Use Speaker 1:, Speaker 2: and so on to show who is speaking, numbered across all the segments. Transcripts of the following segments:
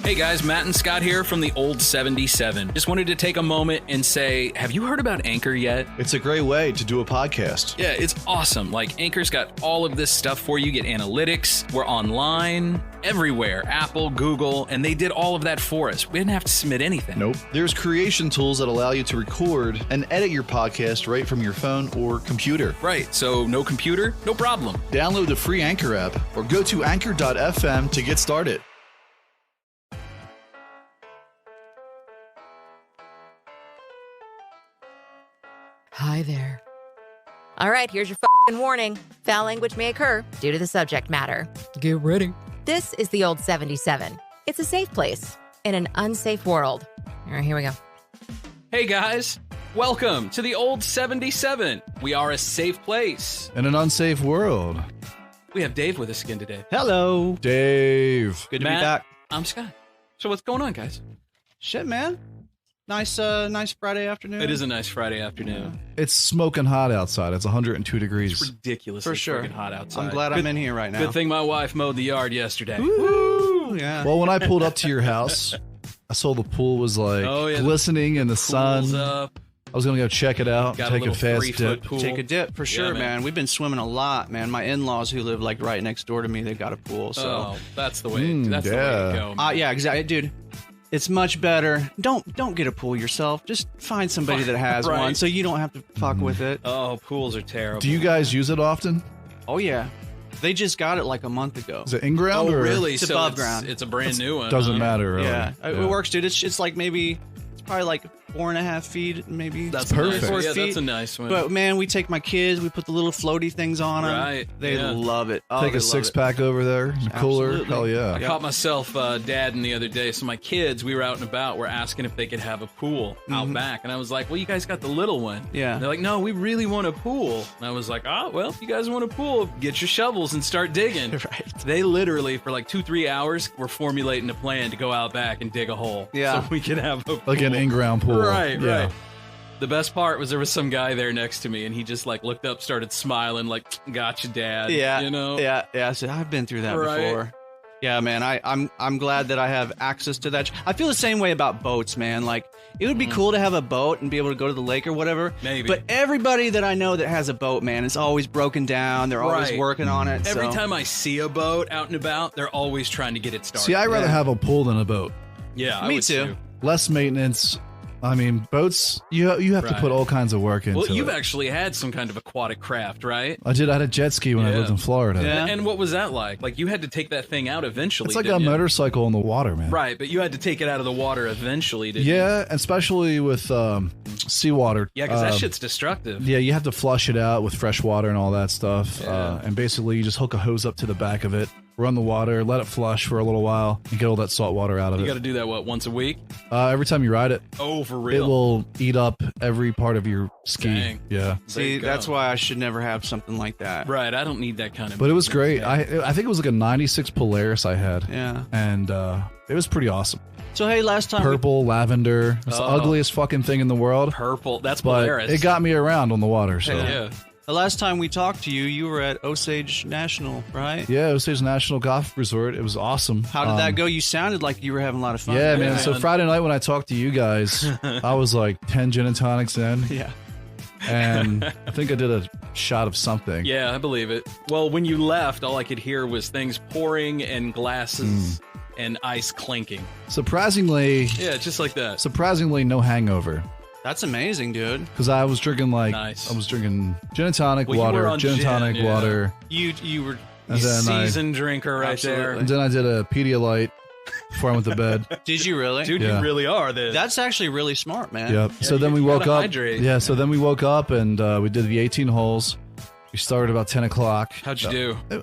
Speaker 1: Hey guys, Matt and Scott here from the Old 77. Just wanted to take a moment and say, have you heard about Anchor yet?
Speaker 2: It's a great way to do a podcast.
Speaker 1: Yeah, it's awesome. Like, Anchor's got all of this stuff for you. Get analytics. We're online, everywhere. Apple, Google, and they did all of that for us. We didn't have to submit anything.
Speaker 2: Nope. There's creation tools that allow you to record and edit your podcast right from your phone or computer.
Speaker 1: Right, so no computer, no problem.
Speaker 2: Download the free Anchor app or go to anchor.fm to get started.
Speaker 3: Hi there. All right, here's your f***ing warning. Foul language may occur due to the subject matter. Get ready. This is the Old 77. It's a safe place in an unsafe world. All right, here we go.
Speaker 1: Hey guys, welcome to the Old 77. We are a safe place.
Speaker 2: In an unsafe world.
Speaker 1: We have Dave with us again today.
Speaker 4: Hello.
Speaker 2: Dave.
Speaker 4: Good to
Speaker 1: Matt,
Speaker 4: be back.
Speaker 1: I'm Scott. So what's going on, guys?
Speaker 4: Shit, man. Nice Friday afternoon.
Speaker 1: It is a nice Friday afternoon.
Speaker 2: It's smoking hot outside. It's 102 degrees.
Speaker 1: It's ridiculously
Speaker 4: For sure.
Speaker 1: freaking hot outside.
Speaker 4: I'm glad I'm in here right now.
Speaker 1: Good thing my wife mowed the yard yesterday.
Speaker 4: Woo! Yeah.
Speaker 2: Well, when I pulled up to your house, I saw the pool was like glistening in the sun.
Speaker 1: Pool's up.
Speaker 2: I was going to go check it out,
Speaker 1: Got
Speaker 2: take a fast
Speaker 1: 3-foot
Speaker 2: dip.
Speaker 1: pool.
Speaker 4: Take a dip for sure,
Speaker 1: man.
Speaker 4: man. We've been swimming a lot, man. My in-laws who live like right next door to me, they've got a pool. So
Speaker 1: Oh, that's the way. That's the way to go. Man.
Speaker 4: yeah, exactly, dude. It's much better. Don't get a pool yourself. Just find somebody that has
Speaker 1: Right.
Speaker 4: one, so you don't have to fuck with it.
Speaker 1: Oh, pools are terrible.
Speaker 2: Do you guys use it often?
Speaker 4: Oh yeah, they just got it like a month ago.
Speaker 2: Is it in ground
Speaker 1: Oh,
Speaker 2: or
Speaker 1: really?
Speaker 4: It's
Speaker 1: So
Speaker 4: above ground.
Speaker 1: It's a brand new one.
Speaker 2: doesn't
Speaker 1: huh?
Speaker 2: matter? Really.
Speaker 4: Yeah, it works, dude. It's like maybe it's probably like 4.5 feet, maybe.
Speaker 1: That's
Speaker 2: perfect.
Speaker 1: Nice.
Speaker 4: 4
Speaker 1: Yeah,
Speaker 4: feet.
Speaker 1: that's a nice one.
Speaker 4: But man, we take my kids, we put the little floaty things on them.
Speaker 1: Right,
Speaker 4: They
Speaker 1: yeah.
Speaker 4: love it. Oh,
Speaker 2: Take
Speaker 4: they
Speaker 2: a
Speaker 4: love
Speaker 2: six
Speaker 4: it.
Speaker 2: pack over there, in the cooler.
Speaker 4: Absolutely.
Speaker 2: Hell yeah.
Speaker 1: I caught myself dadding the other day. So my kids, we were out and about, were asking if they could have a pool out back. And I was like, well, you guys got the little one.
Speaker 4: Yeah.
Speaker 1: And they're like, no, we really want a pool. And I was like, oh, well, if you guys want a pool, get your shovels and start digging.
Speaker 4: Right.
Speaker 1: They literally, for like 2-3 hours, were formulating a plan to go out back and dig a hole.
Speaker 4: Yeah.
Speaker 1: So we could have a pool.
Speaker 2: Like an in-ground pool.
Speaker 1: Right,
Speaker 2: Yeah.
Speaker 1: right. The best part was there was some guy there next to me, and he just like looked up, started smiling, like, "Gotcha, Dad."
Speaker 4: Yeah.
Speaker 1: you know.
Speaker 4: Yeah. I said I've been through that
Speaker 1: Right.
Speaker 4: before. Yeah, man. I'm glad that I have access to that. I feel the same way about boats, man. Like it would be cool to have a boat and be able to go to the lake or whatever.
Speaker 1: Maybe.
Speaker 4: But everybody that I know that has a boat, man, it's always broken down. They're always
Speaker 1: Right.
Speaker 4: working on it.
Speaker 1: Every
Speaker 4: so.
Speaker 1: time I see a boat out and about, they're always trying to get it started.
Speaker 2: See, I'd rather
Speaker 4: Yeah.
Speaker 2: have a pool than a boat.
Speaker 1: Yeah, I
Speaker 4: Me
Speaker 1: would
Speaker 4: too.
Speaker 2: Less maintenance. I mean, boats, you have to
Speaker 1: Right.
Speaker 2: put all kinds of work into
Speaker 1: Well, you've
Speaker 2: it.
Speaker 1: actually had some kind of aquatic craft, right?
Speaker 2: I had a jet ski when I
Speaker 1: Yeah.
Speaker 2: lived in Florida.
Speaker 4: Yeah.
Speaker 1: And what was that like? Like you had to take that thing out eventually.
Speaker 2: It's like a
Speaker 1: didn't you?
Speaker 2: motorcycle in the water, man.
Speaker 1: Right, but you had to take it out of the water eventually, didn't you?
Speaker 2: Yeah, especially with seawater.
Speaker 1: Yeah, because that shit's destructive.
Speaker 2: Yeah, you have to flush it out with fresh water and all that stuff.
Speaker 1: Yeah.
Speaker 2: And basically, you just hook a hose up to the back of it, run the water, let it flush for a little while, and get all that salt water out of
Speaker 1: You
Speaker 2: it.
Speaker 1: got to do that, what, once a week?
Speaker 2: Every time you ride it,
Speaker 1: Oh, for
Speaker 2: it
Speaker 1: real?
Speaker 2: will eat up every part of your ski.
Speaker 1: Dang.
Speaker 2: Yeah.
Speaker 1: There
Speaker 4: See,
Speaker 1: you go.
Speaker 4: that's why I should never have something like that.
Speaker 1: Right, I don't need that kind of...
Speaker 2: But it was great.
Speaker 1: Yeah.
Speaker 2: I think it was like a 96 Polaris I had.
Speaker 4: Yeah.
Speaker 2: And it was pretty awesome.
Speaker 4: So hey, last time
Speaker 2: Purple, lavender. It's the
Speaker 1: Oh.
Speaker 2: ugliest fucking thing in the world.
Speaker 1: Purple, that's
Speaker 2: But
Speaker 1: Polaris.
Speaker 2: it got me around on the water. So
Speaker 1: Yeah.
Speaker 4: the last time we talked to you, you were at Osage National, right?
Speaker 2: yeah, Osage National Golf Resort. It was awesome.
Speaker 4: How did that go? You sounded like you were having a lot of fun.
Speaker 2: Yeah,
Speaker 1: Yeah,
Speaker 2: man. So
Speaker 1: man.
Speaker 2: Friday night when I talked to you guys, I was like 10 gin and tonics in,
Speaker 4: Yeah.
Speaker 2: and I think I did a shot of something.
Speaker 1: Yeah, I believe it. Well, when you left, all I could hear was things pouring and glasses and ice clinking.
Speaker 2: Surprisingly,
Speaker 1: Yeah, just like that.
Speaker 2: no hangover.
Speaker 4: That's amazing, dude.
Speaker 2: Because I was drinking
Speaker 1: Nice.
Speaker 2: I was drinking gin and tonic
Speaker 1: Well, you were
Speaker 2: water,
Speaker 1: on
Speaker 2: gin and
Speaker 1: gin,
Speaker 2: tonic
Speaker 1: yeah.
Speaker 2: water,
Speaker 4: You were
Speaker 2: and then
Speaker 1: Seasoned drinker right
Speaker 4: Absolutely.
Speaker 2: and then I did a Pedialyte before I went to bed.
Speaker 4: Did you really?
Speaker 1: there. Dude,
Speaker 2: Yeah.
Speaker 1: you really are this.
Speaker 4: That's actually really smart, man.
Speaker 2: Yep. So then we
Speaker 1: you
Speaker 2: woke
Speaker 1: gotta
Speaker 2: up.
Speaker 1: hydrate.
Speaker 2: Yeah. So then we woke up and we did the 18 holes. We started about 10 o'clock.
Speaker 1: How'd you do?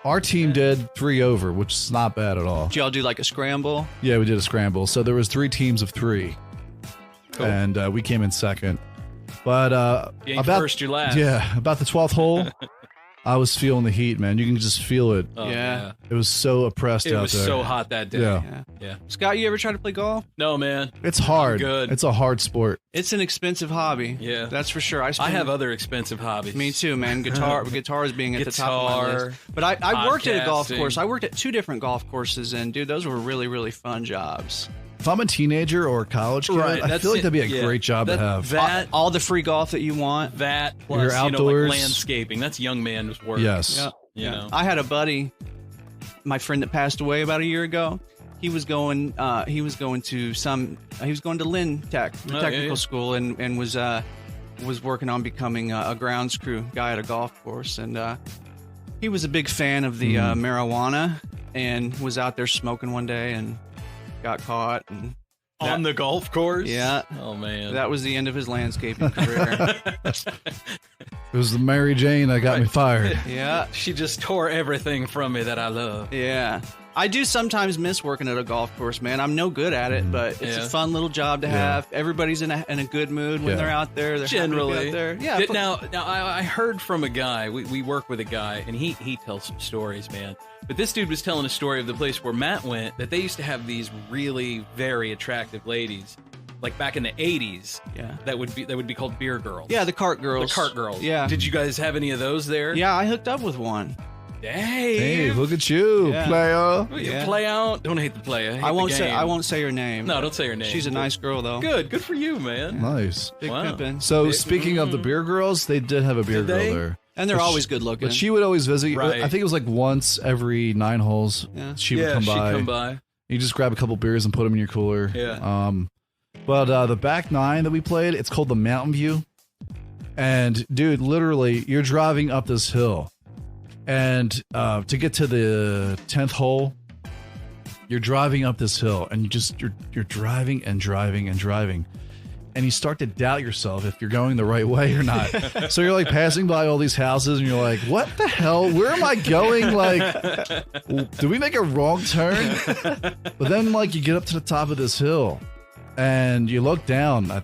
Speaker 2: Our team did 3 over, which is not bad at all.
Speaker 4: Did y'all do like a scramble?
Speaker 2: Yeah, we did a scramble. So there was 3 teams of 3,
Speaker 1: Cool.
Speaker 2: and we came in second. But
Speaker 1: You ain't
Speaker 2: about
Speaker 1: first, you're last.
Speaker 2: yeah, about the 12th hole, I was feeling the heat, man. You can just feel it.
Speaker 1: Oh,
Speaker 4: Yeah.
Speaker 2: It was so oppressed
Speaker 1: It
Speaker 2: out
Speaker 1: was
Speaker 2: there.
Speaker 1: so hot that day.
Speaker 2: Yeah.
Speaker 1: Yeah.
Speaker 4: Scott, you ever try to play golf?
Speaker 1: No, man.
Speaker 2: It's hard.
Speaker 1: good.
Speaker 2: It's a hard sport.
Speaker 4: It's an expensive hobby.
Speaker 1: Yeah.
Speaker 4: That's for sure.
Speaker 1: I have other expensive hobbies.
Speaker 4: Me too, man. Guitars being at the top of my list. But I worked at a golf
Speaker 1: podcasting.
Speaker 4: course. I worked at 2 different golf courses, and dude, those were really, really fun jobs.
Speaker 2: If I'm a teenager or a college kid,
Speaker 1: Right,
Speaker 2: I
Speaker 1: that's
Speaker 2: feel like
Speaker 1: it.
Speaker 2: that'd be a
Speaker 1: Yeah.
Speaker 2: great job to have.
Speaker 4: All the free golf that you want.
Speaker 1: That plus,
Speaker 2: You're
Speaker 1: like
Speaker 2: outdoors.
Speaker 1: landscaping. That's young man's work.
Speaker 2: Yes.
Speaker 4: Yeah.
Speaker 1: You know.
Speaker 4: I had a buddy, my friend that passed away about a year ago. He was going to Lynn Tech, the technical school, and was working on becoming a grounds crew guy at a golf course. And he was a big fan of the marijuana, and was out there smoking one day and got caught. And
Speaker 1: On the golf course?
Speaker 4: Yeah.
Speaker 1: Oh, man.
Speaker 4: that was the end of his landscaping career.
Speaker 2: It was the Mary Jane that got me fired.
Speaker 4: Yeah.
Speaker 1: She just tore everything from me that I love.
Speaker 4: Yeah. I do sometimes miss working at a golf course, man. I'm no good at it, but it's a fun little job to have. Everybody's in a good mood when they're out there. They're
Speaker 1: Generally.
Speaker 4: happy to be out there. Yeah.
Speaker 1: Now I heard from a guy. We work with a guy, and he tells some stories, man. But this dude was telling a story of the place where Matt went, that they used to have these really very attractive ladies, like back in the 80s.
Speaker 4: Yeah.
Speaker 1: That would be called beer girls.
Speaker 4: Yeah, the cart girls.
Speaker 1: The cart girls.
Speaker 4: Yeah.
Speaker 1: Did you guys have any of those there?
Speaker 4: Yeah, I hooked up with one.
Speaker 1: Dave.
Speaker 2: Hey, look at you,
Speaker 4: Yeah.
Speaker 2: player.
Speaker 1: You
Speaker 4: Yeah.
Speaker 1: play out. Don't hate the player. Hate
Speaker 4: I won't
Speaker 1: the
Speaker 4: say
Speaker 1: game.
Speaker 4: her name.
Speaker 1: No, don't say her name.
Speaker 4: She's a nice girl though.
Speaker 1: Good for you, man.
Speaker 2: Nice.
Speaker 4: Big
Speaker 1: Wow.
Speaker 4: pimpin'.
Speaker 2: So speaking of the beer girls, they did have a beer
Speaker 1: Did
Speaker 2: girl
Speaker 1: they?
Speaker 2: there.
Speaker 4: And they're
Speaker 2: But
Speaker 4: always
Speaker 2: she-
Speaker 4: good looking.
Speaker 2: But she would always visit.
Speaker 1: Right.
Speaker 2: I think it was like once every 9 holes.
Speaker 4: Yeah.
Speaker 2: She would
Speaker 1: Yeah,
Speaker 2: come
Speaker 1: she'd
Speaker 2: by.
Speaker 1: come by.
Speaker 2: You just grab a couple beers and put them in your cooler.
Speaker 1: Yeah.
Speaker 2: But the back 9 that we played, it's called the Mountain View. And dude, literally, you're driving up this hill, and to get to the 10th hole, you're driving up this hill, and you're driving and driving and driving. And you start to doubt yourself if you're going the right way or not. So you're like passing by all these houses and you're like, what the hell? Where am I going? Like, did we make a wrong turn? But then like you get up to the top of this hill and you look down at,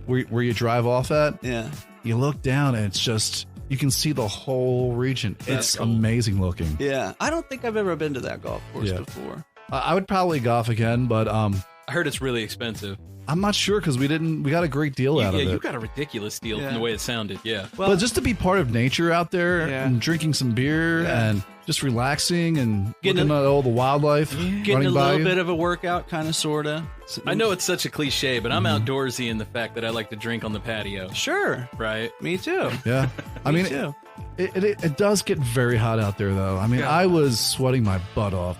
Speaker 2: where you drive off at.
Speaker 4: Yeah.
Speaker 2: You look down and it's just, you can see the whole region. It's amazing looking.
Speaker 4: Yeah. I don't think I've ever been to that golf course
Speaker 2: Yeah.
Speaker 4: before.
Speaker 2: I would probably golf again, but
Speaker 1: I heard it's really expensive.
Speaker 2: I'm not sure because we got a great deal out of it.
Speaker 1: You got a ridiculous deal
Speaker 4: Yeah.
Speaker 1: from the way it sounded. Yeah.
Speaker 4: Well,
Speaker 2: But just to be part of nature out there
Speaker 4: Yeah.
Speaker 2: and drinking some beer
Speaker 4: Yeah.
Speaker 2: and just relaxing and
Speaker 4: Getting
Speaker 2: looking at all the wildlife
Speaker 4: getting
Speaker 2: running
Speaker 4: a
Speaker 2: by
Speaker 4: little
Speaker 2: you.
Speaker 4: bit of a workout, kind of, sorta.
Speaker 1: I know it's such a cliche, but I'm
Speaker 2: Mm-hmm.
Speaker 1: outdoorsy in the fact that I like to drink on the patio.
Speaker 4: Sure.
Speaker 1: Right?
Speaker 4: Me too.
Speaker 2: Yeah. I
Speaker 4: Me
Speaker 2: mean,
Speaker 4: too.
Speaker 2: it does get very hot out there, though. I mean,
Speaker 1: Yeah.
Speaker 2: I was sweating my butt off.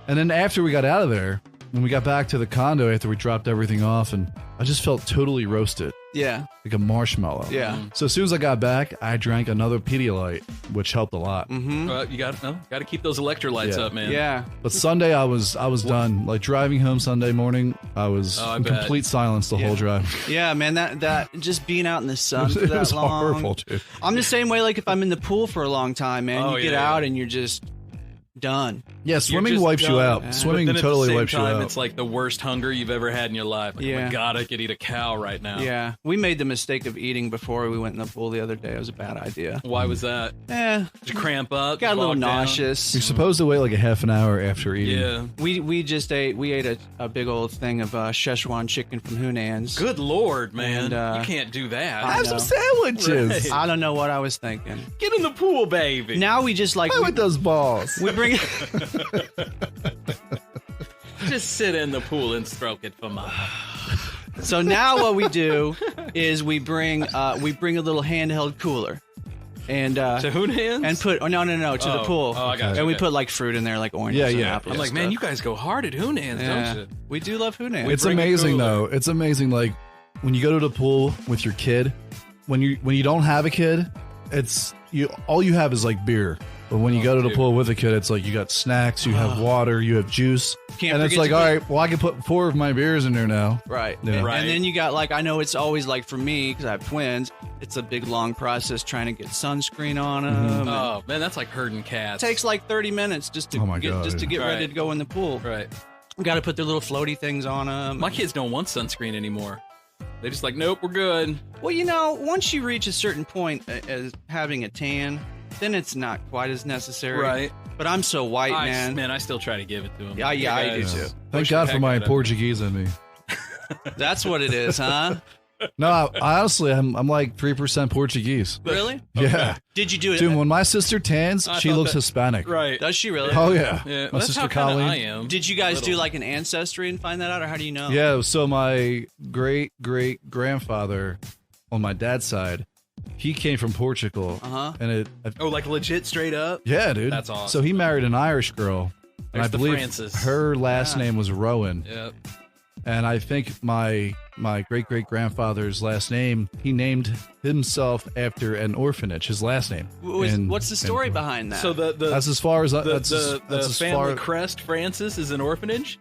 Speaker 2: And then after we got out of there, when we got back to the condo after we dropped everything off, and I just felt totally roasted,
Speaker 4: Yeah.
Speaker 2: like a marshmallow.
Speaker 4: Yeah.
Speaker 2: So as soon as I got back, I drank another Pedialyte, which helped a lot.
Speaker 4: Mm-hmm.
Speaker 1: You got to keep those electrolytes
Speaker 2: Yeah.
Speaker 1: up, man.
Speaker 4: Yeah.
Speaker 2: But Sunday, I was done. Like driving home Sunday morning, I was
Speaker 1: Oh, I
Speaker 2: in
Speaker 1: bet.
Speaker 2: complete silence the whole drive.
Speaker 4: Yeah, man, that just being out in the sun for
Speaker 2: It
Speaker 4: that
Speaker 2: was
Speaker 4: long.
Speaker 2: horrible, dude.
Speaker 4: I'm the same way. Like if I'm in the pool for a long time, man,
Speaker 1: Oh,
Speaker 4: you get
Speaker 1: yeah,
Speaker 4: out
Speaker 1: yeah.
Speaker 4: and you're just done.
Speaker 2: Yeah, swimming
Speaker 1: just
Speaker 2: wipes you
Speaker 1: done.
Speaker 2: out.
Speaker 4: Yeah.
Speaker 2: Swimming
Speaker 1: But then
Speaker 2: totally
Speaker 1: at the same
Speaker 2: wipes you
Speaker 1: time,
Speaker 2: out.
Speaker 1: it's like the worst hunger you've ever had in your life. Like, oh
Speaker 4: Yeah.
Speaker 1: my God, I could eat a cow right now.
Speaker 4: Yeah, we made the mistake of eating before we went in the pool the other day. It was a bad idea.
Speaker 1: Why was that?
Speaker 4: Did
Speaker 1: Did you cramp up?
Speaker 4: got a little
Speaker 1: Walk down?
Speaker 4: nauseous.
Speaker 2: You're supposed to wait like a half an hour after eating.
Speaker 1: Yeah.
Speaker 4: We ate a big old thing of Szechuan chicken from Hunan's.
Speaker 1: Good Lord, man.
Speaker 4: And,
Speaker 1: you can't do that.
Speaker 4: I
Speaker 2: Have
Speaker 4: know.
Speaker 2: some sandwiches.
Speaker 1: Right.
Speaker 4: I don't know what I was thinking.
Speaker 1: Get in the pool, baby.
Speaker 4: Now we just like
Speaker 2: Play with those balls.
Speaker 4: we bring
Speaker 1: Just sit in the pool and stroke it for mama.
Speaker 4: So now what we do is we bring a little handheld cooler, and
Speaker 1: To Hunan's?
Speaker 4: and put no to the pool.
Speaker 1: Oh, I got you.
Speaker 4: And we
Speaker 1: Okay.
Speaker 4: put like fruit in there, like oranges.
Speaker 2: Yeah,
Speaker 4: and
Speaker 2: yeah.
Speaker 4: apples
Speaker 1: I'm like,
Speaker 4: and
Speaker 1: man,
Speaker 4: stuff.
Speaker 1: you guys go hard at Hunan's,
Speaker 4: Yeah.
Speaker 1: don't you?
Speaker 4: We do love Hunan's.
Speaker 2: It's
Speaker 1: bring a
Speaker 2: amazing
Speaker 1: cooler.
Speaker 2: though. It's amazing. Like when you go to the pool with your kid, when you don't have a kid, it's all you have is like beer. But when you go to the
Speaker 1: dude.
Speaker 2: pool with a kid, it's like you got snacks, you have water, you have juice,
Speaker 4: Can't
Speaker 2: and it's
Speaker 4: forget
Speaker 2: like,
Speaker 4: to
Speaker 2: all
Speaker 4: put-
Speaker 2: right, well, I can put 4 of my beers in there now.
Speaker 4: Right.
Speaker 2: Yeah.
Speaker 4: And,
Speaker 1: Right.
Speaker 4: and then you got like, I know it's always like for me because I have twins. It's a big long process trying to get sunscreen on them.
Speaker 1: Oh, man, that's like herding cats.
Speaker 4: It takes like 30 minutes just to
Speaker 2: Oh my
Speaker 4: get
Speaker 2: God.
Speaker 4: ready
Speaker 1: Right.
Speaker 4: to go in the pool.
Speaker 1: Right.
Speaker 4: We got to put their little floaty things on them.
Speaker 1: My kids don't want sunscreen anymore. They just like, nope, we're good.
Speaker 4: Well, once you reach a certain point as having a tan, then it's not quite as necessary.
Speaker 1: Right.
Speaker 4: But I'm so white, man.
Speaker 1: I still try to give it to him.
Speaker 4: Yeah, I do too.
Speaker 2: Thank God for my Portuguese in me.
Speaker 4: That's what it is, huh?
Speaker 2: No, I honestly, I'm like 3% Portuguese.
Speaker 4: Really?
Speaker 2: Yeah.
Speaker 4: Did you do it?
Speaker 2: Dude, when my sister tans, she looks Hispanic.
Speaker 1: Right.
Speaker 4: Does she really?
Speaker 2: Oh, yeah.
Speaker 1: Yeah,
Speaker 2: My
Speaker 1: that's
Speaker 2: sister
Speaker 1: how kinda
Speaker 2: Colleen.
Speaker 1: I am.
Speaker 4: Did you guys do like an ancestry and find that out, or how do you know?
Speaker 2: Yeah, so my great-great-grandfather on my dad's side, he came from Portugal. And
Speaker 1: Oh, like legit straight up?
Speaker 2: yeah, dude.
Speaker 1: That's awesome.
Speaker 2: So he married an Irish girl. And
Speaker 1: There's
Speaker 2: I
Speaker 1: the
Speaker 2: believe
Speaker 1: Francis.
Speaker 2: her last name was Rowan.
Speaker 1: Yep.
Speaker 2: And I think my great-great-grandfather's last name, he named himself after an orphanage, his last name.
Speaker 4: What's the story behind that?
Speaker 1: So
Speaker 2: That's as far as that's
Speaker 1: the
Speaker 2: as
Speaker 1: family
Speaker 2: far.
Speaker 1: crest Francis is an orphanage.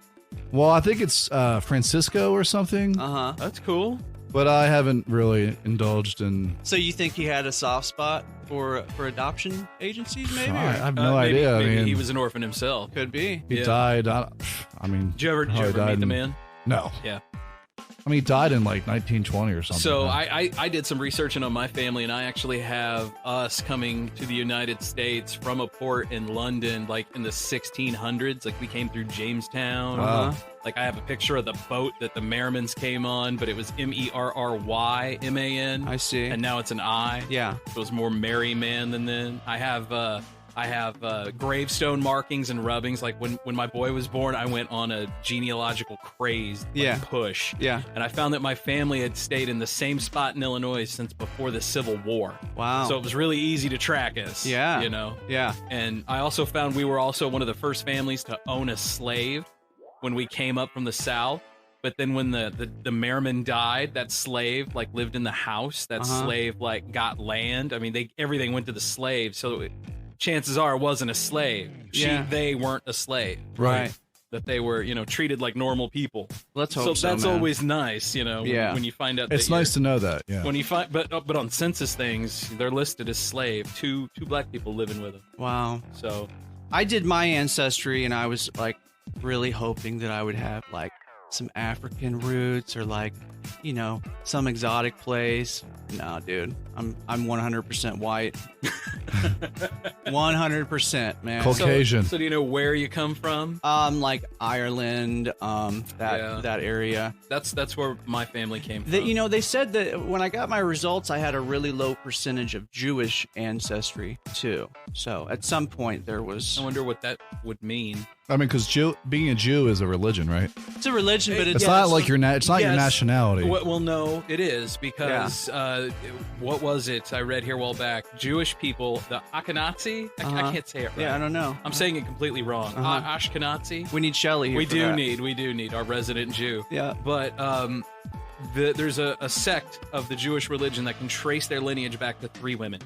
Speaker 2: Well, I think it's Francisco or something,
Speaker 1: That's cool.
Speaker 2: but I haven't really indulged in.
Speaker 4: So you think he had a soft spot for adoption agencies, maybe?
Speaker 2: I
Speaker 4: Or-
Speaker 2: have no
Speaker 1: maybe,
Speaker 2: idea.
Speaker 1: Maybe
Speaker 2: I mean,
Speaker 1: he was an orphan himself.
Speaker 4: Could be.
Speaker 2: he
Speaker 1: yeah.
Speaker 2: died. I mean,
Speaker 1: Did you ever
Speaker 2: how he
Speaker 1: meet
Speaker 2: died
Speaker 1: the
Speaker 2: in-
Speaker 1: man?
Speaker 2: No.
Speaker 1: Yeah.
Speaker 2: I mean, he died in like 1920 or something.
Speaker 1: So I did some researching on my family, and I actually have us coming to the United States from a port in London, like in the 1600s. Like we came through Jamestown.
Speaker 2: Wow.
Speaker 1: Like I have a picture of the boat that the Merrimans came on, but it was Merryman.
Speaker 4: I see.
Speaker 1: And now it's an I.
Speaker 4: Yeah.
Speaker 1: So it was more merry man than then. I have gravestone markings and rubbings. Like when my boy was born, I went on a genealogical craze push.
Speaker 4: Yeah.
Speaker 1: And I found that my family had stayed in the same spot in Illinois since before the Civil War.
Speaker 4: Wow.
Speaker 1: So it was really easy to track us.
Speaker 4: Yeah.
Speaker 1: You know?
Speaker 4: Yeah.
Speaker 1: And I also found we were also one of the first families to own a slave when we came up from the South. But then when the Merriman died, that slave like lived in the house. That slave like got land. I mean, everything went to the slave. So chances are it wasn't a slave. They weren't a slave.
Speaker 2: Right.
Speaker 1: That they were, treated like normal people.
Speaker 4: Let's hope so.
Speaker 1: So that's
Speaker 4: man.
Speaker 1: always nice, when you find out.
Speaker 2: It's nice to know that. Yeah.
Speaker 1: When you find, but on census things, they're listed as slave. Two black people living with them.
Speaker 4: Wow.
Speaker 1: So
Speaker 4: I did my ancestry, and I was like really hoping that I would have like some African roots or like, some exotic place. No, dude, I'm 100% white. 100%, man.
Speaker 2: Caucasian.
Speaker 1: So do you know where you come from?
Speaker 4: Like Ireland, that area.
Speaker 1: That's where my family came from.
Speaker 4: They said that when I got my results, I had a really low percentage of Jewish ancestry too. So at some point there was.
Speaker 1: I wonder what that would mean.
Speaker 2: I mean, because being a Jew is a religion, right?
Speaker 4: It's a religion, but
Speaker 2: It's not like it's not your
Speaker 1: Yes.
Speaker 2: nationality.
Speaker 1: Well, no, it is because what was it? I read here a while back. Jewish people, the Ashkenazi. I can't say it right.
Speaker 4: Yeah, I don't know.
Speaker 1: I'm saying it completely wrong. Ashkenazi.
Speaker 4: We need Shelley here.
Speaker 1: We
Speaker 4: for
Speaker 1: do
Speaker 4: that.
Speaker 1: need our resident Jew.
Speaker 4: Yeah.
Speaker 1: But there's a sect of the Jewish religion that can trace their lineage back to 3 women.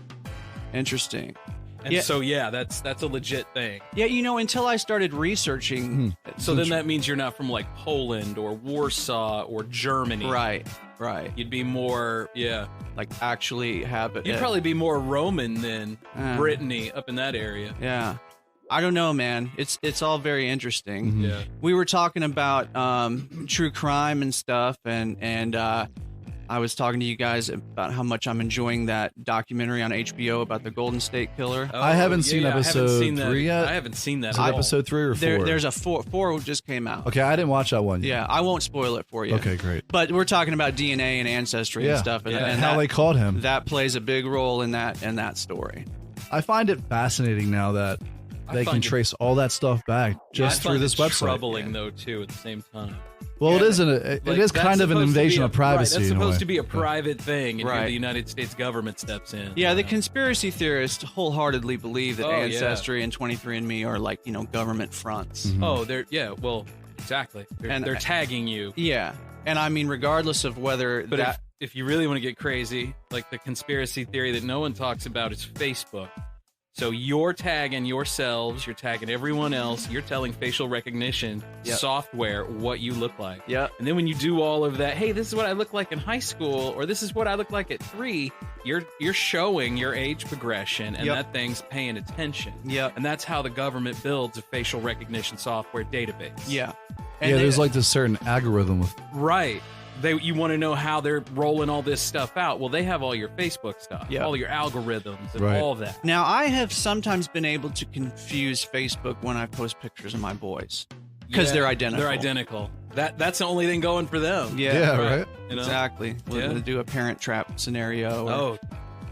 Speaker 4: Interesting.
Speaker 1: And so that's a legit thing.
Speaker 4: Yeah, until I started researching.
Speaker 1: So then that means you're not from like Poland or Warsaw or Germany.
Speaker 4: Right.
Speaker 1: You'd be more,
Speaker 4: Like actually have it.
Speaker 1: You'd probably be more Roman than
Speaker 4: Uh.
Speaker 1: Brittany up in that area.
Speaker 4: Yeah. I don't know, man. It's all very interesting.
Speaker 1: Yeah.
Speaker 4: We were talking about true crime and stuff, and I was talking to you guys about how much I'm enjoying that documentary on HBO about the Golden State Killer.
Speaker 2: I haven't seen episode 3 yet.
Speaker 1: I haven't seen that.
Speaker 2: Is it
Speaker 1: at all.
Speaker 2: episode 3 or 4?
Speaker 4: There's a 4 just came out.
Speaker 2: Okay, I didn't watch that one yet.
Speaker 4: Yeah, I won't spoil it for you.
Speaker 2: Okay, great.
Speaker 4: But we're talking about DNA and ancestry and stuff, and
Speaker 2: how they caught him.
Speaker 4: that plays a big role in that story.
Speaker 2: I find it fascinating now that they can
Speaker 1: find it-
Speaker 2: trace all that stuff back just
Speaker 1: I
Speaker 2: through
Speaker 1: find
Speaker 2: this
Speaker 1: it
Speaker 2: website.
Speaker 1: troubling though too at the same time.
Speaker 2: Well, it is it
Speaker 1: Like,
Speaker 2: is
Speaker 1: that's
Speaker 2: kind of an
Speaker 1: supposed to be
Speaker 2: invasion
Speaker 1: a-
Speaker 2: of privacy.
Speaker 1: Right, that's
Speaker 2: in a way.
Speaker 1: supposed to be a private thing, and here
Speaker 4: Right.
Speaker 1: the United States government steps in.
Speaker 4: Yeah, the
Speaker 1: you know?
Speaker 4: conspiracy theorists wholeheartedly believe that
Speaker 1: Oh, yeah.
Speaker 4: Ancestry and 23andMe are like, government fronts.
Speaker 2: Mhm.
Speaker 1: Oh, well, exactly. They're tagging you.
Speaker 4: Yeah. And I mean, regardless of whether
Speaker 1: But
Speaker 4: that.
Speaker 1: if you really want to get crazy, like the conspiracy theory that no one talks about is Facebook. So you're tagging yourselves, you're tagging everyone else, you're telling facial recognition software what you look like.
Speaker 4: Yep.
Speaker 1: And then when you do all of that, hey, this is what I look like in high school, or this is what I look like at 3, you're showing your age progression, and that thing's paying attention.
Speaker 4: Yep.
Speaker 1: And that's how the government builds a facial recognition software database.
Speaker 4: Yeah.
Speaker 2: Yeah, there's like this certain algorithm with
Speaker 1: Right. you want to know how they're rolling all this stuff out. Well, they have all your Facebook stuff,
Speaker 4: Yeah.
Speaker 1: all your algorithms, and
Speaker 2: Right.
Speaker 1: all that.
Speaker 4: Now, I have sometimes been able to confuse Facebook when I post pictures of my boys because
Speaker 1: Yeah,
Speaker 4: they're identical.
Speaker 1: They're identical. That's the only thing going for them.
Speaker 2: Yeah, right.
Speaker 1: You know?
Speaker 4: Exactly. We're
Speaker 1: Yeah.
Speaker 4: going to do a parent trap scenario. Or,
Speaker 1: Oh,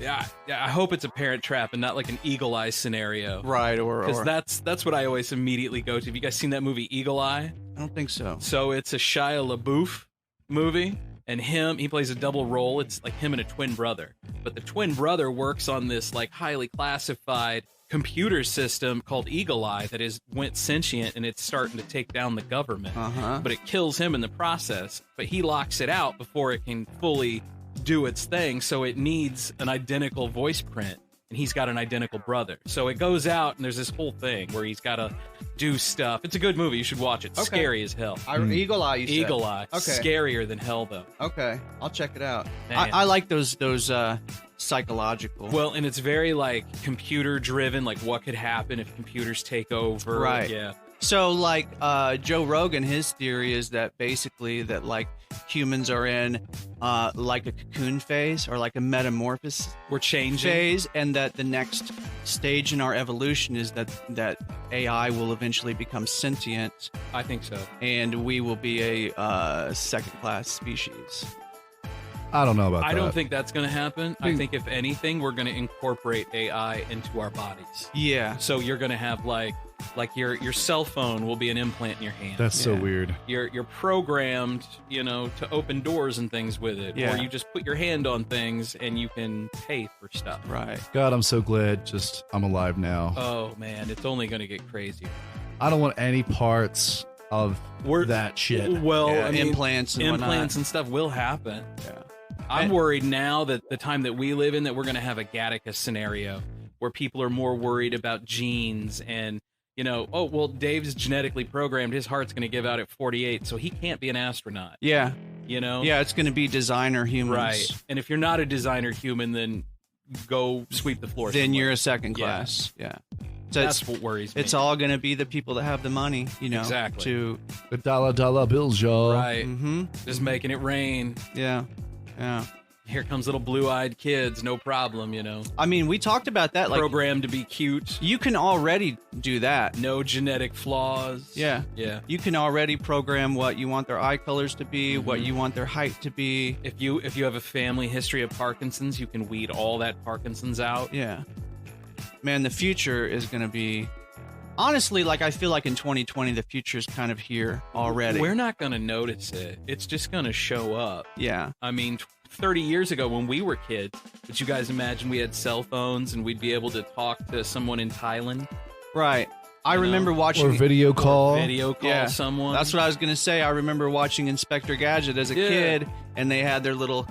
Speaker 1: yeah. I hope it's a parent trap and not like an Eagle Eye scenario.
Speaker 4: right.
Speaker 1: Because
Speaker 4: Or
Speaker 1: that's what I always immediately go to. Have you guys seen that movie Eagle Eye?
Speaker 4: I don't think so.
Speaker 1: So it's a Shia LaBeouf movie, and he plays a double role. It's like him and a twin brother, but the twin brother works on this like highly classified computer system called Eagle Eye that went sentient, and it's starting to take down the government.
Speaker 4: Uh-huh.
Speaker 1: But it kills him in the process. But he locks it out before it can fully do its thing, so it needs an identical voice print. And he's got an identical brother. So it goes out, and there's this whole thing where he's got to do stuff. It's a good movie. You should watch it. It's
Speaker 4: Okay.
Speaker 1: scary as hell.
Speaker 4: Eagle Eye, you said?
Speaker 1: Eagle Eye.
Speaker 4: Okay.
Speaker 1: Scarier than hell, though.
Speaker 4: Okay. I'll check it out.
Speaker 1: Man.
Speaker 4: I like those psychological.
Speaker 1: Well, and it's very, like, computer-driven, like what could happen if computers take over.
Speaker 4: Right.
Speaker 1: Yeah.
Speaker 4: So, like, Joe Rogan, his theory is that basically that, like, humans are in, like, a cocoon phase or, like, a metamorphosis
Speaker 1: We're changing.
Speaker 4: phase, and that the next stage in our evolution is that AI will eventually become sentient,
Speaker 1: I think so.
Speaker 4: and we will be a second-class species.
Speaker 2: I don't know about that.
Speaker 1: I don't think that's going to happen. I
Speaker 2: Hmm.
Speaker 1: think, if anything, we're going to incorporate AI into our bodies.
Speaker 4: Yeah.
Speaker 1: So you're going to have, like your cell phone will be an implant in your hand.
Speaker 2: That's so
Speaker 4: Yeah.
Speaker 2: weird.
Speaker 1: You're programmed, to open doors and things with it.
Speaker 4: Yeah.
Speaker 1: Or you just put your hand on things and you can pay for stuff.
Speaker 4: Right.
Speaker 2: God, I'm so glad I'm alive now.
Speaker 1: Oh, man, it's only going to get crazier.
Speaker 2: I don't want any parts of that shit.
Speaker 1: Well,
Speaker 4: Yeah,
Speaker 1: I mean,
Speaker 4: implants and
Speaker 1: implants and stuff will happen.
Speaker 4: Yeah.
Speaker 1: I'm worried now that the time that we live in, that we're going to have a Gattaca scenario where people are more worried about genes and, oh, well, Dave's genetically programmed. His heart's going to give out at 48, so he can't be an astronaut,
Speaker 4: Yeah.
Speaker 1: Yeah,
Speaker 4: it's going to be designer humans.
Speaker 1: Right. And if you're not a designer human, then go sweep the floor.
Speaker 4: Then
Speaker 1: somewhere.
Speaker 4: you're a second class. Yeah. So
Speaker 1: That's what worries me.
Speaker 4: it's all going to be the people that have the money,
Speaker 1: Exactly.
Speaker 4: to
Speaker 2: The dollar bills, y'all.
Speaker 1: right.
Speaker 4: mm-hmm.
Speaker 1: Just making it rain.
Speaker 4: Yeah.
Speaker 1: Here comes little blue-eyed kids, no problem,
Speaker 4: I mean, we talked about that. Like,
Speaker 1: Programmed to be cute,
Speaker 4: you can already do that.
Speaker 1: no genetic flaws.
Speaker 4: Yeah.
Speaker 1: Yeah.
Speaker 4: You can already program what you want their eye colors to be, what
Speaker 1: Mm-hmm.
Speaker 4: you want their height to be.
Speaker 1: If you have a family history of Parkinson's, you can weed all that Parkinson's out.
Speaker 4: Yeah. Man, the future is going to be. Honestly, like, I feel like in 2020, the future is kind of here already.
Speaker 1: We're not going to notice it. It's just going to show up.
Speaker 4: Yeah.
Speaker 1: I mean, 30 years ago when we were kids, would you guys imagine we had cell phones and we'd be able to talk to someone in Thailand?
Speaker 4: Right. I
Speaker 1: You know,
Speaker 4: remember watching.
Speaker 2: Or video call.
Speaker 1: Video call
Speaker 4: Yeah.
Speaker 1: someone?
Speaker 4: That's what I was gonna say. I remember watching Inspector Gadget as a
Speaker 1: Yeah.
Speaker 4: kid, and they had their little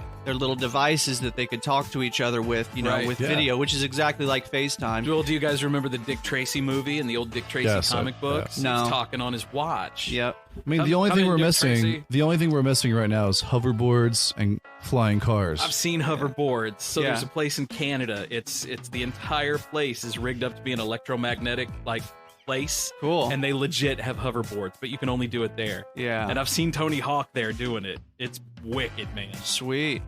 Speaker 4: devices that they could talk to each other with,
Speaker 1: Right.
Speaker 4: with
Speaker 2: Yeah.
Speaker 4: video, which is exactly like FaceTime.
Speaker 1: Well, do you guys remember the Dick Tracy movie and the old Dick Tracy
Speaker 2: Yes,
Speaker 1: comic books?
Speaker 2: yes.
Speaker 1: He
Speaker 4: No.
Speaker 1: was talking on his watch.
Speaker 4: Yep.
Speaker 2: I mean,
Speaker 1: Come-
Speaker 2: the only
Speaker 1: come
Speaker 2: thing
Speaker 1: in,
Speaker 2: we're
Speaker 1: Dick
Speaker 2: missing,
Speaker 1: Tracy.
Speaker 2: the only thing we're missing right now is hoverboards and flying cars.
Speaker 1: I've seen hoverboards. So
Speaker 4: Yeah.
Speaker 1: there's a place in Canada. It's the entire place is rigged up to be an electromagnetic place.
Speaker 4: Cool.
Speaker 1: And they legit have hoverboards, but you can only do it there.
Speaker 4: Yeah.
Speaker 1: And I've seen Tony Hawk there doing it. It's wicked, man.
Speaker 4: Sweet.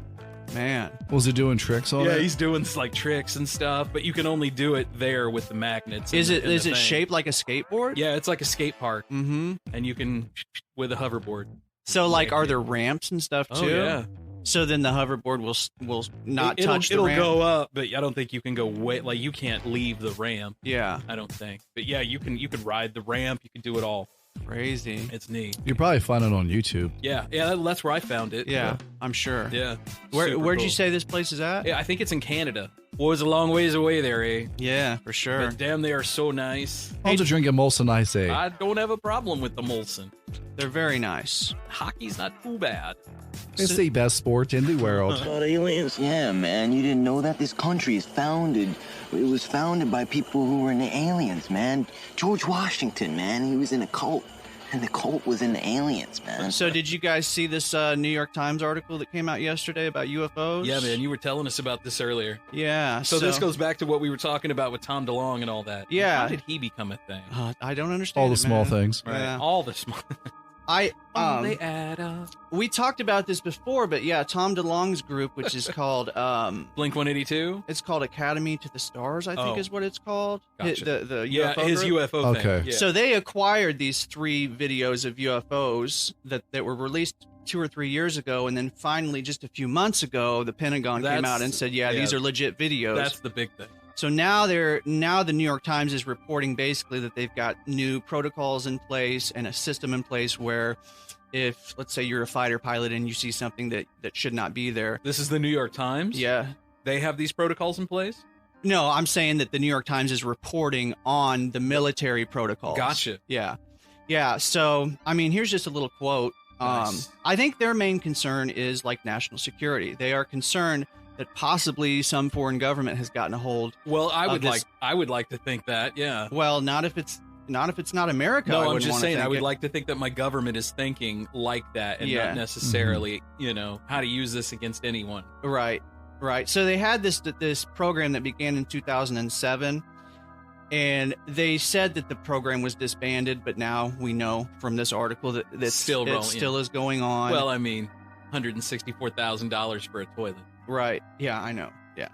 Speaker 4: Man.
Speaker 2: Was he doing tricks on
Speaker 1: Yeah,
Speaker 2: it?
Speaker 1: he's doing like tricks and stuff, but you can only do it there with the magnets. and
Speaker 4: Is
Speaker 1: the-
Speaker 4: it
Speaker 1: and
Speaker 4: is
Speaker 1: the
Speaker 4: it
Speaker 1: thing.
Speaker 4: shaped like a skateboard?
Speaker 1: Yeah, it's like a skate park,
Speaker 4: Mm-hmm.
Speaker 1: and you can with a hoverboard.
Speaker 4: So, like,
Speaker 1: Yeah.
Speaker 4: are there ramps and stuff too?
Speaker 1: Oh yeah,
Speaker 4: So then the hoverboard will not touch the
Speaker 1: it'll
Speaker 4: ramp.
Speaker 1: go up, but I don't think you can go way. Like you can't leave the ramp.
Speaker 4: Yeah.
Speaker 1: I don't think. But yeah, you can ride the ramp. You can do it all.
Speaker 4: Crazy.
Speaker 1: It's neat.
Speaker 2: You probably find it on YouTube.
Speaker 1: Yeah, that's where I found it.
Speaker 4: Yeah, I'm sure.
Speaker 1: yeah.
Speaker 4: Where'd you
Speaker 1: cool.
Speaker 4: say this place is at?
Speaker 1: Yeah, I think it's in Canada. Well, it's a long ways away there, eh?
Speaker 4: Yeah, for sure.
Speaker 1: But damn, they are so nice.
Speaker 2: I'll just drink a Molson Ice.
Speaker 1: I don't have a problem with the Molson.
Speaker 4: They're very nice.
Speaker 1: Hockey's not too bad.
Speaker 2: It's the best sport in the world.
Speaker 5: About aliens? Yeah, man. You didn't know that? This country is founded. It was founded by people who were in the aliens, man. George Washington, man. He was in a cult. And the cult was in the aliens, man.
Speaker 4: So did you guys see this New York Times article that came out yesterday about UFOs?
Speaker 1: Yeah, man, you were telling us about this earlier.
Speaker 4: Yeah.
Speaker 1: So this goes back to what we were talking about with Tom DeLonge and all that.
Speaker 4: Yeah.
Speaker 1: How did he become a thing?
Speaker 4: I don't understand.
Speaker 2: All the
Speaker 4: it,
Speaker 2: small
Speaker 4: man.
Speaker 2: things.
Speaker 4: Yeah.
Speaker 1: All the small. They add up.
Speaker 4: We talked about this before, but yeah, Tom DeLonge's group, which is called
Speaker 1: Blink 182.
Speaker 4: It's called Academy to the Stars, I think is what it's called.
Speaker 1: Gotcha.
Speaker 4: The
Speaker 1: yeah,
Speaker 4: UFO
Speaker 1: his
Speaker 4: group.
Speaker 1: UFO thing.
Speaker 2: Okay.
Speaker 1: Yeah.
Speaker 4: So they acquired these 3 videos of UFOs that were released 2 or 3 years ago, and then finally, just a few months ago, the Pentagon came out and said, "Yeah, these are legit videos."
Speaker 1: That's the big thing.
Speaker 4: So now the New York Times is reporting basically that they've got new protocols in place and a system in place where, if let's say you're a fighter pilot and you see something that should not be there,
Speaker 1: This is the New York Times.
Speaker 4: yeah.
Speaker 1: They have these protocols in place.
Speaker 4: No, I'm saying that the New York Times is reporting on the military protocols.
Speaker 1: Gotcha.
Speaker 4: Yeah. Yeah. So, I mean, here's just a little quote.
Speaker 1: Nice.
Speaker 4: I think their main concern is like national security. They are concerned that possibly some foreign government has gotten a hold.
Speaker 1: Well, I
Speaker 4: Of
Speaker 1: would like to think that. Yeah.
Speaker 4: Well, not if it's not America. I
Speaker 1: No, I'm
Speaker 4: wouldn't
Speaker 1: just
Speaker 4: wanna
Speaker 1: saying.
Speaker 4: think
Speaker 1: I would
Speaker 4: it.
Speaker 1: like to think that my government is thinking like that, and
Speaker 4: Yeah.
Speaker 1: not necessarily, how to use this against anyone.
Speaker 4: Right. Right. So they had this program that began in 2007, and they said that the program was disbanded, but now we know from this article that it
Speaker 1: Still rolling,
Speaker 4: still is going on.
Speaker 1: Well, I mean, $164,000 for a toilet.
Speaker 4: right. Yeah, I know. Yeah.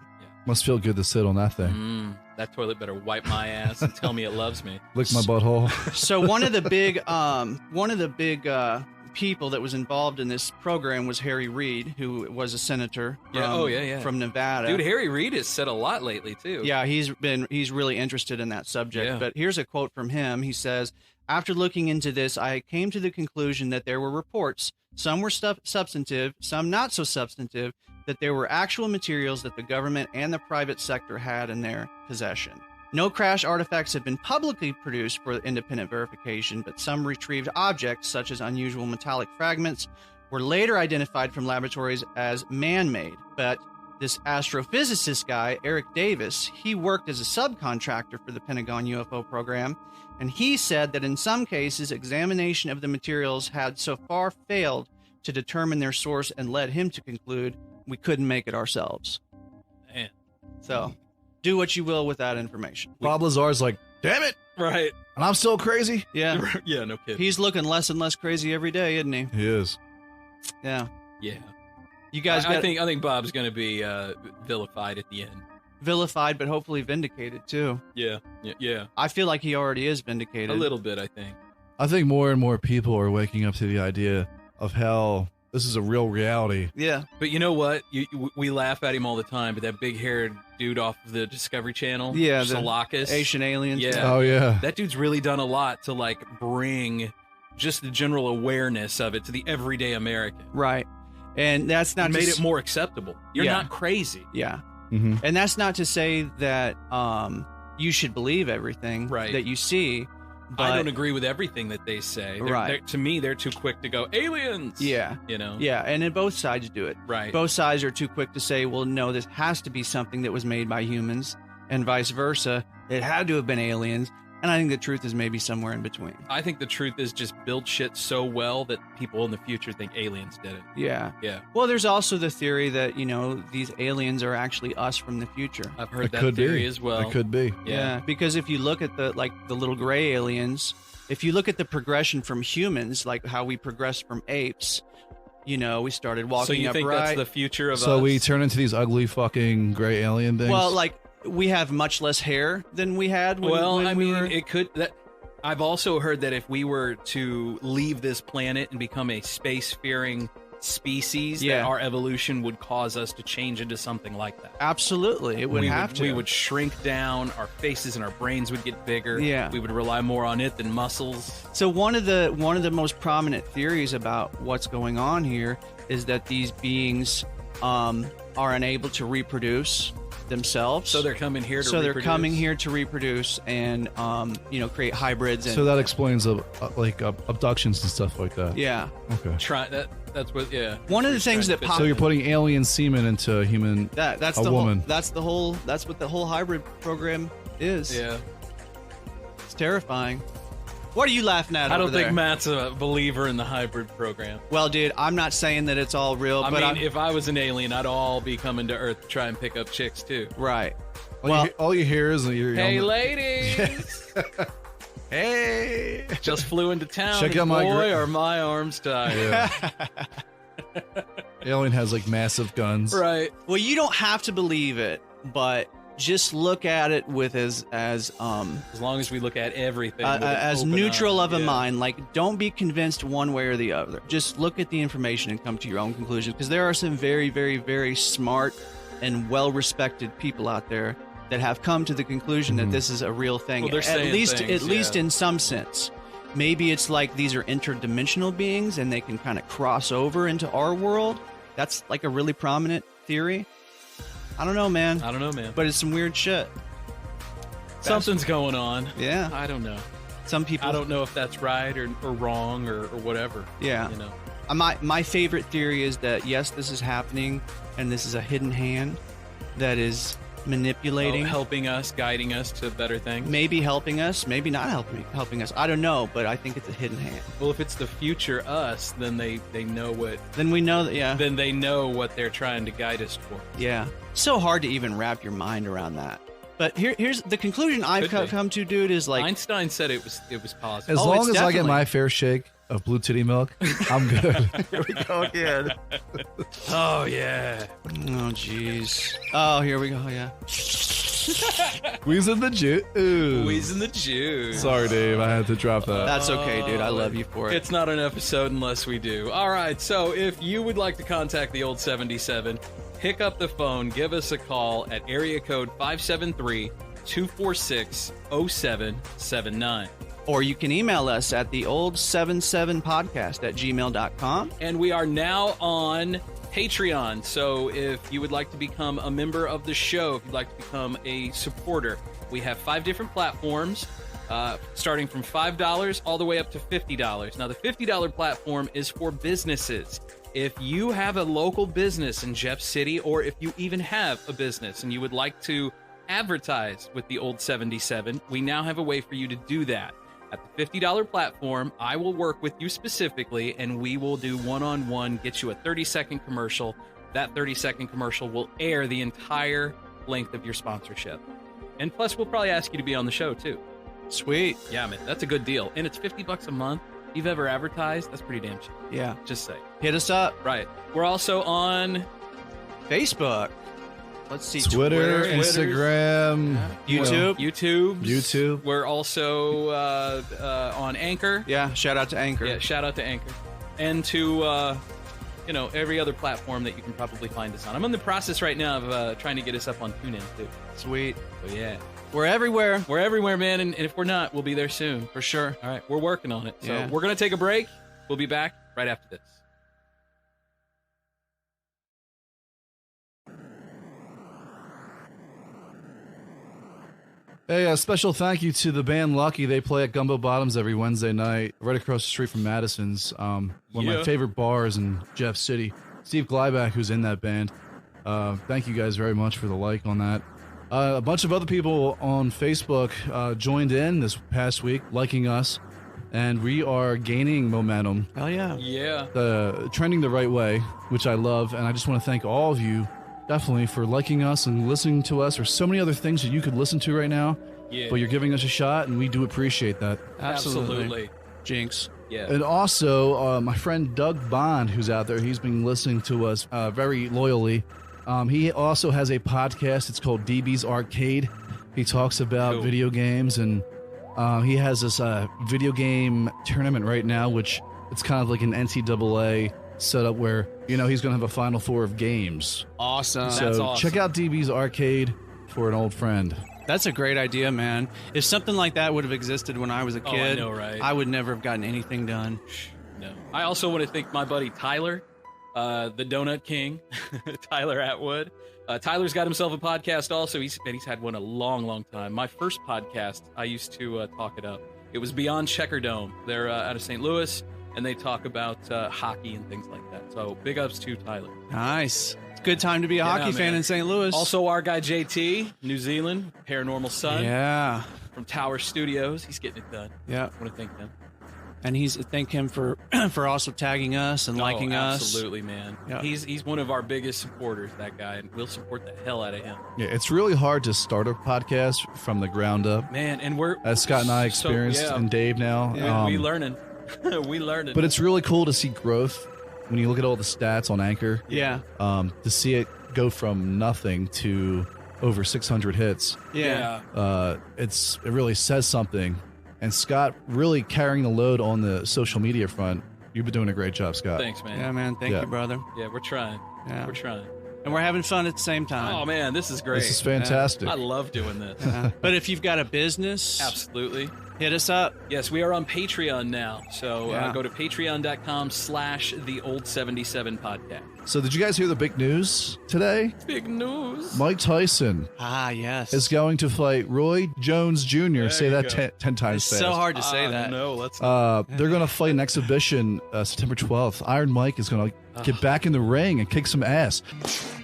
Speaker 2: Must feel good to sit on that thing.
Speaker 1: That toilet better wipe my ass and tell me it loves me.
Speaker 2: Lick my butthole.
Speaker 4: So one of the big people that was involved in this program was Harry Reid, who was a senator from Nevada.
Speaker 1: Dude, Harry Reid has said a lot lately too.
Speaker 4: Yeah, he's really interested in that subject.
Speaker 1: Yeah.
Speaker 4: But here's a quote from him. He says, "After looking into this, I came to the conclusion that there were reports, some were substantive, some not so substantive, that there were actual materials that the government and the private sector had in their possession. No crash artifacts have been publicly produced for independent verification, but some retrieved objects, such as unusual metallic fragments, were later identified from laboratories as man-made. But this astrophysicist guy, Eric Davis, he worked as a subcontractor for the Pentagon UFO program, and he said that in some cases, examination of the materials had so far failed to determine their source and led him to conclude we couldn't make it ourselves."
Speaker 1: Man.
Speaker 4: So, do what you will with that information.
Speaker 2: Bob Lazar's like, damn it,
Speaker 1: Right.
Speaker 2: and I'm still crazy.
Speaker 4: Yeah.
Speaker 1: Yeah, no kidding.
Speaker 4: He's looking less and less crazy every day, isn't he?
Speaker 2: He is.
Speaker 4: Yeah.
Speaker 1: Yeah.
Speaker 4: You guys
Speaker 1: I
Speaker 4: got
Speaker 1: think Bob's going to be vilified at the end.
Speaker 4: vilified, but hopefully vindicated, too.
Speaker 1: Yeah. Yeah.
Speaker 4: I feel like he already is vindicated.
Speaker 1: A little bit, I think.
Speaker 2: I think more and more people are waking up to the idea of how this is a real reality.
Speaker 4: Yeah.
Speaker 1: But you know what? We laugh at him all the time, but that big-haired dude off of the Discovery Channel,
Speaker 4: Yeah, the
Speaker 1: Salakis,
Speaker 4: Asian aliens.
Speaker 1: Yeah.
Speaker 2: Oh, yeah.
Speaker 1: that dude's really done a lot to like bring just the general awareness of it to the everyday American.
Speaker 4: Right. And that's not
Speaker 1: Made
Speaker 4: to
Speaker 1: it more acceptable. You're
Speaker 4: Yeah.
Speaker 1: not crazy.
Speaker 4: Yeah.
Speaker 2: Mm-hmm.
Speaker 4: And that's not to say that you should believe everything
Speaker 1: Right.
Speaker 4: that you see. But
Speaker 1: I don't agree with everything that they say.
Speaker 4: Right.
Speaker 1: To me, they're too quick to go, aliens!
Speaker 4: Yeah.
Speaker 1: You know?
Speaker 4: Yeah, and then both sides do it.
Speaker 1: Right.
Speaker 4: Both sides are too quick to say, well, no, this has to be something that was made by humans, and vice versa. It had to have been aliens. And I think the truth is maybe somewhere in between.
Speaker 1: I think the truth is just build shit so well that people in the future think aliens did it.
Speaker 4: Yeah.
Speaker 1: Yeah.
Speaker 4: Well, there's also the theory that, these aliens are actually us from the future.
Speaker 1: I've heard
Speaker 2: It
Speaker 1: that
Speaker 2: could
Speaker 1: theory
Speaker 2: be.
Speaker 1: as well.
Speaker 2: It could be.
Speaker 4: Yeah. Because if you look at the little gray aliens, if you look at the progression from humans, like how we progressed from apes, we started walking
Speaker 1: So you
Speaker 4: upright.
Speaker 1: think that's the future of
Speaker 2: So
Speaker 1: us?
Speaker 2: we turn into these ugly fucking gray alien things?
Speaker 4: Well, like we have much less hair than we had when, when we were...
Speaker 1: it could. I've also heard that if we were to leave this planet and become a space-faring species,
Speaker 4: Yeah.
Speaker 1: that our evolution would cause us to change into something like that.
Speaker 4: Absolutely. It would
Speaker 1: we
Speaker 4: have
Speaker 1: would,
Speaker 4: to.
Speaker 1: We would shrink down, our faces and our brains would get bigger.
Speaker 4: Yeah.
Speaker 1: We would rely more on it than muscles.
Speaker 4: So one of the most prominent theories about what's going on here is that these beings are unable to reproduce themselves.
Speaker 1: So they're coming here to
Speaker 4: So they're
Speaker 1: reproduce.
Speaker 4: coming here to reproduce and create hybrids. And,
Speaker 2: so that explains abductions and stuff like that.
Speaker 4: yeah.
Speaker 2: Okay.
Speaker 1: That's what. Yeah.
Speaker 4: One of the things that
Speaker 2: So you're putting alien semen into a human.
Speaker 4: that's
Speaker 2: a
Speaker 4: the
Speaker 2: woman.
Speaker 4: whole that's what the whole hybrid program is.
Speaker 1: Yeah.
Speaker 4: It's terrifying. What are you laughing at?
Speaker 1: I don't
Speaker 4: over
Speaker 1: think
Speaker 4: there?
Speaker 1: Matt's a believer in the hybrid program.
Speaker 4: Well, dude, I'm not saying that it's all real,
Speaker 1: I
Speaker 4: but
Speaker 1: mean, if I was an alien, I'd all be coming to Earth to try and pick up chicks too.
Speaker 4: right.
Speaker 2: All you hear is your
Speaker 1: Hey, ladies!
Speaker 2: Hey,
Speaker 1: Just flew into town.
Speaker 2: Check
Speaker 1: and
Speaker 2: out my
Speaker 1: boy, are my arms tired.
Speaker 2: Yeah. Alien has like massive guns.
Speaker 1: Right.
Speaker 4: Well, you don't have to believe it, but just look at it with as
Speaker 1: As long as we look at everything with an
Speaker 4: as
Speaker 1: open
Speaker 4: neutral
Speaker 1: eye,
Speaker 4: of a
Speaker 1: yeah.
Speaker 4: mind. Like, don't be convinced one way or the other. Just look at the information and come to your own conclusion. Because there are some very, very, very smart and well-respected people out there that have come to the conclusion that this is a real thing.
Speaker 1: Well, they're saying
Speaker 4: at least
Speaker 1: things, yeah.
Speaker 4: in some sense. Maybe it's like these are interdimensional beings and they can kind of cross over into our world. That's like a really prominent theory. I don't know, man.
Speaker 1: I don't know, man.
Speaker 4: But it's some weird shit.
Speaker 1: Something's going on.
Speaker 4: Yeah.
Speaker 1: I don't know.
Speaker 4: Some people.
Speaker 1: I don't know if that's right or wrong or whatever.
Speaker 4: Yeah.
Speaker 1: You know.
Speaker 4: My favorite theory is that, yes, this is happening, and this is a hidden hand that is manipulating,
Speaker 1: Helping us, guiding us to better things.
Speaker 4: maybe helping us, maybe not helping us. I don't know, but I think it's a hidden hand.
Speaker 1: Well, if it's the future us, then they know what.
Speaker 4: Then we know that, yeah.
Speaker 1: Then they know what they're trying to guide us for.
Speaker 4: Yeah. So hard to even wrap your mind around that. But here's the conclusion I've
Speaker 1: Could be.
Speaker 4: come to, dude, is like,
Speaker 1: Einstein said it was positive.
Speaker 2: As
Speaker 4: Oh,
Speaker 2: long
Speaker 4: it's
Speaker 2: as I get
Speaker 4: definitely-
Speaker 2: my fair shake of blue titty milk, I'm good.
Speaker 4: here we go again.
Speaker 1: Oh yeah.
Speaker 4: Oh, jeez. Oh, here we go, yeah.
Speaker 2: Squeezing the juice.
Speaker 1: Squeezing the juice.
Speaker 2: Sorry, Dave. I had to drop that.
Speaker 4: That's okay, dude. I love you for it.
Speaker 1: It's not an episode unless we do. All right, so if you would like to contact the old 77, pick up the phone, give us a call at area code 573-246-0779.
Speaker 4: Or you can email us at the old77podcast@gmail.com.
Speaker 1: And we are now on Patreon. So if you would like to become a member of the show, if you'd like to become a supporter, we have 5 different platforms, starting from $5 all the way up to $50. Now, the $50 platform is for businesses. If you have a local business in Jeff City, or if you even have a business and you would like to advertise with the old 77, we now have a way for you to do that. At the $50 platform, I will work with you specifically, and we will do one-on-one, get you a 30-second commercial. That 30-second commercial will air the entire length of your sponsorship. And plus, we'll probably ask you to be on the show, too.
Speaker 4: Sweet.
Speaker 1: Yeah, man, that's a good deal. And it's $50 a month. If you've ever advertised, that's pretty damn cheap.
Speaker 4: Yeah.
Speaker 1: Just say.
Speaker 4: Hit us up.
Speaker 1: Right. We're also on
Speaker 4: Facebook. Let's see.
Speaker 2: Twitter, Instagram,
Speaker 4: YouTube.
Speaker 2: YouTube.
Speaker 1: We're also on Anchor.
Speaker 4: Yeah. Shout out to Anchor.
Speaker 1: Yeah, shout out to Anchor. And to, every other platform that you can probably find us on. I'm in the process right now of trying to get us up on TuneIn, too.
Speaker 4: Sweet.
Speaker 1: So, yeah.
Speaker 4: We're everywhere.
Speaker 1: We're everywhere, man. And if we're not, we'll be there soon.
Speaker 4: For sure.
Speaker 1: All right. We're working on it. So
Speaker 4: Yeah.
Speaker 1: we're going to take a break. We'll be back right after this.
Speaker 2: Hey, a special thank you to the band Lucky. They play at Gumbo Bottoms every Wednesday night, right across the street from Madison's. One of my favorite bars in Jeff City. Steve Glyback, who's in that band. Thank you guys very much for the like on that. A bunch of other people on Facebook joined in this past week, liking us, and we are gaining momentum.
Speaker 4: Hell yeah.
Speaker 1: Yeah.
Speaker 2: Trending the right way, which I love, and I just want to thank all of you definitely for liking us and listening to us. There's so many other things that you could listen to right now, but you're giving us a shot, and we do appreciate that.
Speaker 1: Absolutely.
Speaker 4: Jinx.
Speaker 1: Yeah.
Speaker 2: And also, my friend Doug Bond, who's out there, he's been listening to us very loyally. He also has a podcast. It's called DB's Arcade. He talks about video games, and he has this video game tournament right now, which it's kind of like an NCAA setup where, he's going to have a Final Four of games.
Speaker 4: Awesome.
Speaker 2: So
Speaker 1: That's awesome.
Speaker 2: check out DB's Arcade for an old friend.
Speaker 4: That's a great idea, man. If something like that would have existed when I was a
Speaker 1: Oh, I
Speaker 4: kid,
Speaker 1: know, right?
Speaker 4: I would never have gotten anything done.
Speaker 1: No. I also want to thank my buddy Tyler, the Donut King, Tyler Atwood. Tyler's got himself a podcast also. He's had one a long, long time. My first podcast, I used to talk it up. It was Beyond Checkerdome. They're out of St. Louis, and they talk about hockey and things like that. So big ups to Tyler.
Speaker 4: Nice. It's a good time to be a hockey fan
Speaker 1: man.
Speaker 4: in St. Louis.
Speaker 1: Also, our guy JT, New Zealand, Paranormal Sun
Speaker 4: yeah.
Speaker 1: from Tower Studios. He's getting it done.
Speaker 4: Yeah.
Speaker 1: I want to thank him.
Speaker 4: And thank him for also tagging us and liking us.
Speaker 1: Absolutely, man.
Speaker 4: Yeah.
Speaker 1: He's one of our biggest supporters, that guy, and we'll support the hell out of him.
Speaker 2: Yeah, it's really hard to start a podcast from the ground up.
Speaker 1: Man, and we're
Speaker 2: As Scott and I experienced, and Dave now.
Speaker 1: Yeah, we learning. We learning.
Speaker 2: But it's really cool to see growth when you look at all the stats on Anchor.
Speaker 4: Yeah.
Speaker 2: To see it go from nothing to over 600 hits.
Speaker 4: Yeah.
Speaker 2: It really says something. And Scott really carrying the load on the social media front. You've been doing a great job, Scott.
Speaker 1: Thanks, man.
Speaker 4: Yeah, man. Thank you, brother.
Speaker 1: Yeah, we're trying.
Speaker 4: Yeah.
Speaker 1: We're trying.
Speaker 4: And we're having fun at the same time.
Speaker 1: Oh, man, this is great.
Speaker 2: This is fantastic.
Speaker 1: I love doing this.
Speaker 4: But if you've got a business,
Speaker 1: Absolutely.
Speaker 4: hit us up.
Speaker 1: Yes, we are on Patreon now. So
Speaker 4: Yeah.
Speaker 1: go to patreon.com/the-old77podcast.
Speaker 2: So did you guys hear the big news today?
Speaker 1: Big news.
Speaker 2: Mike Tyson
Speaker 4: Ah, yes.
Speaker 2: is going to fight Roy Jones Jr. Say
Speaker 1: you
Speaker 2: that
Speaker 1: go.
Speaker 2: 10 times
Speaker 4: It's
Speaker 2: fast.
Speaker 4: so hard to say that.
Speaker 1: No, let's not.
Speaker 2: They're going to fight an exhibition September 12th. Iron Mike is going to get back in the ring and kick some ass.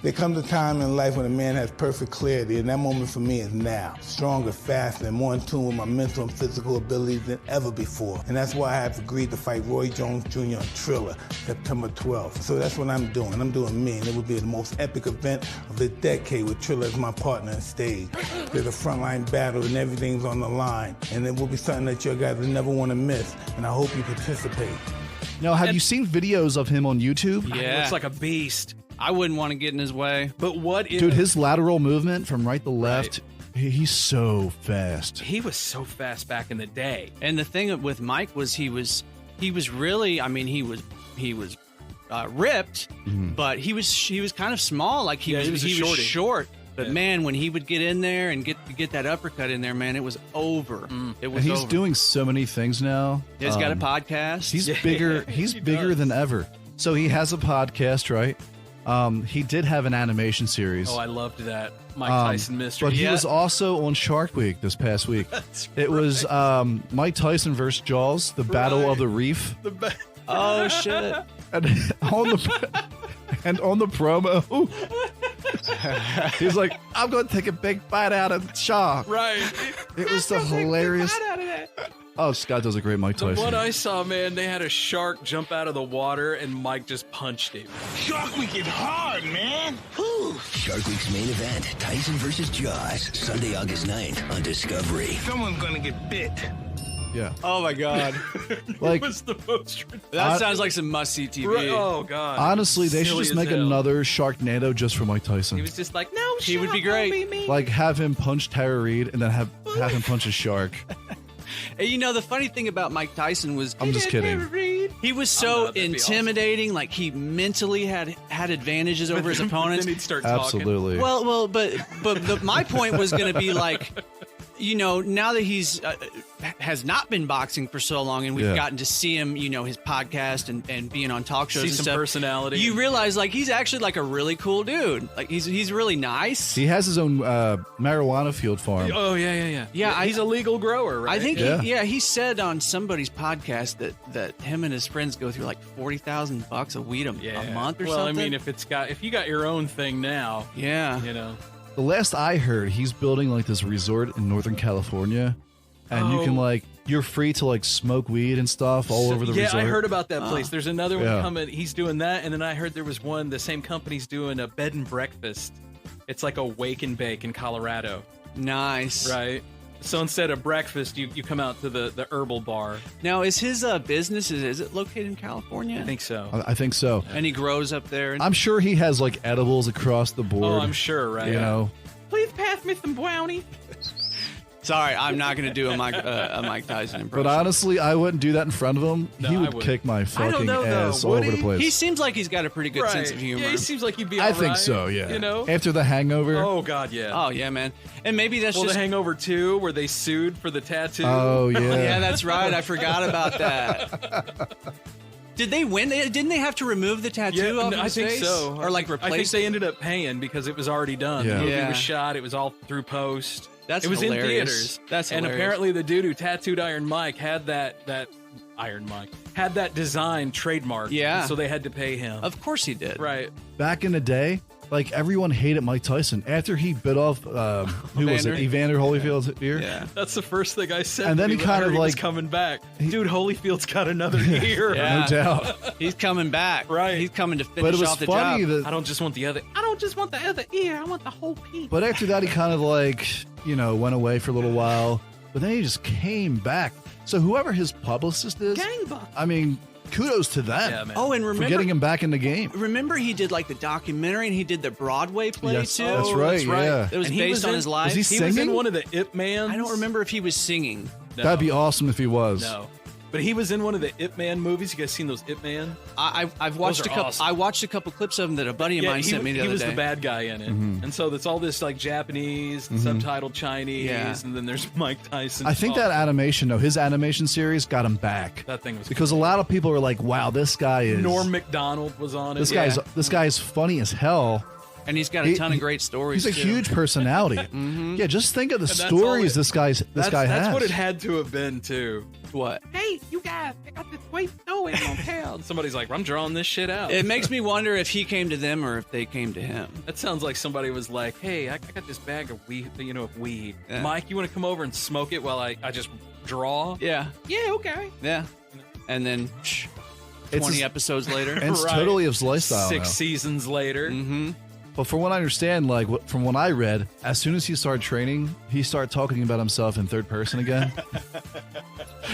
Speaker 6: There comes a time in life when a man has perfect clarity, and that moment for me is now. Stronger, faster, and more in tune with my mental and physical abilities than ever before. And that's why I have agreed to fight Roy Jones Jr. on Triller, September 12th. So that's what I'm doing. I'm doing me, and it will be the most epic event of the decade with Triller as my partner on stage. There's a frontline battle, and everything's on the line. And it will be something that you guys will never want to miss, and I hope you participate.
Speaker 2: Now, have you seen videos of him on YouTube?
Speaker 1: He
Speaker 4: Yeah.
Speaker 1: looks like a beast.
Speaker 4: I wouldn't want to get in his way.
Speaker 1: But what if...
Speaker 2: Dude, his lateral movement from right to left, he's so fast.
Speaker 1: He was so fast back in the day.
Speaker 4: And the thing with Mike was he was really, I mean, he was ripped, but he was kind of small. Like he
Speaker 1: Yeah,
Speaker 4: was
Speaker 1: he was a shorty.
Speaker 4: short. But
Speaker 1: Yeah.
Speaker 4: man, when he would get in there and get that uppercut in there, man, it was over. It was
Speaker 2: And he's
Speaker 4: over.
Speaker 2: doing so many things now.
Speaker 4: He's got a podcast.
Speaker 2: He's bigger. He's bigger than ever. So he has a podcast, right? He did have an animation series.
Speaker 1: Oh, I loved that. Mike Tyson mystery.
Speaker 2: But he
Speaker 4: Yeah.
Speaker 2: was also on Shark Week this past week. It was Mike Tyson versus Jaws, the Battle of the Reef.
Speaker 4: oh shit!
Speaker 2: And on the promo, he's like, "I'm going to take a big bite out of the shark."
Speaker 1: Right.
Speaker 2: It was so hilarious. Oh, Scott does a great Mike
Speaker 1: The
Speaker 2: Tyson.
Speaker 1: one I saw, man, they had a shark jump out of the water and Mike just punched him.
Speaker 6: Shark Week is hard, man. Whew.
Speaker 7: Shark Week's main event, Tyson versus Jaws, Sunday, August 9th on Discovery.
Speaker 6: Someone's gonna get bit.
Speaker 2: Yeah,
Speaker 4: Oh my god,
Speaker 2: like
Speaker 1: It was the most
Speaker 4: that sounds like some must see TV.
Speaker 1: Right. Oh, God.
Speaker 2: honestly, they should
Speaker 1: Silly
Speaker 2: just
Speaker 1: as
Speaker 2: make
Speaker 1: hell.
Speaker 2: another Sharknado just for Mike
Speaker 1: He
Speaker 2: Tyson.
Speaker 1: was just like, no,
Speaker 4: He would be
Speaker 1: shark, don't
Speaker 4: great.
Speaker 1: me.
Speaker 2: Like have him punch Tara Reid and then have him punch a shark.
Speaker 4: And you know the funny thing about Mike Tyson was
Speaker 2: I'm just kidding.
Speaker 4: he was
Speaker 1: I'm
Speaker 4: so
Speaker 1: not, that'd be
Speaker 4: intimidating. Like he mentally had advantages over his opponents.
Speaker 1: Then he'd start talking.
Speaker 2: Absolutely.
Speaker 4: Well, but my point was going to be like, you know, now that he's has not been boxing for so long, and we've
Speaker 2: Yeah.
Speaker 4: gotten to see him, you know, his podcast and being on talk shows
Speaker 1: See
Speaker 4: and
Speaker 1: some
Speaker 4: stuff.
Speaker 1: personality.
Speaker 4: You realize like he's actually like a really cool dude. Like he's really nice.
Speaker 2: He has his own marijuana field farm.
Speaker 1: Oh, yeah.
Speaker 4: Yeah,
Speaker 1: he's a legal grower, right?
Speaker 4: I think
Speaker 2: Yeah.
Speaker 4: he said on somebody's podcast that him and his friends go through like $40,000 of weed a month or
Speaker 1: well,
Speaker 4: something.
Speaker 1: I mean, if you got your own thing now,
Speaker 4: yeah.
Speaker 1: you know.
Speaker 2: The last I heard, he's building like this resort in Northern California, and you can like you're free to like smoke weed and stuff all over the
Speaker 1: yeah,
Speaker 2: resort.
Speaker 1: I heard about that place. There's another one
Speaker 2: Yeah.
Speaker 1: coming. He's doing that, and then I heard there was one. The same company's doing a bed and breakfast. It's like a wake and bake in Colorado,
Speaker 4: Nice.
Speaker 1: right? So instead of breakfast, you come out to the herbal bar.
Speaker 4: Now, is his business is it located in California?
Speaker 1: I think so.
Speaker 2: I think so.
Speaker 4: And he grows up there.
Speaker 2: I'm sure he has like edibles across the board.
Speaker 1: Oh, I'm sure, right?
Speaker 2: You know,
Speaker 1: Please pass me some brownie.
Speaker 4: Sorry, I'm not going to do a Mike Tyson impression.
Speaker 2: but honestly, I wouldn't do that in front of him.
Speaker 1: No,
Speaker 2: he
Speaker 1: I
Speaker 2: would
Speaker 1: wouldn't.
Speaker 2: kick my fucking
Speaker 1: know, though.
Speaker 2: ass all
Speaker 1: Would
Speaker 2: over the
Speaker 1: he?
Speaker 2: place.
Speaker 4: He seems like he's got a pretty good sense of humor.
Speaker 1: Yeah, he seems like he'd be.
Speaker 2: I
Speaker 1: all
Speaker 2: think
Speaker 1: right,
Speaker 2: so. Yeah.
Speaker 1: You know.
Speaker 2: After The Hangover.
Speaker 1: Oh God, yeah.
Speaker 4: Oh yeah, man. And maybe that's
Speaker 1: Well,
Speaker 4: just
Speaker 1: The Hangover 2, where they sued for the tattoo.
Speaker 2: Oh yeah.
Speaker 4: yeah, that's right. I forgot about that. Did they win? Didn't they have to remove the tattoo off
Speaker 1: I
Speaker 4: his
Speaker 1: think
Speaker 4: face?
Speaker 1: so.
Speaker 4: Or like
Speaker 1: I think
Speaker 4: replace
Speaker 1: they
Speaker 4: it?
Speaker 1: ended up paying because it was already done.
Speaker 2: Yeah.
Speaker 1: The movie
Speaker 4: Yeah.
Speaker 1: was shot. It was all through post.
Speaker 4: That's
Speaker 1: it was
Speaker 4: hilarious.
Speaker 1: in theaters.
Speaker 4: That's
Speaker 1: and
Speaker 4: hilarious.
Speaker 1: apparently the dude who tattooed Iron Mike had that Iron Mike had that design trademark.
Speaker 4: Yeah.
Speaker 1: So they had to pay him.
Speaker 4: Of course he did.
Speaker 1: Right.
Speaker 2: Back in the day, like everyone hated Mike Tyson after he bit off who was it, Evander Holyfield's ear.
Speaker 4: Yeah,
Speaker 1: that's the first thing I said.
Speaker 2: And then he kind of like
Speaker 1: coming back. Dude, Holyfield's got another ear.
Speaker 2: No doubt.
Speaker 4: He's coming back.
Speaker 1: Right.
Speaker 4: He's coming to
Speaker 2: But
Speaker 4: finish
Speaker 2: it was
Speaker 4: off the
Speaker 2: funny
Speaker 4: job.
Speaker 2: that,
Speaker 1: I don't just want the other ear. I want the whole piece.
Speaker 2: but after that, he kind of like, went away for a little while. But then he just came back. So whoever his publicist is, I mean, kudos to them.
Speaker 1: Yeah, man.
Speaker 4: Oh, and
Speaker 2: For
Speaker 4: remember,
Speaker 2: getting him back in the game.
Speaker 4: remember he did like the documentary and he did the Broadway play
Speaker 2: Yes,
Speaker 4: too.
Speaker 2: that's right, yeah.
Speaker 4: It was
Speaker 1: And he
Speaker 4: based
Speaker 1: was
Speaker 4: on
Speaker 1: in-
Speaker 4: his life.
Speaker 2: Was he
Speaker 1: He was in
Speaker 2: singing?
Speaker 1: one of the Ip Man.
Speaker 4: I don't remember if he was singing.
Speaker 1: No.
Speaker 2: That'd be awesome if he was.
Speaker 1: No. But he was in one of the Ip Man movies. You guys seen those Ip Man?
Speaker 4: I've watched
Speaker 1: Those
Speaker 4: a
Speaker 1: are
Speaker 4: couple.
Speaker 1: awesome.
Speaker 4: I watched a couple clips of him that a buddy of mine sent me the
Speaker 1: he
Speaker 4: other
Speaker 1: was
Speaker 4: day.
Speaker 1: the bad guy in it.
Speaker 2: Mm-hmm.
Speaker 1: And so that's all this like Japanese, subtitled Chinese,
Speaker 4: Yeah.
Speaker 1: and then there's Mike Tyson.
Speaker 2: I think that his animation series got him back.
Speaker 1: that thing was
Speaker 2: Because a lot of people were like, wow, this guy is...
Speaker 1: Norm Macdonald was on it.
Speaker 2: This guy's funny as hell.
Speaker 4: And he's got a ton of great stories.
Speaker 2: He's a
Speaker 4: too.
Speaker 2: huge personality. Yeah, just think of the
Speaker 1: And that's all
Speaker 2: stories
Speaker 1: it-
Speaker 2: this guy has.
Speaker 1: That's what it had to have been too.
Speaker 4: What?
Speaker 1: Hey, you guys, I got this great story on town. Somebody's like, I'm drawing this shit out.
Speaker 4: It makes me wonder if he came to them or if they came to him.
Speaker 1: That sounds like somebody was like, hey, I got this bag of weed, of weed.
Speaker 4: Yeah.
Speaker 1: Mike, you want to come over and smoke it while I just draw?
Speaker 4: Yeah.
Speaker 1: Yeah, okay.
Speaker 4: Yeah. And then 20 episodes later.
Speaker 2: And it's
Speaker 1: Right.
Speaker 2: totally his lifestyle
Speaker 1: 6
Speaker 2: now.
Speaker 1: seasons later.
Speaker 4: Mm-hmm.
Speaker 2: But from what I understand, from what I read, as soon as he started training, he started talking about himself in third person again.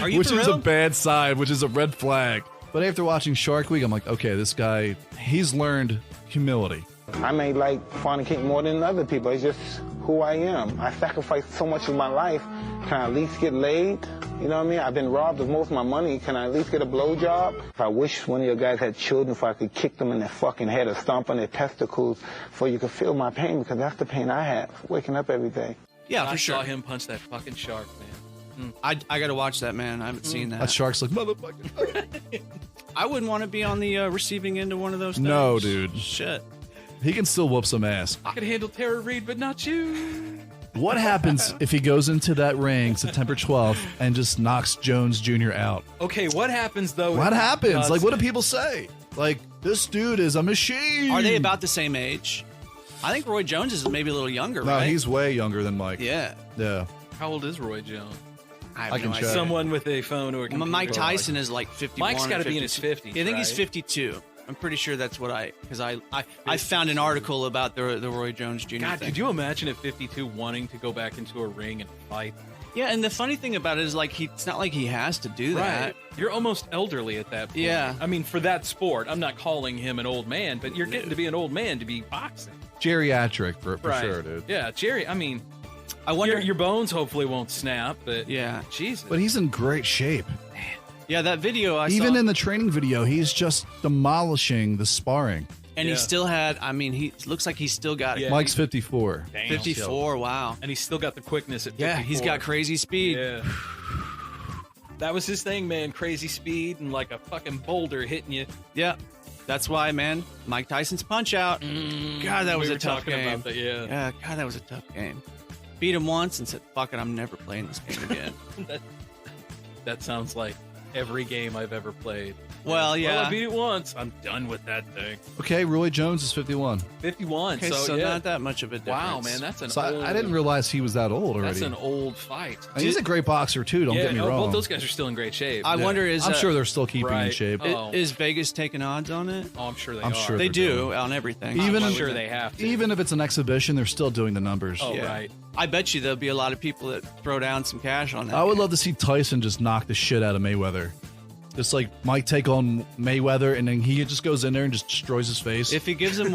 Speaker 4: Are you
Speaker 2: Which
Speaker 4: for
Speaker 2: is
Speaker 4: real?
Speaker 2: a bad sign, which is a red flag. But after watching Shark Week, I'm like, okay, this guy, he's learned humility.
Speaker 6: I may like fornicate more than other people. It's just who I am. I sacrificed so much of my life. Can I at least get laid? You know what I mean? I've been robbed of most of my money. Can I at least get a blowjob? If I wish one of your guys had children, if I could kick them in their fucking head or stomp on their testicles so you could feel my pain, because that's the pain I have, waking up every day.
Speaker 4: Yeah,
Speaker 1: I
Speaker 4: for
Speaker 1: saw
Speaker 4: sure.
Speaker 1: him punch that fucking shark, man.
Speaker 4: I got to watch that, man. I haven't seen that.
Speaker 2: That shark's like, motherfucker.
Speaker 4: I wouldn't want to be on the receiving end of one of those things.
Speaker 2: No, dude.
Speaker 4: Shit.
Speaker 2: He can still whoop some ass.
Speaker 1: I could handle Tara Reid, but not you.
Speaker 2: What happens if he goes into that ring September 12th and just knocks Jones Jr. out?
Speaker 1: Okay, what happens though?
Speaker 2: What
Speaker 1: if he
Speaker 2: happens?
Speaker 1: does
Speaker 2: Like, what do
Speaker 1: it?
Speaker 2: people say? Like, this dude is a machine.
Speaker 4: Are they about the same age? I think Roy Jones is maybe a little younger,
Speaker 2: No,
Speaker 4: right?
Speaker 2: he's way younger than Mike.
Speaker 4: Yeah.
Speaker 2: Yeah.
Speaker 1: How old is Roy Jones?
Speaker 4: have
Speaker 2: I can
Speaker 4: no
Speaker 2: check.
Speaker 4: idea.
Speaker 1: Someone with a phone or a computer.
Speaker 4: Mike Tyson is like 51.
Speaker 1: Mike's got to
Speaker 4: or
Speaker 1: be in his
Speaker 4: 52.
Speaker 1: 50s.
Speaker 4: I think he's
Speaker 1: right?
Speaker 4: 52. I'm pretty sure that's what because I found an article about the Roy Jones Jr.
Speaker 1: God,
Speaker 4: thing.
Speaker 1: could you imagine at 52 wanting to go back into a ring and fight?
Speaker 4: Yeah, and the funny thing about it is like it's not like he has to do that.
Speaker 1: Right. You're almost elderly at that point.
Speaker 4: Yeah.
Speaker 1: I mean, for that sport, I'm not calling him an old man, but you're getting to be an old man to be boxing.
Speaker 2: Geriatric for
Speaker 1: Right.
Speaker 2: sure, dude.
Speaker 1: Yeah, Jerry, I mean,
Speaker 4: I wonder.
Speaker 1: your bones hopefully won't snap, but
Speaker 4: Yeah.
Speaker 1: Jesus.
Speaker 2: But he's in great shape.
Speaker 4: Yeah, that video I
Speaker 2: Even
Speaker 4: saw,
Speaker 2: in the training video, he's just demolishing the sparring.
Speaker 4: and
Speaker 1: Yeah.
Speaker 4: he still had. I mean, he looks like he's still got
Speaker 1: Yeah.
Speaker 2: Mike's 54.
Speaker 1: Damn.
Speaker 4: 54. Wow.
Speaker 1: And he's still got the quickness at 54.
Speaker 4: Yeah, he's got crazy speed.
Speaker 1: Yeah. That was his thing, man. Crazy speed and like a fucking boulder hitting you.
Speaker 4: Yeah. That's why, man. Mike Tyson's punch out. God, that was
Speaker 1: we
Speaker 4: a
Speaker 1: were
Speaker 4: tough
Speaker 1: talking
Speaker 4: game.
Speaker 1: about that, yeah.
Speaker 4: Yeah, God, that was a tough game. Beat him once and said, "Fuck it, I'm never playing this game again."
Speaker 1: That sounds like every game I've ever played.
Speaker 4: Well, yeah.
Speaker 1: Well, I beat it once. I'm done with that thing.
Speaker 2: Okay, Roy Jones is 51.
Speaker 1: 51.
Speaker 4: Okay, so
Speaker 1: yeah.
Speaker 4: not that much of a difference.
Speaker 1: Wow, man, that's an
Speaker 2: So
Speaker 1: old.
Speaker 2: I didn't realize he was that old already.
Speaker 1: That's an old fight.
Speaker 2: And he's a great boxer too. Don't get me wrong.
Speaker 1: Both those guys are still in great shape.
Speaker 4: I wonder is
Speaker 2: I'm sure they're still keeping in
Speaker 1: right.
Speaker 2: shape.
Speaker 1: Oh.
Speaker 4: is Vegas taking odds on it?
Speaker 1: Oh, I'm sure they
Speaker 2: I'm
Speaker 1: are.
Speaker 2: sure
Speaker 4: They
Speaker 2: they're
Speaker 4: do
Speaker 2: doing
Speaker 4: on everything.
Speaker 2: Even
Speaker 1: I'm
Speaker 2: in-
Speaker 1: sure they have to.
Speaker 2: Even if it's an exhibition, they're still doing the numbers.
Speaker 1: Oh,
Speaker 4: Yeah.
Speaker 1: right.
Speaker 4: I bet you there'll be a lot of people that throw down some cash on that.
Speaker 2: I would
Speaker 4: game.
Speaker 2: love to see Tyson just knock the shit out of Mayweather. Just like Mike take on Mayweather, and then he just goes in there and just destroys his face.
Speaker 4: If he gives him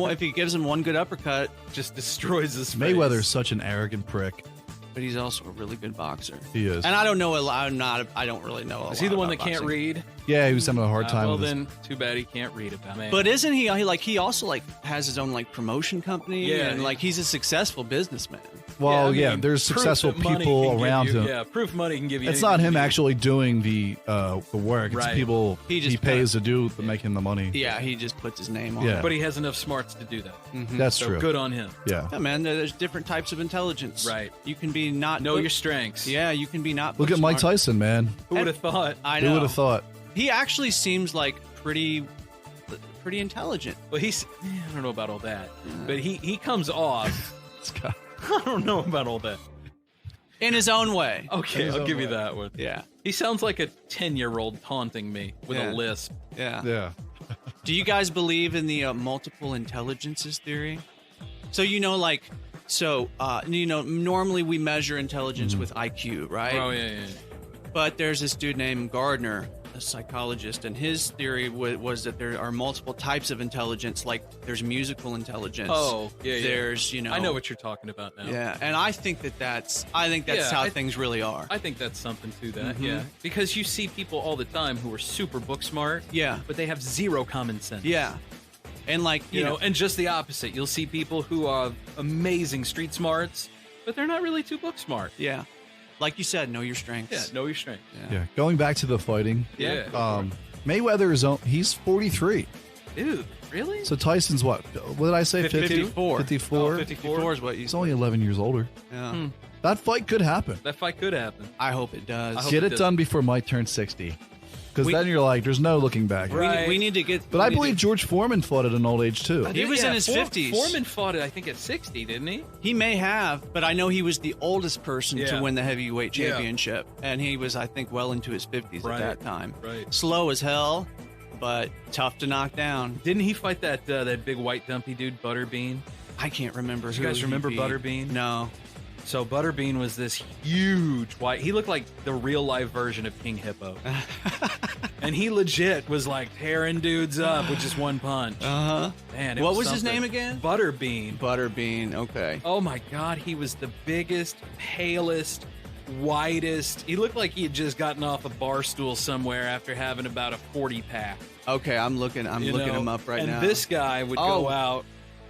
Speaker 4: one good uppercut,
Speaker 1: Just destroys his face.
Speaker 2: Mayweather's such an arrogant prick.
Speaker 4: but he's also a really good boxer.
Speaker 2: He is.
Speaker 4: And I don't know a lot. I don't really know.
Speaker 1: Is he the one that can't read?
Speaker 2: Yeah, he was having a hard time
Speaker 1: Well,
Speaker 2: with his-
Speaker 1: then, too bad he can't read about it.
Speaker 4: But isn't he also has his own like promotion company?
Speaker 1: Yeah,
Speaker 4: and
Speaker 1: yeah.
Speaker 4: like he's a successful businessman.
Speaker 2: Well,
Speaker 1: I
Speaker 2: yeah,
Speaker 1: mean,
Speaker 2: there's
Speaker 1: proof
Speaker 2: successful
Speaker 1: that money
Speaker 2: people
Speaker 1: can give
Speaker 2: around
Speaker 1: you-
Speaker 2: him.
Speaker 1: Yeah, proof money can give you.
Speaker 2: It's not him
Speaker 1: anything.
Speaker 2: actually doing the work. It's
Speaker 4: Right.
Speaker 2: people
Speaker 4: He
Speaker 2: he,
Speaker 4: just
Speaker 2: pays to do to make him the money.
Speaker 4: Yeah, he just puts his name on
Speaker 2: Yeah.
Speaker 4: it.
Speaker 1: But he has enough smarts to do that.
Speaker 2: That's
Speaker 1: So
Speaker 2: true.
Speaker 1: good on him.
Speaker 2: Yeah.
Speaker 4: Yeah, man, there's different types of intelligence.
Speaker 1: Right.
Speaker 4: You can be not
Speaker 1: Know your strengths.
Speaker 4: Yeah, you can be not.
Speaker 2: Look
Speaker 4: book
Speaker 2: at Mike
Speaker 4: smart.
Speaker 2: Tyson, man.
Speaker 1: Who would have thought?
Speaker 4: I
Speaker 2: Who
Speaker 4: know.
Speaker 2: would have thought?
Speaker 4: He actually seems like pretty pretty intelligent.
Speaker 1: Well, I don't know about all that, but he comes off.
Speaker 2: Scott.
Speaker 1: I don't know about all that.
Speaker 4: In his own way.
Speaker 1: Okay, I'll give you that one.
Speaker 4: Yeah.
Speaker 1: He sounds like a 10-year-old taunting me with a lisp.
Speaker 4: Yeah.
Speaker 2: Yeah.
Speaker 4: Do you guys believe in the multiple intelligences theory? So, normally we measure intelligence with IQ, right?
Speaker 1: Oh, yeah.
Speaker 4: But there's this dude named Gardner, a psychologist, and his theory was that there are multiple types of intelligence. Like there's musical intelligence.
Speaker 1: Oh, yeah.
Speaker 4: There's,
Speaker 1: I know what you're talking about now.
Speaker 4: Yeah, and I think that's how things really are.
Speaker 1: I think that's something to that,
Speaker 4: Mhm.
Speaker 1: yeah. Because you see people all the time who are super book smart,
Speaker 4: Yeah.
Speaker 1: but they have zero common sense.
Speaker 4: Yeah. And like,
Speaker 1: You know, and just the opposite. You'll see people who are amazing street smarts, but they're not really too book smart.
Speaker 4: yeah. Like you said, know your strengths.
Speaker 1: Yeah, know your strength.
Speaker 2: Yeah. Going back to the fighting.
Speaker 1: Yeah.
Speaker 2: Mayweather he's 43.
Speaker 1: Dude, really?
Speaker 2: So Tyson's what? What did I say?
Speaker 4: 54.
Speaker 2: 54.
Speaker 1: Oh,
Speaker 4: 54 is what you
Speaker 2: He's
Speaker 4: said.
Speaker 2: only 11 years older.
Speaker 4: Yeah.
Speaker 2: That fight could happen.
Speaker 1: That fight could happen.
Speaker 4: I hope it does.
Speaker 1: I hope
Speaker 2: Get
Speaker 1: it
Speaker 2: it
Speaker 1: does.
Speaker 2: done before Mike turns 60. Because
Speaker 4: We-
Speaker 2: then you're like, there's no looking back.
Speaker 1: Right.
Speaker 4: We need to get.
Speaker 2: But I believe George Foreman fought at an old age too.
Speaker 4: He was in his 50s.
Speaker 1: Foreman fought it, I think, at 60, didn't he?
Speaker 4: He may have, but I know he was the oldest person
Speaker 1: Yeah.
Speaker 4: to win the heavyweight
Speaker 1: Yeah.
Speaker 4: championship, and he was, I think, well into his 50s
Speaker 1: Right.
Speaker 4: at that time.
Speaker 1: Right.
Speaker 4: Slow as hell, but tough to knock down.
Speaker 1: Didn't he fight that big white dumpy dude, Butterbean?
Speaker 4: I can't remember.
Speaker 1: You guys remember Butterbean?
Speaker 4: No.
Speaker 1: So Butterbean was this huge white. He looked like the real life version of King Hippo, and he legit was like tearing dudes up with just one punch.
Speaker 4: Uh huh.
Speaker 1: Man, it
Speaker 4: What was his
Speaker 1: something.
Speaker 4: name again?
Speaker 1: Butterbean.
Speaker 4: Butterbean. Okay.
Speaker 1: Oh my God, he was the biggest, palest, whitest. He looked like he had just gotten off a bar stool somewhere after having about a 40-pack.
Speaker 4: Okay, I'm looking him up right now.
Speaker 1: And this guy would
Speaker 4: Oh.
Speaker 1: go out,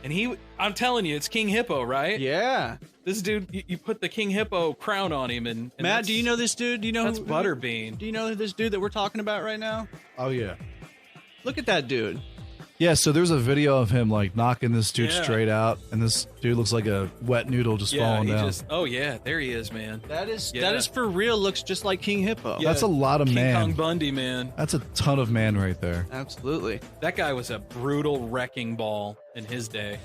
Speaker 1: and I'm telling you, it's King Hippo, right?
Speaker 4: Yeah.
Speaker 1: This dude, you put the King Hippo crown on him, and
Speaker 4: Matt,
Speaker 1: that's-
Speaker 4: do you know this dude? Do you know
Speaker 1: that's
Speaker 4: who,
Speaker 1: Butterbean?
Speaker 4: Do you know this dude that we're talking about right now?
Speaker 2: Oh, yeah.
Speaker 4: Look at that dude.
Speaker 2: Yeah, so there's a video of him like knocking this dude
Speaker 1: Yeah.
Speaker 2: straight out, and this dude looks like a wet noodle just falling
Speaker 1: he
Speaker 2: down.
Speaker 1: oh yeah, there he is, man.
Speaker 4: That is
Speaker 1: Yeah.
Speaker 4: for real. Looks just like King Hippo.
Speaker 1: Yeah.
Speaker 2: That's a lot of
Speaker 1: King
Speaker 2: man.
Speaker 1: Kong Bundy, man.
Speaker 2: That's a ton of man right there.
Speaker 4: Absolutely.
Speaker 1: That guy was a brutal wrecking ball in his day.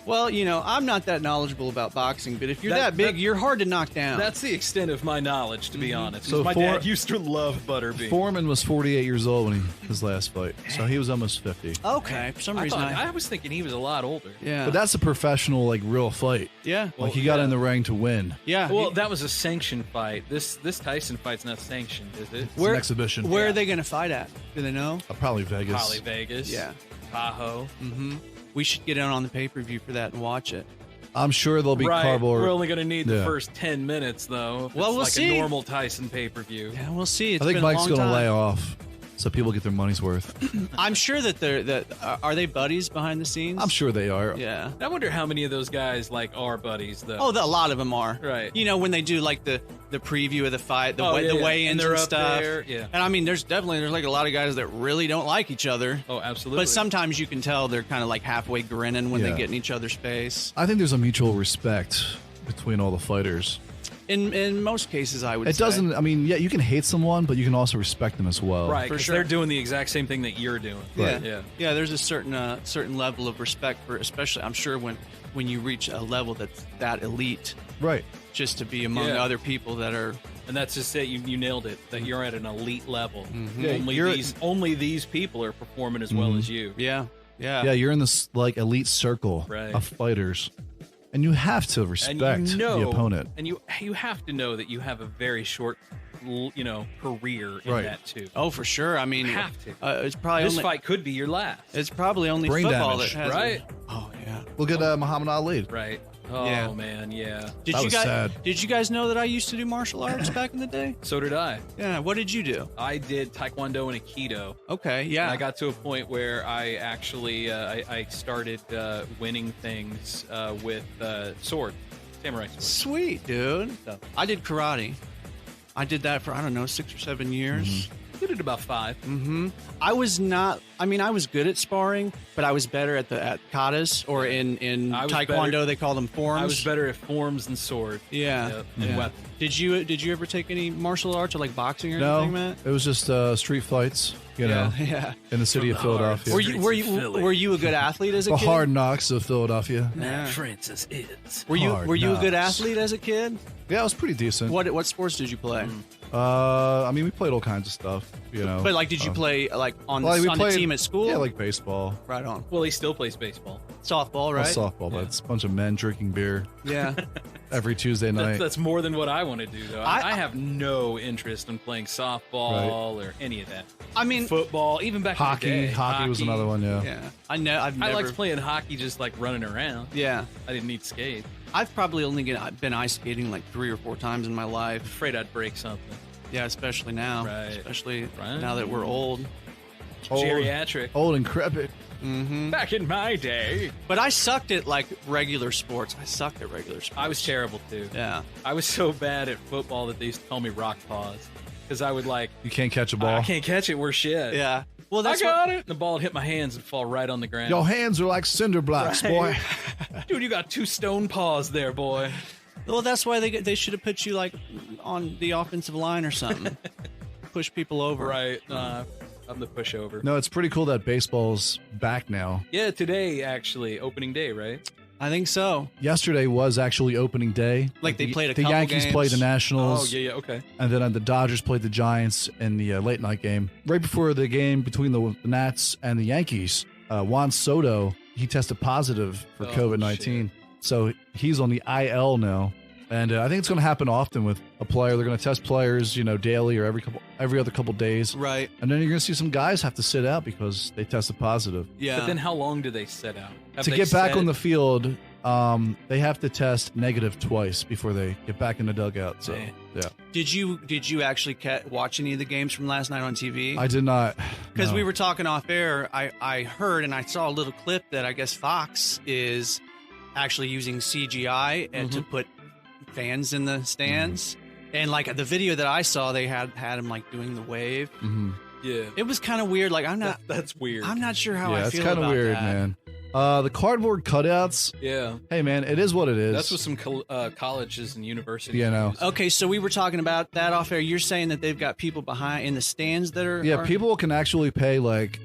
Speaker 4: Well, I'm not that knowledgeable about boxing, but if you're
Speaker 1: That-
Speaker 4: that big,
Speaker 1: that-
Speaker 4: you're hard to knock down.
Speaker 1: That's the extent of my knowledge, to be
Speaker 4: Mm-hmm.
Speaker 1: honest.
Speaker 2: So
Speaker 1: my
Speaker 2: for-
Speaker 1: dad used to love Butterbean.
Speaker 2: Foreman was 48 years old when his last fight, so he was almost 50.
Speaker 4: okay. For some reason,
Speaker 1: I was thinking he was a lot older.
Speaker 4: yeah,
Speaker 2: But that's a professional, like, real fight.
Speaker 4: yeah,
Speaker 2: Like, he got in the ring to win.
Speaker 4: yeah.
Speaker 1: Well, that was a sanctioned fight. This Tyson fight's not sanctioned, is it?
Speaker 2: It's an exhibition.
Speaker 4: Where are they going to fight at? Do they know?
Speaker 2: Probably Vegas.
Speaker 1: Probably Vegas.
Speaker 4: Yeah.
Speaker 1: Tahoe.
Speaker 4: Mm-hmm. We should get in on the pay-per-view for that and watch it.
Speaker 2: I'm sure there'll be
Speaker 1: Right.
Speaker 2: cardboard.
Speaker 1: We're only going to need the
Speaker 2: Yeah.
Speaker 1: first 10 minutes, though.
Speaker 4: Well, we'll
Speaker 1: like
Speaker 4: see.
Speaker 1: a normal Tyson pay-per-view.
Speaker 4: Yeah, we'll see. It's
Speaker 2: I think
Speaker 4: been
Speaker 2: Mike's
Speaker 4: a long
Speaker 2: going to
Speaker 4: time.
Speaker 2: lay off so people get their money's worth.
Speaker 4: I'm sure that are they buddies behind the scenes?
Speaker 2: I'm sure they are.
Speaker 4: Yeah.
Speaker 1: I wonder how many of those guys are buddies, though.
Speaker 4: Oh, a lot of them are.
Speaker 1: Right.
Speaker 4: When they do like the preview of the fight, the
Speaker 1: Oh, yeah, yeah.
Speaker 4: weigh-ins
Speaker 1: And they're
Speaker 4: and
Speaker 1: up
Speaker 4: stuff.
Speaker 1: there, yeah.
Speaker 4: And I mean, there's like a lot of guys that really don't like each other.
Speaker 1: Oh, absolutely.
Speaker 4: But sometimes you can tell they're kind of like halfway grinning when
Speaker 2: Yeah.
Speaker 4: they get in each other's face.
Speaker 2: I think there's a mutual respect between all the fighters.
Speaker 4: In most cases, I would
Speaker 2: It
Speaker 4: say.
Speaker 2: doesn't, I mean, yeah, you can hate someone, but you can also respect them as well.
Speaker 1: Right,
Speaker 4: For
Speaker 1: because
Speaker 4: sure.
Speaker 1: they're doing the exact same thing that you're doing.
Speaker 4: Yeah.
Speaker 1: Yeah.
Speaker 4: Yeah, there's a certain level of respect for, especially I'm sure when you reach a level that's that elite,
Speaker 2: Right.
Speaker 4: just to be among
Speaker 1: Yeah.
Speaker 4: other people that are.
Speaker 1: And that's just it. You nailed it. That you're at an elite level.
Speaker 2: Yeah,
Speaker 1: Only these people are performing as well as you.
Speaker 4: Yeah.
Speaker 2: Yeah, you're in this like elite circle
Speaker 1: Right.
Speaker 2: of fighters. And you have to respect
Speaker 1: And you know,
Speaker 2: the opponent.
Speaker 1: and you have to know that you have a very short, career in
Speaker 2: Right.
Speaker 1: that too.
Speaker 4: Oh, for sure. I mean,
Speaker 1: Have to.
Speaker 4: It's probably
Speaker 1: This
Speaker 4: only,
Speaker 1: fight could be your last.
Speaker 4: It's probably only
Speaker 2: Brain
Speaker 4: football
Speaker 2: damage.
Speaker 4: that has
Speaker 1: Right.
Speaker 4: it. Oh yeah.
Speaker 2: Look at Muhammad Ali.
Speaker 1: Right. Oh
Speaker 4: Yeah.
Speaker 1: man, yeah.
Speaker 4: Did
Speaker 2: That
Speaker 4: you
Speaker 2: was
Speaker 4: guys?
Speaker 2: sad.
Speaker 4: Did you guys know that I used to do martial arts back in the day?
Speaker 1: So did I.
Speaker 4: Yeah. What did you do?
Speaker 1: I did Taekwondo and Aikido.
Speaker 4: Okay. Yeah.
Speaker 1: And I got to a point where I actually I started winning things with sword, samurai sword.
Speaker 4: Sweet, dude.
Speaker 1: So,
Speaker 4: I did karate. I did that for, I don't know, 6 or 7 years.
Speaker 1: I did it about 5.
Speaker 4: Mm-hmm. I was not, I mean, I was good at sparring, but I was better at katas, or in
Speaker 1: I was
Speaker 4: Taekwondo,
Speaker 1: better-
Speaker 4: they call them forms.
Speaker 1: I was better at forms and sword.
Speaker 4: Yeah.
Speaker 1: Yep,
Speaker 4: Yeah.
Speaker 1: and weapons.
Speaker 4: Did you ever take any martial arts or like boxing or
Speaker 2: No,
Speaker 4: anything, Matt?
Speaker 2: it was just street fights. You know,
Speaker 4: yeah.
Speaker 2: in the city of Philadelphia.
Speaker 4: Were you a good athlete as a
Speaker 2: The
Speaker 4: kid?
Speaker 2: Hard Knocks of Philadelphia.
Speaker 1: Matt Francis is.
Speaker 4: Were you a good
Speaker 2: Knocks.
Speaker 4: athlete as a kid?
Speaker 2: Yeah, I was pretty decent.
Speaker 4: What sports did you play?
Speaker 2: I mean, we played all kinds of stuff, you know.
Speaker 4: But like, did you play like on
Speaker 2: Well, we
Speaker 4: the
Speaker 2: played-
Speaker 4: team at school?
Speaker 2: Yeah, like baseball.
Speaker 4: Right on.
Speaker 1: Well, he still plays baseball.
Speaker 4: Softball,
Speaker 2: Well,
Speaker 4: right?
Speaker 2: softball, but it's a bunch of men drinking beer
Speaker 4: Yeah.
Speaker 2: every Tuesday night.
Speaker 1: That's more than what I want to do, though. I have no interest in playing softball or any of that.
Speaker 4: I mean,
Speaker 1: Football, even back in the day.
Speaker 2: Hockey was another one, yeah.
Speaker 4: yeah. I've never.
Speaker 1: I liked playing hockey, just like running around.
Speaker 4: Yeah.
Speaker 1: I didn't need skates.
Speaker 4: I've probably only been ice skating like 3 or 4 times in my life.
Speaker 1: Afraid I'd break something.
Speaker 4: Yeah, especially now.
Speaker 1: Right.
Speaker 4: Especially
Speaker 1: Right.
Speaker 4: now that we're old.
Speaker 1: Geriatric.
Speaker 2: Old and decrepit.
Speaker 1: Back in my day,
Speaker 4: But I sucked at like regular sports. I sucked at regular sports.
Speaker 1: I was terrible too.
Speaker 4: Yeah.
Speaker 1: I was so bad at football that they used to call me rock paws because I would like,
Speaker 2: You can't catch a ball.
Speaker 1: I can't catch it. We're shit.
Speaker 4: Yeah. Well,
Speaker 1: I
Speaker 4: that's
Speaker 1: got it. And the ball would hit my hands and fall right on the ground.
Speaker 2: Your hands are like cinder blocks, boy.
Speaker 1: Dude, you got 2 stone paws there, boy.
Speaker 4: Well, that's why they should have put you like on the offensive line or something. Push people over.
Speaker 1: Right. I'm the pushover.
Speaker 2: No, it's pretty cool that baseball's back now.
Speaker 1: Yeah, today actually, opening day, right?
Speaker 4: I think so.
Speaker 2: Yesterday was actually opening day.
Speaker 4: Like they played a
Speaker 2: the
Speaker 4: couple
Speaker 2: Yankees
Speaker 4: games.
Speaker 2: played the
Speaker 1: Oh,
Speaker 2: Nationals.
Speaker 1: yeah, okay.
Speaker 2: And then the Dodgers played the Giants in the late night game. Right before the game between the Nats and the Yankees, Juan Soto, he tested positive for
Speaker 1: Oh,
Speaker 2: COVID-19. So he's on the IL now. And I think it's going to happen often with a player. They're going to test players, you know, daily or every other couple days.
Speaker 4: Right.
Speaker 2: And then you're going to see some guys have to sit out because they tested positive.
Speaker 4: Yeah.
Speaker 1: But then how long do they set out?
Speaker 2: To get back on the field, they have to test negative twice before they get back in the dugout. So,
Speaker 1: Man.
Speaker 2: yeah.
Speaker 4: Did you actually watch any of the games from last night on TV?
Speaker 2: I did not.
Speaker 4: Because
Speaker 2: no.
Speaker 4: we were talking off air, I heard and I saw a little clip that I guess Fox is actually using CGI and to put fans in the stands. And like the video that I saw, they had him like doing the wave.
Speaker 2: Mhm.
Speaker 1: Yeah.
Speaker 4: It was kind of weird. Like
Speaker 1: That's weird.
Speaker 4: I'm not sure how I
Speaker 2: Yeah, it's
Speaker 4: feel
Speaker 2: kind of
Speaker 4: about
Speaker 2: weird,
Speaker 4: that.
Speaker 2: man. The cardboard cutouts.
Speaker 1: Yeah.
Speaker 2: Hey, man, it is what it is.
Speaker 1: That's what some colleges and universities
Speaker 2: You know.
Speaker 1: use.
Speaker 4: Okay, so we were talking about that off air. You're saying that they've got people behind in the stands that are
Speaker 2: Yeah, people can actually pay like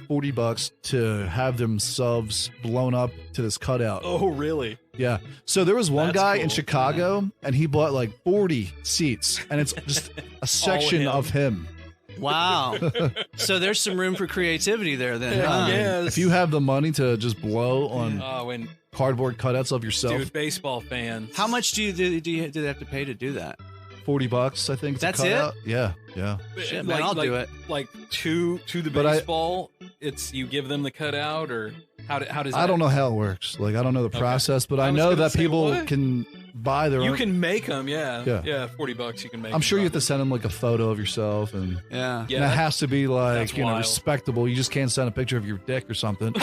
Speaker 2: $40 to have themselves blown up to this cutout.
Speaker 1: Oh, really?
Speaker 2: Yeah. So there was one
Speaker 1: That's
Speaker 2: guy in
Speaker 1: cool.
Speaker 2: Chicago, and he bought like 40 seats, and it's just a section
Speaker 1: him.
Speaker 2: of him.
Speaker 4: Wow. So there's some room for creativity there then. huh?
Speaker 1: Yes.
Speaker 2: If you have the money to just blow on
Speaker 1: Oh, and
Speaker 2: cardboard cutouts of yourself,
Speaker 1: dude, baseball fans.
Speaker 4: How much do they have to pay to do that?
Speaker 2: $40, I think.
Speaker 4: That's
Speaker 2: to cut
Speaker 4: it?
Speaker 2: out. Yeah, yeah.
Speaker 4: Shit, man, I'll do it.
Speaker 1: Like to the
Speaker 2: But
Speaker 1: baseball, it's you give them the cutout, or how does that?
Speaker 2: I don't know how it works. Like, I don't know the process, but
Speaker 1: I
Speaker 2: I
Speaker 1: was
Speaker 2: know
Speaker 1: gonna
Speaker 2: that
Speaker 1: say,
Speaker 2: people
Speaker 1: what?
Speaker 2: can buy their
Speaker 1: You
Speaker 2: own.
Speaker 1: can make them, yeah.
Speaker 2: Yeah.
Speaker 1: $40 you can make.
Speaker 2: I'm sure you have
Speaker 1: them.
Speaker 2: to send them like a photo of yourself, and,
Speaker 4: Yeah.
Speaker 1: Yeah,
Speaker 2: and it
Speaker 1: that-
Speaker 2: has to be like,
Speaker 1: that's
Speaker 2: you know,
Speaker 1: wild.
Speaker 2: respectable. You just can't send a picture of your dick or something.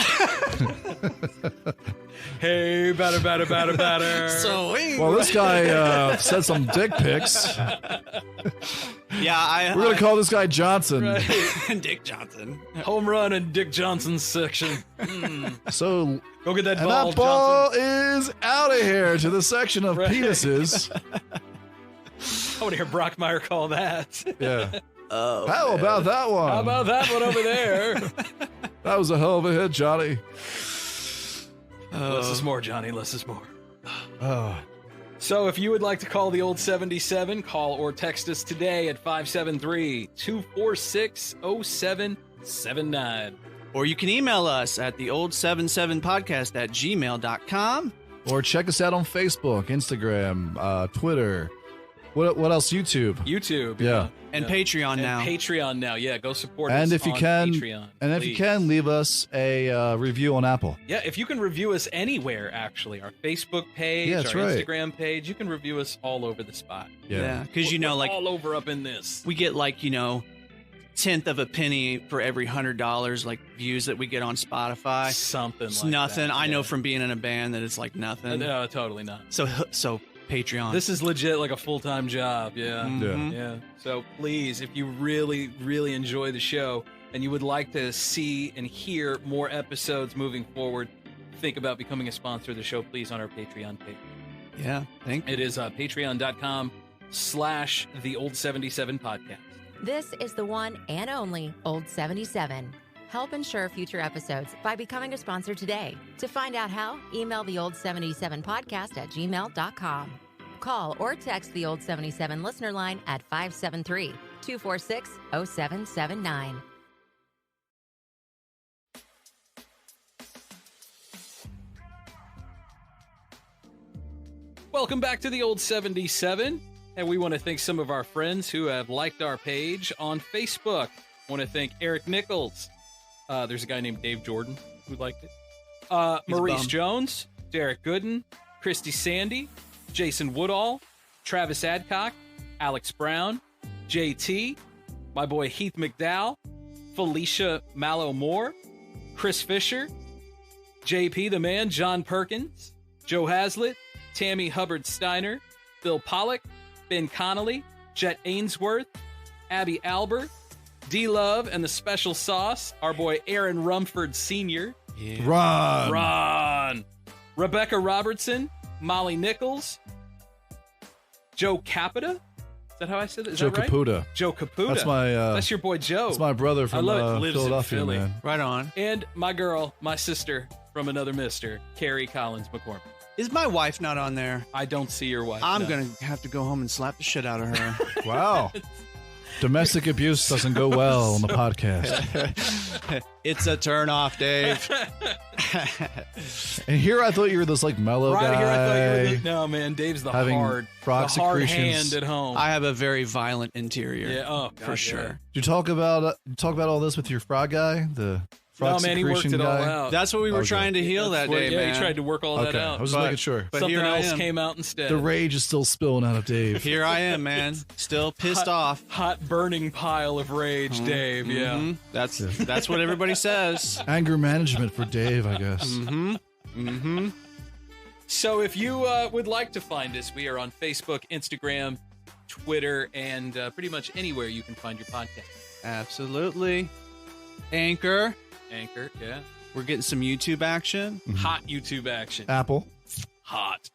Speaker 1: Hey, batter.
Speaker 4: So
Speaker 2: Well, this guy sent some dick pics.
Speaker 4: yeah,
Speaker 2: We're gonna call this guy Johnson.
Speaker 4: Dick Johnson.
Speaker 1: Home run in Dick Johnson's section.
Speaker 2: So,
Speaker 1: Go get that
Speaker 2: and
Speaker 1: ball,
Speaker 2: that ball
Speaker 1: Johnson.
Speaker 2: is out of here to the section of
Speaker 1: Right.
Speaker 2: penises.
Speaker 1: I want to hear Brockmeyer call that.
Speaker 2: Yeah.
Speaker 4: Oh.
Speaker 2: How about that one?
Speaker 1: How about that one over there?
Speaker 2: That was a hell of a hit, Johnny.
Speaker 1: Less is more, Johnny. Less is more.
Speaker 2: Oh.
Speaker 1: So if you would like to call the old 77, call or text us today at 573-246-0779.
Speaker 4: Or you can email us at theold77podcast@gmail.com.
Speaker 2: Or check us out on Facebook, Instagram, Twitter. What else? YouTube.
Speaker 1: YouTube.
Speaker 2: Yeah.
Speaker 4: And Patreon
Speaker 1: And
Speaker 4: now.
Speaker 1: Patreon now. Yeah, go support us
Speaker 2: And if you
Speaker 1: on
Speaker 2: can,
Speaker 1: Patreon.
Speaker 2: and if you
Speaker 1: please.
Speaker 2: can, leave us a review on Apple.
Speaker 1: Yeah, if you can review us anywhere, actually. Our Facebook page,
Speaker 2: Yeah,
Speaker 1: our
Speaker 2: that's right.
Speaker 1: Instagram page. You can review us all over the spot.
Speaker 4: Yeah. Because, you know,
Speaker 1: We're
Speaker 4: like,
Speaker 1: all over up in this.
Speaker 4: we get like, you know, tenth of a penny for every $100 like views that we get on Spotify.
Speaker 1: Something
Speaker 4: It's
Speaker 1: like
Speaker 4: nothing.
Speaker 1: that,
Speaker 4: I know
Speaker 1: yeah.
Speaker 4: from being in a band that it's like nothing.
Speaker 1: No, totally not.
Speaker 4: So Patreon.
Speaker 1: This is legit like a full-time job, yeah.
Speaker 4: Mhm.
Speaker 1: Yeah. So please, if you really, really enjoy the show and you would like to see and hear more episodes moving forward, think about becoming a sponsor of the show, please, on our Patreon page.
Speaker 4: Yeah. Thank you.
Speaker 1: It is patreon.com/theold77podcast.
Speaker 3: This is the one and only Old 77. Help ensure future episodes by becoming a sponsor today. To find out how, email the Old 77 podcast at gmail.com. Call or text the Old 77 listener line at 573-246-0779.
Speaker 1: Welcome back to the Old 77, and we want to thank some of our friends who have liked our page on Facebook. I want to thank Eric Nichols. There's a guy named Dave Jordan who liked it. Maurice Jones, Derek Gooden, Christy Sandy, Jason Woodall, Travis Adcock, Alex Brown, JT, my boy Heath McDowell, Felicia Mallow-Moore, Chris Fisher, JP the Man, John Perkins, Joe Hazlitt, Tammy Hubbard-Steiner, Bill Pollock, Ben Connolly, Jet Ainsworth, Abby Albert, D-Love and the Special Sauce, our boy Aaron Rumford Sr., Ron, Rebecca Robertson, Molly Nichols, Joe Capita. Is that how I said it? Is
Speaker 2: Joe
Speaker 1: that right?
Speaker 2: Caputa.
Speaker 1: Joe Caputa.
Speaker 2: That's my.
Speaker 1: That's your boy Joe.
Speaker 2: That's my brother from
Speaker 1: lives in
Speaker 2: Philadelphia,
Speaker 1: Philly.
Speaker 2: man.
Speaker 4: Right on.
Speaker 1: And my girl, my sister from another mister, Carrie Collins McCormick.
Speaker 4: Is my wife not on there?
Speaker 1: I don't see your wife.
Speaker 4: I'm
Speaker 1: no.
Speaker 4: going to have to go home and slap the shit out of her.
Speaker 2: Wow. Domestic abuse doesn't go well on the podcast.
Speaker 4: It's a turnoff, Dave.
Speaker 2: And here I thought you were this like mellow
Speaker 1: Right
Speaker 2: guy.
Speaker 1: here, I thought you were no man. Dave's the
Speaker 2: having
Speaker 1: hard
Speaker 2: frog secretions.
Speaker 1: hand at home.
Speaker 4: I have a very violent interior.
Speaker 1: Yeah, oh,
Speaker 4: for
Speaker 1: God,
Speaker 4: sure.
Speaker 1: yeah.
Speaker 2: Did you talk about all this with your frog guy? The frog
Speaker 1: No, man, he worked
Speaker 2: secretion
Speaker 1: it all
Speaker 2: guy?
Speaker 1: out.
Speaker 4: That's what we were
Speaker 2: Okay.
Speaker 4: trying to heal that day,
Speaker 1: yeah,
Speaker 4: man.
Speaker 1: he tried to work all that
Speaker 2: Okay,
Speaker 1: out.
Speaker 2: I was just making sure.
Speaker 4: But
Speaker 1: Something
Speaker 4: here I
Speaker 1: else
Speaker 4: am.
Speaker 1: came out instead.
Speaker 2: The rage is still spilling out of Dave.
Speaker 4: Here I am, man. Still pissed off.
Speaker 1: Hot burning pile of rage, Dave. Yeah.
Speaker 4: Mhm. That's what everybody says.
Speaker 2: Anger management for Dave, I guess.
Speaker 1: So if you would like to find us, we are on Facebook, Instagram, Twitter, and pretty much anywhere you can find your podcast.
Speaker 4: Absolutely. Anchor.
Speaker 1: Anchor, yeah.
Speaker 4: We're getting some YouTube action.
Speaker 1: Hot YouTube action.
Speaker 2: Apple.
Speaker 1: Hot.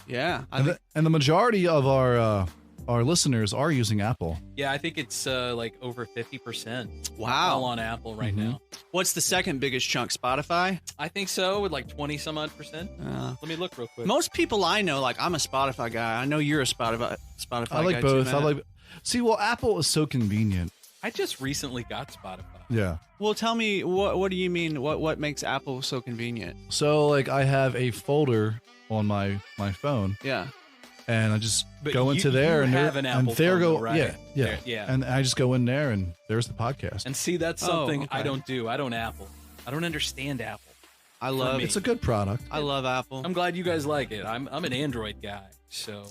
Speaker 4: Yeah.
Speaker 2: And the majority of our listeners are using Apple.
Speaker 1: Yeah, I think it's like over 50%.
Speaker 4: Wow.
Speaker 1: All on Apple right now.
Speaker 4: What's the second biggest chunk? Spotify?
Speaker 1: I think so, with like 20 some odd percent. Let me look real quick.
Speaker 4: Most people I know, like I'm a Spotify guy. I know you're a Spotify
Speaker 2: I like
Speaker 4: guy
Speaker 2: both.
Speaker 4: too, Matt.
Speaker 2: See, well, Apple is so convenient.
Speaker 1: I just recently got Spotify.
Speaker 2: Yeah.
Speaker 4: Well, tell me what do you mean? What makes Apple so convenient?
Speaker 2: So like I have a folder on my phone,
Speaker 4: Yeah.
Speaker 2: and I just
Speaker 1: But
Speaker 2: go into there
Speaker 1: you
Speaker 2: and
Speaker 1: have
Speaker 2: there
Speaker 1: an
Speaker 2: and
Speaker 1: Apple
Speaker 2: there
Speaker 1: phone,
Speaker 2: go
Speaker 1: though, right?
Speaker 2: yeah
Speaker 1: There- yeah.
Speaker 2: and I just go in there and there's the podcast.
Speaker 1: And see, that's
Speaker 4: Oh,
Speaker 1: something
Speaker 4: okay.
Speaker 1: I don't do. I don't Apple. I don't understand Apple.
Speaker 4: I love
Speaker 1: me.
Speaker 2: It's a good product.
Speaker 4: I love Apple.
Speaker 1: I'm glad you guys like it. I'm an Android guy, so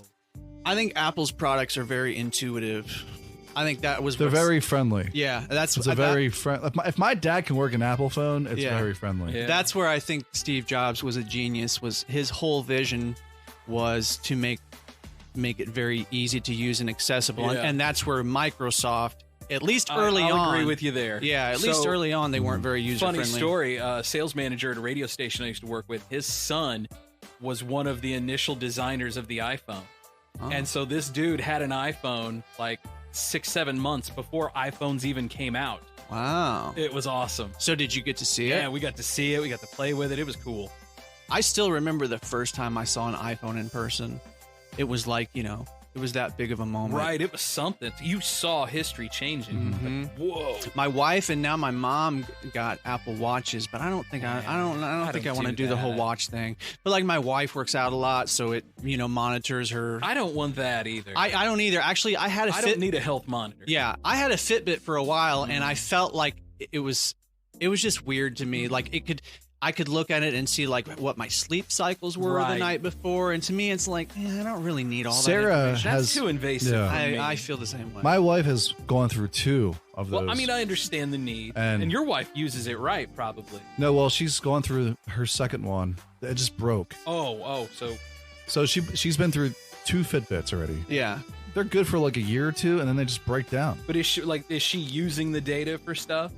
Speaker 4: I think Apple's products are very intuitive. I think that was
Speaker 2: They're
Speaker 4: what's-
Speaker 2: very friendly.
Speaker 4: Yeah, that's
Speaker 2: It's a very friend. If my dad can work an Apple phone, it's
Speaker 4: Yeah.
Speaker 2: very friendly.
Speaker 1: Yeah.
Speaker 4: That's where I think Steve Jobs was a genius. Was his whole vision was to make it very easy to use and accessible,
Speaker 1: Yeah.
Speaker 4: and that's where Microsoft, at least early
Speaker 1: I'll
Speaker 4: on,
Speaker 1: agree with you there.
Speaker 4: Yeah, at least
Speaker 1: So,
Speaker 4: early on, they weren't very user
Speaker 1: Funny
Speaker 4: friendly.
Speaker 1: story. Sales manager at a radio station I used to work with. His son was one of the initial designers of the iPhone,
Speaker 4: Oh.
Speaker 1: and so this dude had an iPhone like 6-7 months before iPhones even came out.
Speaker 4: Wow.
Speaker 1: It was awesome.
Speaker 4: So did you get to see
Speaker 1: Yeah,
Speaker 4: it?
Speaker 1: we got to see it. We got to play with it. It was cool.
Speaker 4: I still remember the first time I saw an iPhone in person. It was like, it was that big of a moment.
Speaker 1: Right, it was something. You saw history changing.
Speaker 4: Mhm.
Speaker 1: Like, whoa.
Speaker 4: My wife and now my mom got Apple Watches, but I don't think I don't think I want to do the whole
Speaker 1: that.
Speaker 4: watch thing. But like my wife works out a lot, so it monitors her.
Speaker 1: I don't want that either.
Speaker 4: I don't either. Actually, I had a
Speaker 1: I
Speaker 4: Fit.
Speaker 1: don't need a health monitor.
Speaker 4: Yeah, I had a Fitbit for a while, and I felt like it was just weird to me. Like I could look at it and see like what my sleep cycles were the
Speaker 1: Right.
Speaker 4: night before, and to me, it's like I don't really need all that.
Speaker 2: Sarah
Speaker 4: information.
Speaker 1: That's
Speaker 2: has
Speaker 1: too invasive.
Speaker 2: yeah.
Speaker 1: for me.
Speaker 4: I feel the same way.
Speaker 2: My wife has gone through 2 of those.
Speaker 1: Well, I mean, I understand the need,
Speaker 2: And-
Speaker 1: and your wife uses it right, probably.
Speaker 2: No, well, she's gone through her second one. It just broke.
Speaker 1: So
Speaker 2: So she's been through 2 Fitbits already.
Speaker 4: yeah.
Speaker 2: They're good for like a year or 2, and then they just break down.
Speaker 1: but is she using the data for stuff?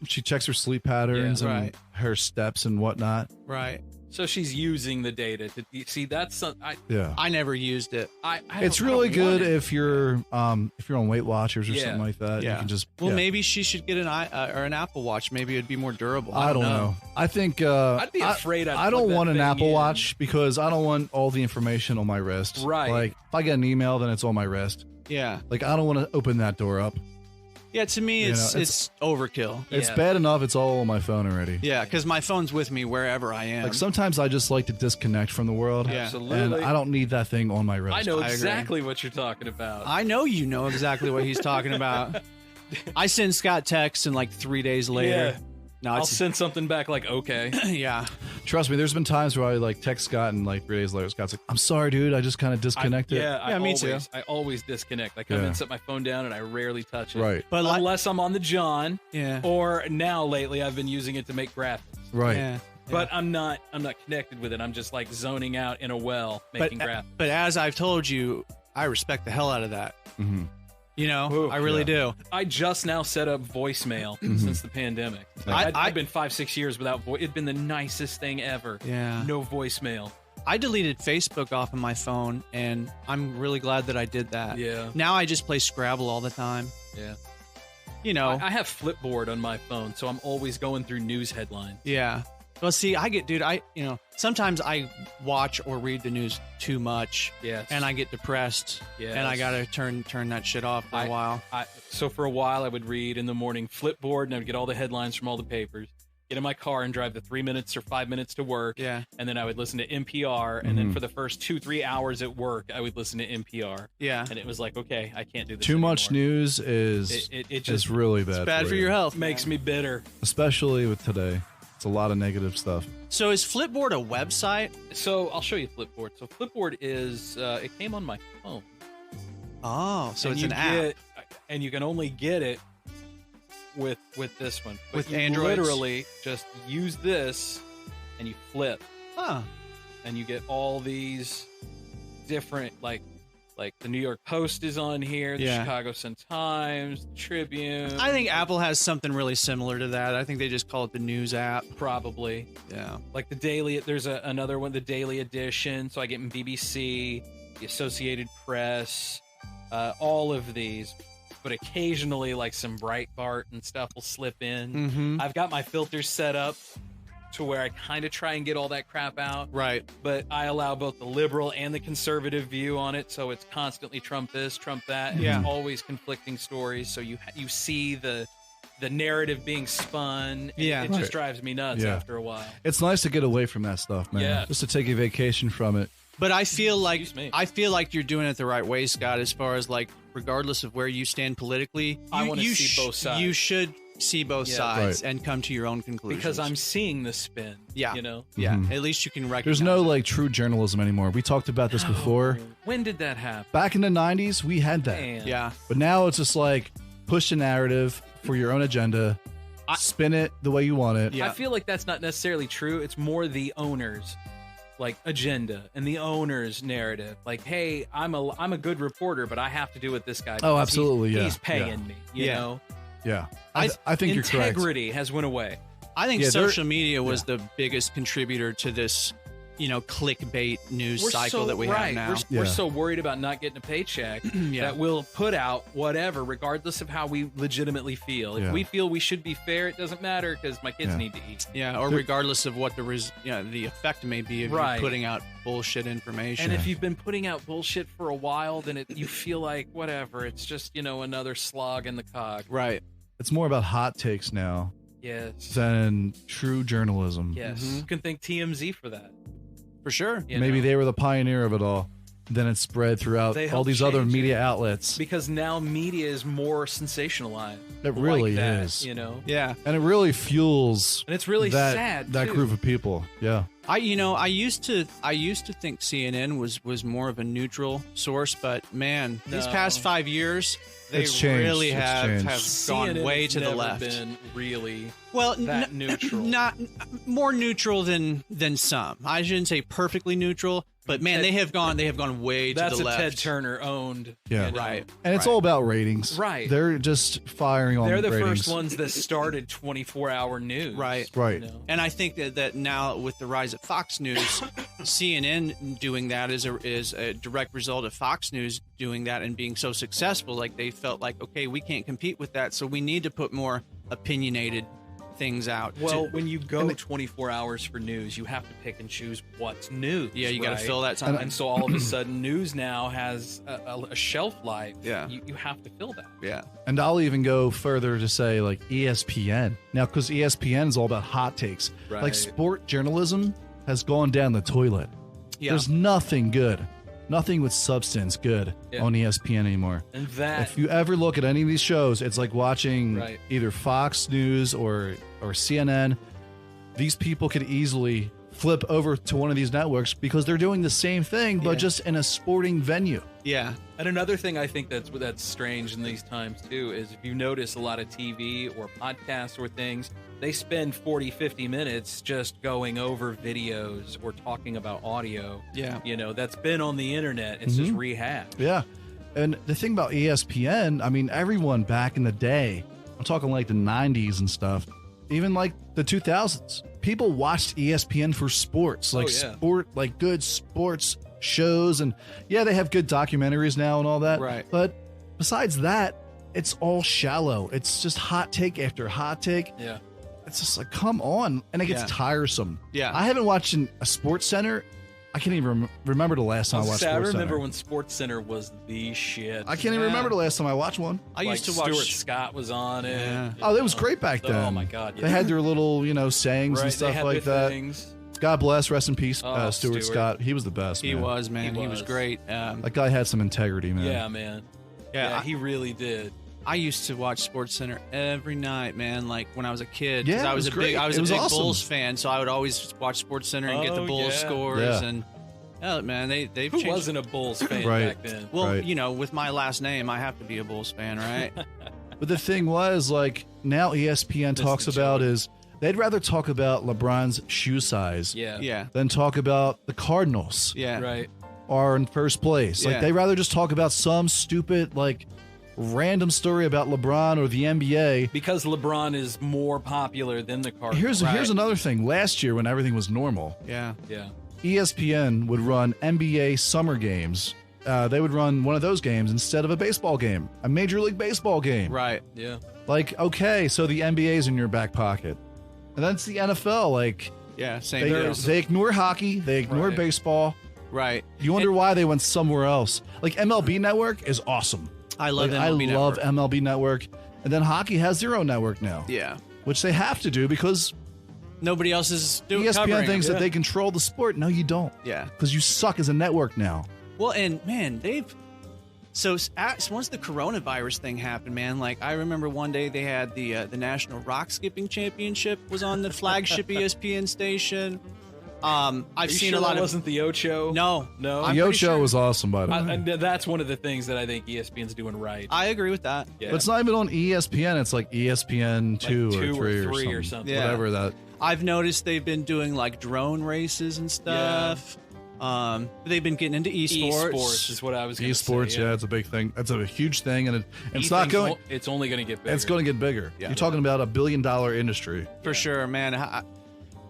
Speaker 2: She checks her sleep patterns
Speaker 1: Yeah,
Speaker 2: and her steps and whatnot.
Speaker 4: Right.
Speaker 1: So she's using the data to see. That's
Speaker 4: I never used it.
Speaker 2: It's really good if you're on Weight Watchers or something like that.
Speaker 4: Yeah.
Speaker 2: You can just
Speaker 4: maybe she should get an Apple Watch. Maybe it'd be more durable.
Speaker 2: I don't know. I think
Speaker 1: I'd be afraid.
Speaker 2: I don't want an Apple Watch because I don't want all the information on my wrist.
Speaker 1: Right.
Speaker 2: Like if I get an email, then it's on my wrist.
Speaker 4: Yeah.
Speaker 2: Like I don't want to open that door up.
Speaker 4: Yeah, to me, it's overkill.
Speaker 2: It's bad enough it's all on my phone already.
Speaker 4: Yeah, because my phone's with me wherever I am.
Speaker 2: Like sometimes I just like to disconnect from the world.
Speaker 4: Yeah.
Speaker 1: Absolutely.
Speaker 2: And I don't need that thing on my wrist.
Speaker 1: I know exactly what you're talking about.
Speaker 4: I know you know exactly what he's talking about. I send Scott texts and like 3 days later.
Speaker 1: Yeah.
Speaker 4: No,
Speaker 1: I'll send something back like, okay.
Speaker 4: Yeah.
Speaker 2: Trust me, there's been times where I like text Scott and like 3 days later, Scott's like, I'm sorry, dude. I just kind of disconnected.
Speaker 4: Me too.
Speaker 1: I always disconnect. I come in, set my phone down, and I rarely touch it.
Speaker 2: Right.
Speaker 4: But
Speaker 1: unless I'm on the John.
Speaker 4: Yeah.
Speaker 1: Or now lately, I've been using it to make graphics.
Speaker 2: Right.
Speaker 4: Yeah.
Speaker 1: But I'm not connected with it. I'm just like zoning out in a well making graphics.
Speaker 4: But as I've told you, I respect the hell out of that.
Speaker 2: Mm-hmm.
Speaker 4: You know, I really do.
Speaker 1: I just now set up voicemail since the pandemic. Like, I've been 5-6 years without voice. It's been the nicest thing ever.
Speaker 4: Yeah.
Speaker 1: No voicemail.
Speaker 4: I deleted Facebook off of my phone, and I'm really glad that I did that.
Speaker 1: Yeah.
Speaker 4: Now I just play Scrabble all the time.
Speaker 1: Yeah.
Speaker 4: You know.
Speaker 1: I have Flipboard on my phone, so I'm always going through news headlines.
Speaker 4: Yeah. Well, see, sometimes I watch or read the news too much.
Speaker 1: Yes.
Speaker 4: And I get depressed.
Speaker 1: Yes.
Speaker 4: And I got to turn that shit off for a while.
Speaker 1: So for a while, I would read in the morning Flipboard, and I would get all the headlines from all the papers, get in my car and drive the 3 minutes or 5 minutes to work.
Speaker 4: Yeah.
Speaker 1: And then I would listen to NPR. And then for the first 2-3 hours at work, I would listen to NPR.
Speaker 4: Yeah.
Speaker 1: And it was like, okay, I can't do this
Speaker 2: Too
Speaker 1: anymore.
Speaker 2: much news is
Speaker 1: It just
Speaker 2: really bad.
Speaker 4: It's bad for your health.
Speaker 1: makes me bitter.
Speaker 2: Especially with today. It's a lot of negative stuff.
Speaker 4: So is Flipboard a website?
Speaker 1: So I'll show you Flipboard. So Flipboard is, it came on my phone.
Speaker 4: Oh, so
Speaker 1: And
Speaker 4: it's an app.
Speaker 1: And you can only get it with this one. But
Speaker 4: With
Speaker 1: you
Speaker 4: Androids?
Speaker 1: literally just use this and you flip.
Speaker 4: Huh.
Speaker 1: And you get all these different, like the New York Post is on here, the
Speaker 4: Yeah.
Speaker 1: Chicago Sun-Times, the Tribune.
Speaker 4: I think Apple has something really similar to that. I think they just call it the news app.
Speaker 1: Probably.
Speaker 4: Yeah.
Speaker 1: Like the Daily, there's another one, the Daily Edition. So I get in BBC, the Associated Press, all of these. But occasionally, like some Breitbart and stuff will slip in.
Speaker 4: Mm-hmm.
Speaker 1: I've got my filters set up to where I kind of try and get all that crap out.
Speaker 4: Right.
Speaker 1: But I allow both the liberal and the conservative view on it, so it's constantly Trump this, Trump that. And
Speaker 4: Yeah.
Speaker 1: It's always conflicting stories, so you see the narrative being spun.
Speaker 4: Yeah.
Speaker 1: It just drives me nuts
Speaker 2: Yeah.
Speaker 1: after a while.
Speaker 2: It's nice to get away from that stuff, man.
Speaker 1: Yeah.
Speaker 2: Just to take a vacation from it.
Speaker 4: But I feel like
Speaker 1: Excuse me.
Speaker 4: you're doing it the right way, Scott, as far as like regardless of where you stand politically,
Speaker 1: I wanna
Speaker 4: you
Speaker 1: see both sides.
Speaker 4: You should see both
Speaker 1: Yeah.
Speaker 4: sides
Speaker 2: Right.
Speaker 4: and come to your own conclusions.
Speaker 1: Because I'm seeing the spin.
Speaker 4: Yeah.
Speaker 1: You know?
Speaker 4: Yeah.
Speaker 2: Mhm.
Speaker 4: At least you can recognize
Speaker 2: There's no
Speaker 4: it.
Speaker 2: like true journalism anymore. We talked about this before.
Speaker 1: When did that happen?
Speaker 2: Back in the 90s, we had that.
Speaker 1: Man.
Speaker 4: Yeah.
Speaker 2: But now it's just like push a narrative for your own agenda, spin it the way you want it.
Speaker 4: Yeah.
Speaker 1: I feel like that's not necessarily true. It's more the owner's like agenda and the owner's narrative. Like, hey, I'm a good reporter, but I have to do what this guy does.
Speaker 2: Oh, absolutely,
Speaker 1: He's,
Speaker 2: yeah,
Speaker 1: he's paying
Speaker 2: yeah.
Speaker 1: me. You
Speaker 4: Yeah.
Speaker 1: know,
Speaker 2: Yeah. I think you're correct.
Speaker 1: integrity has went away.
Speaker 4: I think
Speaker 2: Yeah,
Speaker 4: social media was the biggest contributor to this, clickbait news cycle that we have now.
Speaker 1: We're
Speaker 2: Yeah.
Speaker 1: so worried about not getting a paycheck
Speaker 4: Yeah.
Speaker 1: that we'll put out whatever, regardless of how we legitimately feel. If
Speaker 2: Yeah.
Speaker 1: we feel we should be fair, it doesn't matter because my kids
Speaker 2: Yeah.
Speaker 1: need to eat.
Speaker 4: Yeah, or regardless of what the effect may be of you
Speaker 1: Right.
Speaker 4: putting out bullshit information.
Speaker 1: And if you've been putting out bullshit for a while, then you feel like whatever. It's just another slog in the cog.
Speaker 4: right.
Speaker 2: It's more about hot takes now
Speaker 1: Yes.
Speaker 2: than true journalism.
Speaker 1: Yes.
Speaker 4: Mhm.
Speaker 1: You can thank TMZ for that.
Speaker 4: For sure.
Speaker 1: you
Speaker 2: Maybe
Speaker 1: know?
Speaker 2: they were the pioneer of it all. Then it spread throughout
Speaker 1: They
Speaker 2: all
Speaker 1: helped
Speaker 2: these other
Speaker 1: change
Speaker 2: media
Speaker 1: it.
Speaker 2: outlets.
Speaker 1: Because now media is more sensationalized.
Speaker 2: It really
Speaker 1: like that,
Speaker 2: is.
Speaker 4: Yeah.
Speaker 2: And it really fuels
Speaker 1: And it's really
Speaker 2: that,
Speaker 1: sad,
Speaker 2: that
Speaker 1: too.
Speaker 2: group of people. Yeah.
Speaker 4: I used to think CNN was more of a neutral source, but man, these
Speaker 1: No.
Speaker 4: past 5 years they
Speaker 2: It's changed.
Speaker 4: really
Speaker 2: It's
Speaker 4: have
Speaker 2: changed.
Speaker 4: gone
Speaker 1: CNN
Speaker 4: way
Speaker 1: has
Speaker 4: to the
Speaker 1: never
Speaker 4: left.
Speaker 1: been really
Speaker 4: Well,
Speaker 1: that neutral.
Speaker 4: not more neutral than some. I shouldn't say perfectly neutral, But man, they have gone way to
Speaker 1: That's
Speaker 4: the
Speaker 1: a
Speaker 4: left.
Speaker 1: Ted Turner owned.
Speaker 2: Yeah.
Speaker 1: you know.
Speaker 4: Right.
Speaker 2: And it's all about ratings.
Speaker 1: Right.
Speaker 2: They're just firing on
Speaker 1: They're the
Speaker 2: ratings.
Speaker 1: first ones that started 24-hour news.
Speaker 4: Right.
Speaker 2: Right.
Speaker 1: You know?
Speaker 4: And I think that now with the rise of Fox News, CNN doing that is a direct result of Fox News doing that and being so successful. Like they felt like, okay, we can't compete with that, so we need to put more opinionated things out.
Speaker 1: Well, when you go 24 hours for news, you have to pick and choose what's news.
Speaker 4: Yeah, you got to
Speaker 1: right?
Speaker 4: fill that time.
Speaker 1: And so all of a sudden, news now has a shelf life.
Speaker 4: Yeah.
Speaker 1: You have to fill that.
Speaker 4: Yeah.
Speaker 2: And I'll even go further to say like ESPN. Now, because ESPN is all about hot takes.
Speaker 1: Right.
Speaker 2: Like sport journalism has gone down the toilet.
Speaker 4: Yeah.
Speaker 2: There's nothing good, nothing with substance good
Speaker 1: Yeah.
Speaker 2: on ESPN anymore.
Speaker 1: And that
Speaker 2: If you ever look at any of these shows, it's like watching
Speaker 1: Right.
Speaker 2: either Fox News or CNN. These people could easily flip over to one of these networks because they're doing the same thing, but
Speaker 4: Yeah.
Speaker 2: just in a sporting venue.
Speaker 4: Yeah.
Speaker 1: And another thing I think that's strange in these times too is if you notice a lot of TV or podcasts or things, they spend 40, 50 minutes just going over videos or talking about audio.
Speaker 4: Yeah.
Speaker 1: You know, that's been on the internet. It's just rehashed.
Speaker 2: Yeah. And the thing about ESPN, I mean, everyone back in the day, I'm talking like the 90s and stuff, even like the 2000s, people watched ESPN for sports, like like good sports shows. And yeah, they have good documentaries now and all that.
Speaker 4: Right.
Speaker 2: But besides that, it's all shallow. It's just hot take after hot take.
Speaker 1: Yeah.
Speaker 2: It's just like, come on. And it gets
Speaker 4: Yeah.
Speaker 2: tiresome.
Speaker 4: Yeah.
Speaker 2: I haven't watched a Sports Center. I can't even remember the last time I watched
Speaker 1: I
Speaker 2: Sports
Speaker 1: remember
Speaker 2: Center.
Speaker 1: when Sports Center was the shit.
Speaker 2: I can't even
Speaker 4: Yeah.
Speaker 2: remember the last time I watched one.
Speaker 4: I
Speaker 1: Like
Speaker 4: used to
Speaker 1: Stuart
Speaker 4: watch.
Speaker 1: Scott was on it.
Speaker 4: Yeah.
Speaker 1: you
Speaker 2: Oh, that was
Speaker 1: know.
Speaker 2: great back then.
Speaker 1: Oh my god.
Speaker 2: They had their little, sayings
Speaker 1: right,
Speaker 2: and
Speaker 1: they
Speaker 2: stuff
Speaker 1: had
Speaker 2: like
Speaker 1: their
Speaker 2: that.
Speaker 1: things.
Speaker 2: God bless, rest in peace,
Speaker 1: Oh,
Speaker 2: Stuart
Speaker 1: Stewart.
Speaker 2: Scott. He was the best.
Speaker 4: He
Speaker 2: man.
Speaker 4: was, man. He was
Speaker 1: was.
Speaker 4: great.
Speaker 2: That guy had some integrity, man.
Speaker 1: Yeah, man.
Speaker 4: Yeah,
Speaker 1: He really did.
Speaker 4: I used to watch Sports Center every night, man. Like when I was a kid, 'cause
Speaker 2: Yeah,
Speaker 4: I
Speaker 2: it
Speaker 4: was
Speaker 2: was
Speaker 4: a
Speaker 2: great.
Speaker 4: big, I was
Speaker 2: It
Speaker 4: a
Speaker 2: was
Speaker 4: big
Speaker 2: awesome.
Speaker 4: Bulls fan, so I would always watch Sports Center and get the
Speaker 1: Oh,
Speaker 4: Bulls
Speaker 1: yeah.
Speaker 4: scores.
Speaker 2: Yeah.
Speaker 4: And oh, man, they've
Speaker 1: Who
Speaker 4: changed.
Speaker 1: wasn't a Bulls fan
Speaker 2: Right.
Speaker 1: back then?
Speaker 4: Well,
Speaker 2: Right.
Speaker 4: with my last name, I have to be a Bulls fan, right?
Speaker 2: But the thing was, like, now ESPN talks
Speaker 1: Mr.
Speaker 2: about
Speaker 1: Joey.
Speaker 2: is they'd rather talk about LeBron's shoe size
Speaker 1: Yeah.
Speaker 4: yeah,
Speaker 2: than talk about the Cardinals
Speaker 4: yeah,
Speaker 1: Right.
Speaker 2: are in first place. Like,
Speaker 4: Yeah.
Speaker 2: they rather just talk about some stupid, like, random story about LeBron or the NBA.
Speaker 1: Because LeBron is more popular than the Cardinals.
Speaker 2: Here's another thing. Last year, when everything was normal,
Speaker 4: yeah.
Speaker 1: Yeah.
Speaker 2: ESPN would run NBA summer games. They would run one of those games instead of a baseball game, a Major League Baseball game.
Speaker 4: Right.
Speaker 1: Yeah.
Speaker 2: Like, okay, so the NBA's in your back pocket. And then it's the NFL. Like,
Speaker 4: Yeah. Same
Speaker 2: they,
Speaker 4: deal.
Speaker 2: they ignore hockey, they ignore
Speaker 1: Right.
Speaker 2: baseball.
Speaker 4: Right.
Speaker 2: You wonder why they went somewhere else. Like, MLB Network is awesome.
Speaker 4: I love
Speaker 2: Like,
Speaker 4: MLB
Speaker 2: I love
Speaker 4: Network.
Speaker 2: MLB Network. And then hockey has their own network now,
Speaker 4: Yeah.
Speaker 2: which they have to do because
Speaker 4: Nobody else is doing
Speaker 2: ESPN
Speaker 4: covering
Speaker 2: thinks
Speaker 4: it.
Speaker 2: that they control the sport. No, you don't.
Speaker 4: Yeah.
Speaker 2: Because you suck as a network now.
Speaker 4: Well, and man, once the coronavirus thing happened, man, like I remember one day they had the National Rock Skipping Championship was on the flagship ESPN station. I've
Speaker 1: Are you
Speaker 4: seen
Speaker 1: sure
Speaker 4: a lot
Speaker 1: that
Speaker 4: of
Speaker 1: wasn't the Ocho.
Speaker 4: no.
Speaker 1: No.
Speaker 4: I'm
Speaker 2: The
Speaker 4: pretty
Speaker 2: Ocho
Speaker 4: sure-
Speaker 2: was awesome, by the way.
Speaker 1: And that's one of the things that I think ESPN's doing right.
Speaker 4: I agree with that.
Speaker 1: Yeah.
Speaker 2: But it's not even on ESPN. It's like ESPN 2
Speaker 1: 2
Speaker 2: or 3
Speaker 1: or 3
Speaker 2: or
Speaker 1: or
Speaker 2: something.
Speaker 1: something.
Speaker 4: Yeah.
Speaker 2: Whatever that.
Speaker 4: I've noticed they've been doing like drone races and stuff. They've been getting into esports.
Speaker 1: Esports is what I was going to say.
Speaker 2: Esports, yeah, it's a big thing. It's a huge thing, and it's not going.
Speaker 1: It's only going to get bigger.
Speaker 2: It's going to get bigger.
Speaker 4: Yeah.
Speaker 2: You're talking about $1 billion industry.
Speaker 4: For sure, man.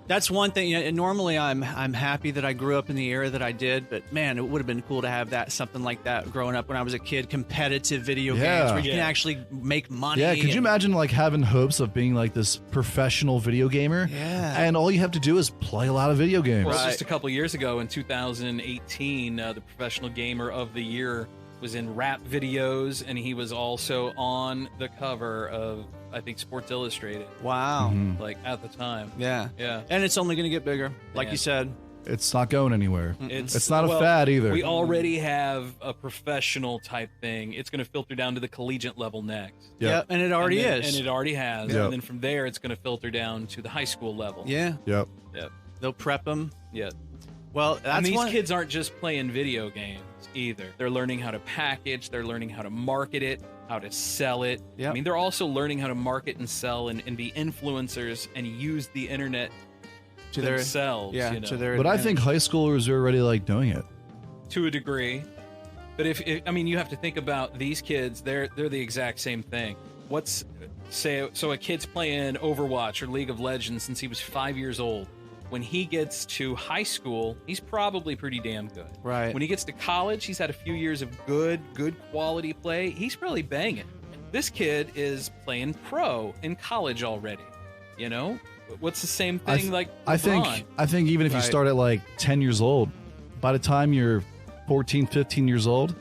Speaker 4: That's one thing. You know, and normally, I'm happy that I grew up in the era that I did, but man, it would have been cool to have something like that growing up when I was a kid. Competitive video games where you can
Speaker 1: Yeah.
Speaker 4: actually make money.
Speaker 2: Yeah, could you
Speaker 4: and-
Speaker 2: imagine like having hopes of being like this professional video gamer?
Speaker 4: Yeah.
Speaker 2: And all you have to do is play a lot of video games.
Speaker 1: Well,
Speaker 4: Right.
Speaker 1: just a couple years ago in 2018, the Professional Gamer of the Year was in rap videos, and he was also on the cover of, I think, Sports Illustrated,
Speaker 4: Wow.
Speaker 2: Mhm.
Speaker 1: like at the time.
Speaker 4: Yeah.
Speaker 1: Yeah.
Speaker 4: And it's only going to get bigger, like
Speaker 1: Yeah.
Speaker 4: you said.
Speaker 2: It's not going anywhere.
Speaker 4: Mm-hmm.
Speaker 2: It's not a
Speaker 1: well,
Speaker 2: fad either.
Speaker 1: We already have a professional type thing. It's going to filter down to the collegiate level next.
Speaker 2: Yeah.
Speaker 4: And it already
Speaker 1: And then-
Speaker 4: is.
Speaker 1: And it already has.
Speaker 2: Yeah.
Speaker 1: And then from there, it's going to filter down to the high school level.
Speaker 4: Yeah.
Speaker 2: Yep.
Speaker 1: Yep.
Speaker 4: They'll prep them.
Speaker 1: Yeah.
Speaker 4: Well, that's
Speaker 1: And these
Speaker 4: one.
Speaker 1: kids aren't just playing video games either. They're learning how to package, they're learning how to market it, how to sell it.
Speaker 4: Yep.
Speaker 1: I mean, they're also learning how to market and sell and be influencers and use the internet
Speaker 4: to their
Speaker 1: themselves.
Speaker 4: Yeah,
Speaker 1: you know,
Speaker 4: to their.
Speaker 2: But I think high schoolers are already like doing it.
Speaker 1: to a degree. But if I mean, you have to think about these kids. They're the exact same thing. So a kid's playing Overwatch or League of Legends since he was 5 years old. When he gets to high school, he's probably pretty damn good.
Speaker 4: Right.
Speaker 1: When he gets to college, he's had a few years of good quality play. He's probably banging. This kid is playing pro in college already. You know, what's the same thing like LeBron?
Speaker 2: I think even if you start at like 10 years old, by the time you're 14, 15 years old,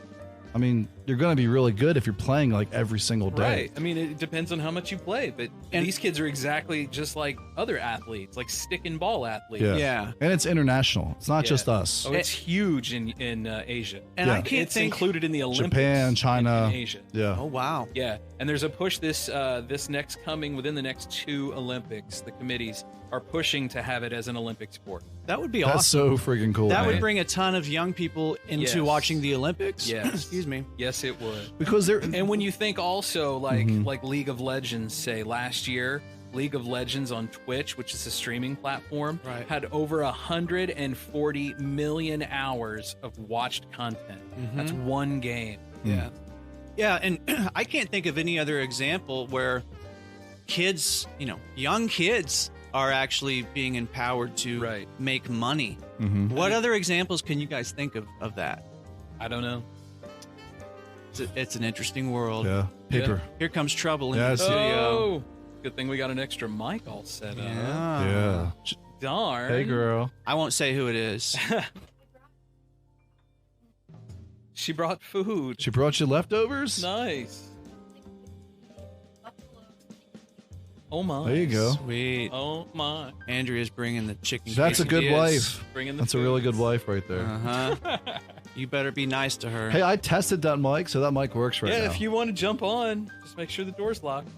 Speaker 2: I mean, you're going to be really good if you're playing like every single day.
Speaker 1: Right. I mean, it depends on how much you play, but these kids are exactly just like other athletes, like stick and ball athletes.
Speaker 2: Yeah. And it's international. It's not just us.
Speaker 1: Oh, it's huge in Asia.
Speaker 4: And I can't
Speaker 1: it's
Speaker 4: think
Speaker 1: included in the Olympics.
Speaker 2: Japan, China,
Speaker 1: in Asia.
Speaker 2: Yeah.
Speaker 4: Oh wow.
Speaker 1: Yeah, and there's a push this next coming within the next 2 Olympics. The committees are pushing to have it as an Olympic sport.
Speaker 4: That would be
Speaker 2: That's
Speaker 4: awesome.
Speaker 2: so freaking cool.
Speaker 4: That
Speaker 2: man.
Speaker 4: would bring a ton of young people into
Speaker 1: Yes.
Speaker 4: watching the Olympics.
Speaker 1: Yes.
Speaker 4: Excuse me.
Speaker 1: Yes, it would.
Speaker 2: Because they're
Speaker 1: And when you think also like League of Legends, say last year, League of Legends on Twitch, which is a streaming platform,
Speaker 4: Right.
Speaker 1: had over 140 million hours of watched content. That's one game.
Speaker 4: Yeah. Yeah, and I can't think of any other example where kids, young kids are actually being empowered to make money. What other examples can you guys think of that?
Speaker 1: I don't know.
Speaker 4: It's an interesting world.
Speaker 2: Yeah. Paper.
Speaker 4: Here comes trouble in
Speaker 2: Yes.
Speaker 4: the studio.
Speaker 1: Oh, good thing we got an extra mic all set up.
Speaker 2: Yeah.
Speaker 1: Darn.
Speaker 2: Hey, girl.
Speaker 4: I won't say who it is.
Speaker 1: She brought food.
Speaker 2: She brought you leftovers?
Speaker 1: Nice. Oh my.
Speaker 2: There you go.
Speaker 4: Sweet.
Speaker 1: Oh my.
Speaker 4: Andrea's bringing the chicken.
Speaker 2: That's a good
Speaker 4: quesadillas.
Speaker 2: wife.
Speaker 1: Bringing the
Speaker 2: That's a really good wife right there.
Speaker 4: Uh-huh. You better be nice to her.
Speaker 2: Hey, I tested that mic, so that mic works right now.
Speaker 1: Yeah, if you want to jump on, just make sure the door's locked.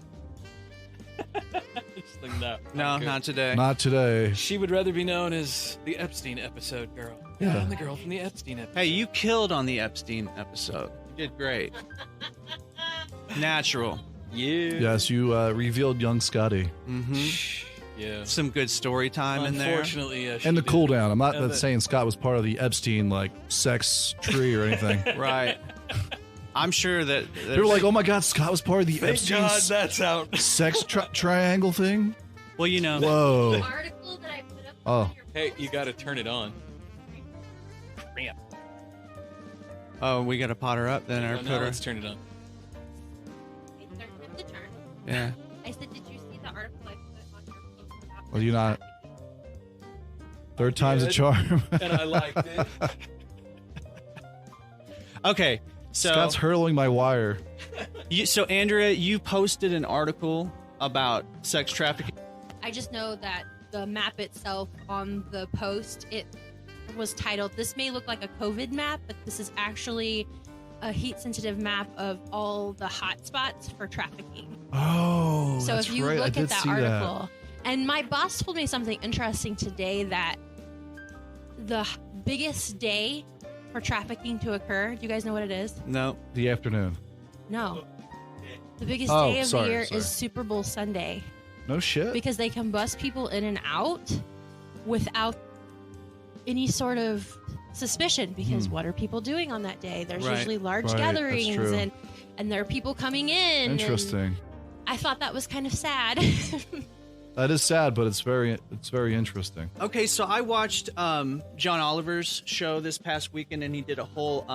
Speaker 1: Just like,
Speaker 4: No,
Speaker 1: good.
Speaker 4: not today.
Speaker 2: Not today.
Speaker 1: She would rather be known as the Epstein episode girl.
Speaker 2: Yeah.
Speaker 1: I'm the girl from the Epstein episode.
Speaker 4: Hey, you killed on the Epstein episode. You did great. Natural.
Speaker 1: Yeah.
Speaker 2: Yes, you revealed young Scotty.
Speaker 1: Yeah.
Speaker 4: Some good story time in there.
Speaker 1: Unfortunately, she
Speaker 2: And the
Speaker 1: did.
Speaker 2: cool down. I'm not
Speaker 1: And
Speaker 2: saying Scott was part of the Epstein like sex tree or anything.
Speaker 4: Right. I'm sure that
Speaker 2: They were like, "Oh my God, Scott was part of the
Speaker 1: Thank
Speaker 2: Epstein
Speaker 1: God that's out.
Speaker 2: sex triangle thing."
Speaker 4: well,
Speaker 2: Whoa.
Speaker 8: Article that I put up.
Speaker 2: Oh.
Speaker 1: Hey, you got to turn it on. Cramp.
Speaker 4: Oh, we got to pot her up then, or
Speaker 1: No,
Speaker 4: put her.
Speaker 1: let's turn it on.
Speaker 8: The turn.
Speaker 4: Yeah.
Speaker 8: I said, did you see the article I put on your post about
Speaker 2: Well, you not. Third time's a
Speaker 1: Good.
Speaker 2: charm.
Speaker 1: And I liked it.
Speaker 4: Okay. So,
Speaker 2: Scott's hurling my wire.
Speaker 4: so Andrea, you posted an article about sex trafficking.
Speaker 8: I just know that the map itself on the post, it was titled, "This may look like a COVID map, but this is actually a heat-sensitive map of all the hot spots for trafficking."
Speaker 2: Oh,
Speaker 8: So
Speaker 2: that's
Speaker 8: if you
Speaker 2: right. I
Speaker 8: look
Speaker 2: did
Speaker 8: at that
Speaker 2: see
Speaker 8: article, and my boss told me something interesting today, that the biggest day for trafficking to occur, do you guys know what it is?
Speaker 4: No.
Speaker 2: The afternoon.
Speaker 8: No. The biggest
Speaker 2: Oh,
Speaker 8: day of
Speaker 2: sorry,
Speaker 8: the year
Speaker 2: sorry.
Speaker 8: is Super Bowl Sunday,
Speaker 2: No shit.
Speaker 8: because they can bust people in and out without any sort of suspicion, because what are people doing on that day? There's
Speaker 4: Right.
Speaker 8: usually large
Speaker 2: Right, that's
Speaker 8: gatherings
Speaker 2: true.
Speaker 8: and there are people coming in. and
Speaker 2: Interesting.
Speaker 8: I thought that was kind of sad.
Speaker 2: That is sad, but it's very interesting.
Speaker 4: Okay, so I watched John Oliver's show this past weekend, and he did a whole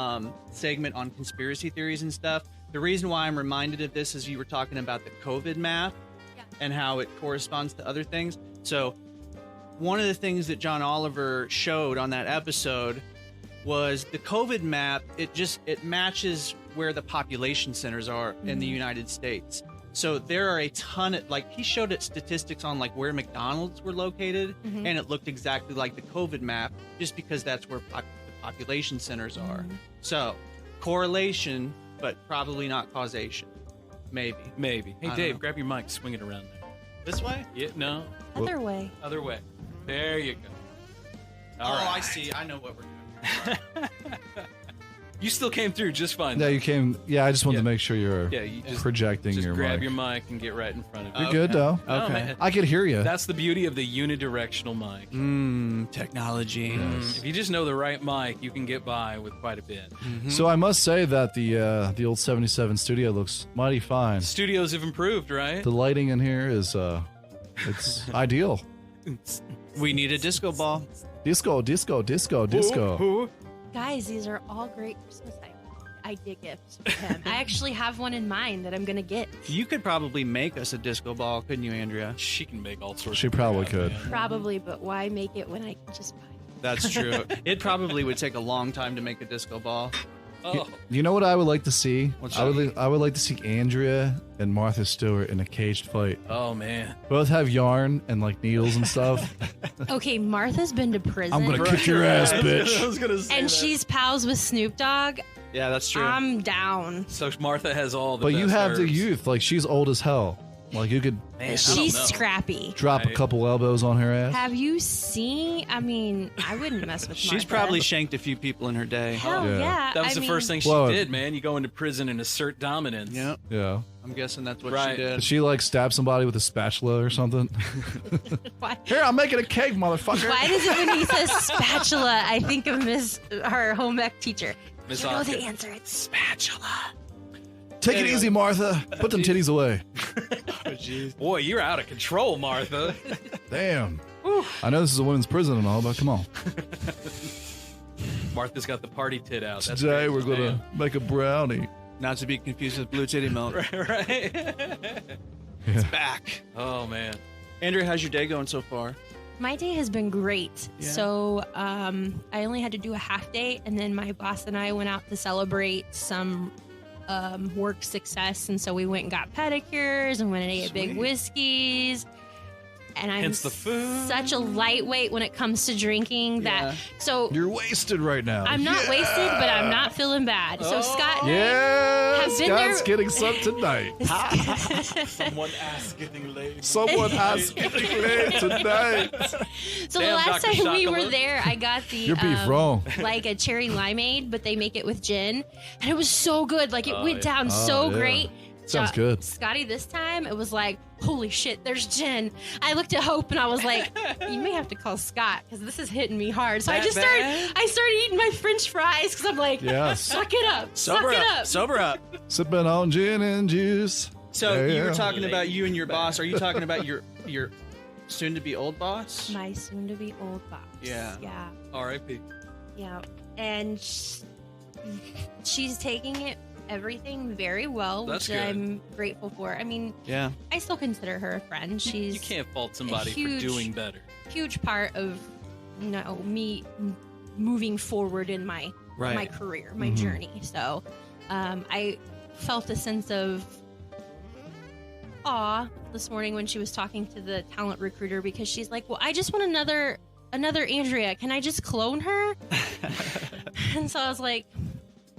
Speaker 4: segment on conspiracy theories and stuff. The reason why I'm reminded of this is you were talking about the COVID map and how it corresponds to other things. So one of the things that John Oliver showed on that episode was the COVID map. It matches where the population centers are in the United States. So there are a ton of, like, he showed it statistics on like where McDonald's were located, and it looked exactly like the COVID map, just because that's where the population centers are. So correlation, but probably not causation. Maybe.
Speaker 1: Maybe. Hey,
Speaker 4: I don't
Speaker 1: Dave,
Speaker 4: know.
Speaker 1: grab your mic, swing it around there.
Speaker 4: This way?
Speaker 1: Yeah, no,
Speaker 8: Other way.
Speaker 1: other way. There you go.
Speaker 4: I see. I know what we're doing.
Speaker 1: You still came through just fine.
Speaker 2: Yeah,
Speaker 1: though.
Speaker 2: you came. Yeah, I just wanted
Speaker 1: Yeah.
Speaker 2: to make sure you're
Speaker 1: You just
Speaker 2: projecting
Speaker 1: just
Speaker 2: your
Speaker 1: grab
Speaker 2: mic.
Speaker 1: your mic and get right in front of it.
Speaker 2: You're good though.
Speaker 1: Oh,
Speaker 4: Okay.
Speaker 1: man.
Speaker 2: I could hear you.
Speaker 1: That's the beauty of the unidirectional mic.
Speaker 4: Technology.
Speaker 1: If you just know the right mic, you can get by with quite a bit.
Speaker 2: So I must say that the old 77 studio looks mighty fine.
Speaker 1: Studios have improved, right?
Speaker 2: The lighting in here is it's ideal.
Speaker 4: We need a disco ball.
Speaker 2: Disco.
Speaker 8: Guys, these are all great Christmas idea gifts for him. I actually have one in mind that I'm gonna get.
Speaker 4: You could probably make us a disco ball, couldn't you, Andrea?
Speaker 1: She can make all sorts.
Speaker 2: She
Speaker 1: of
Speaker 2: probably
Speaker 1: crap,
Speaker 2: could.
Speaker 1: man.
Speaker 8: Probably, but why make it when I can just buy it?
Speaker 4: That's true. It probably would take a long time to make a disco ball.
Speaker 1: Oh,
Speaker 2: You know what I would like to see?
Speaker 4: What's
Speaker 2: I would
Speaker 4: that?
Speaker 2: I would like to see Andrea and Martha Stewart in a caged fight.
Speaker 1: oh man.
Speaker 2: Both have yarn and like needles and stuff.
Speaker 8: Okay, Martha's been to prison.
Speaker 2: I'm gonna kick your ass, bitch.
Speaker 1: I was gonna say
Speaker 8: and
Speaker 1: that.
Speaker 8: she's pals with Snoop Dogg.
Speaker 4: Yeah, that's true.
Speaker 8: I'm down.
Speaker 1: So Martha has all the.
Speaker 2: But you
Speaker 1: best
Speaker 2: have the
Speaker 1: herbs.
Speaker 2: youth. Like she's old as hell. Like you could
Speaker 1: Man, I don't
Speaker 8: She's
Speaker 1: know.
Speaker 8: scrappy.
Speaker 2: drop a
Speaker 1: Right.
Speaker 2: couple elbows on her ass.
Speaker 8: Have you seen? I mean, I wouldn't mess with
Speaker 4: She's
Speaker 8: Martha.
Speaker 4: probably shanked a few people in her day.
Speaker 8: Hell
Speaker 2: Yeah.
Speaker 8: yeah.
Speaker 1: That was
Speaker 8: I
Speaker 1: the
Speaker 8: mean,
Speaker 1: first thing she
Speaker 2: Whoa.
Speaker 1: did, man. You go into prison and assert dominance.
Speaker 4: Yep.
Speaker 2: Yeah.
Speaker 4: I'm guessing that's what
Speaker 1: Right.
Speaker 4: she did.
Speaker 2: Did she like stab somebody with a spatula or something?
Speaker 8: Why,
Speaker 2: Here, I'm making a cake, motherfucker.
Speaker 8: why does it when he says spatula, I think of our home ec teacher?
Speaker 1: Miss
Speaker 8: You know the
Speaker 1: Oscar.
Speaker 8: answer. It's spatula.
Speaker 2: Take it easy, Martha. Put them titties away.
Speaker 1: Boy, you're out of control, Martha.
Speaker 2: Damn. I know this is a women's prison and all, but come on.
Speaker 1: Martha's got the party tit out. That's
Speaker 2: Today
Speaker 1: great,
Speaker 2: we're gonna make a brownie.
Speaker 4: Not to be confused with blue titty milk.
Speaker 1: man. right.
Speaker 4: It's back.
Speaker 1: Oh man.
Speaker 4: Andrea, how's your day going so far?
Speaker 8: My day has been great.
Speaker 4: Yeah.
Speaker 8: So I only had to do a half day, and then my boss and I went out to celebrate some work success, and so we went and got pedicures and went and ate big
Speaker 4: Sweet.
Speaker 8: whiskeys. And I'm
Speaker 1: Hence the food.
Speaker 8: such a lightweight when it comes to drinking that.
Speaker 4: Yeah.
Speaker 8: So
Speaker 2: You're wasted right now.
Speaker 8: I'm not wasted, but I'm not feeling bad. So Scott,
Speaker 2: Yeah,
Speaker 8: Have been
Speaker 2: Scott's
Speaker 8: there-
Speaker 2: getting some tonight.
Speaker 1: Someone ass getting laid.
Speaker 2: Someone has getting laid tonight.
Speaker 8: so the
Speaker 1: Damn,
Speaker 8: last
Speaker 1: Dr.
Speaker 8: time we were
Speaker 1: Chocolate.
Speaker 8: there, I got the
Speaker 2: Your beef wrong.
Speaker 8: like a cherry limeade, but they make it with gin, and it was so good. Like it
Speaker 1: Oh,
Speaker 8: went
Speaker 1: yeah.
Speaker 8: down
Speaker 2: Oh,
Speaker 8: so
Speaker 2: yeah.
Speaker 8: great.
Speaker 2: Sounds
Speaker 8: So,
Speaker 2: good.
Speaker 8: Scotty, this time it was like, holy shit, there's gin. I looked at Hope and I was like, you may have to call Scott because this is hitting me hard. So I
Speaker 1: That
Speaker 8: just
Speaker 1: bad?
Speaker 8: started eating my French fries because I'm like,
Speaker 2: Yes.
Speaker 8: suck it up,
Speaker 4: Sober
Speaker 8: suck it
Speaker 4: up.
Speaker 8: up.
Speaker 4: Sober up.
Speaker 2: Sipping on gin and juice.
Speaker 4: So
Speaker 2: Yeah,
Speaker 4: you were
Speaker 2: yeah.
Speaker 4: talking about you and your boss. Are you talking about your soon to be old boss?
Speaker 8: My soon-to-be old boss.
Speaker 4: Yeah.
Speaker 8: Yeah.
Speaker 1: R.I.P.
Speaker 8: Yeah, and she's taking everything very well,
Speaker 1: That's
Speaker 8: which
Speaker 1: good.
Speaker 8: I'm grateful for. I mean,
Speaker 4: Yeah.
Speaker 8: I still consider her a friend. She's
Speaker 1: You can't fault somebody
Speaker 8: huge-
Speaker 1: for doing better.
Speaker 8: a huge part of me moving forward in my
Speaker 4: Right.
Speaker 8: my career, my journey. So I felt a sense of awe this morning when she was talking to the talent recruiter because she's like, well, I just want another Andrea. Can I just clone her? And so I was like,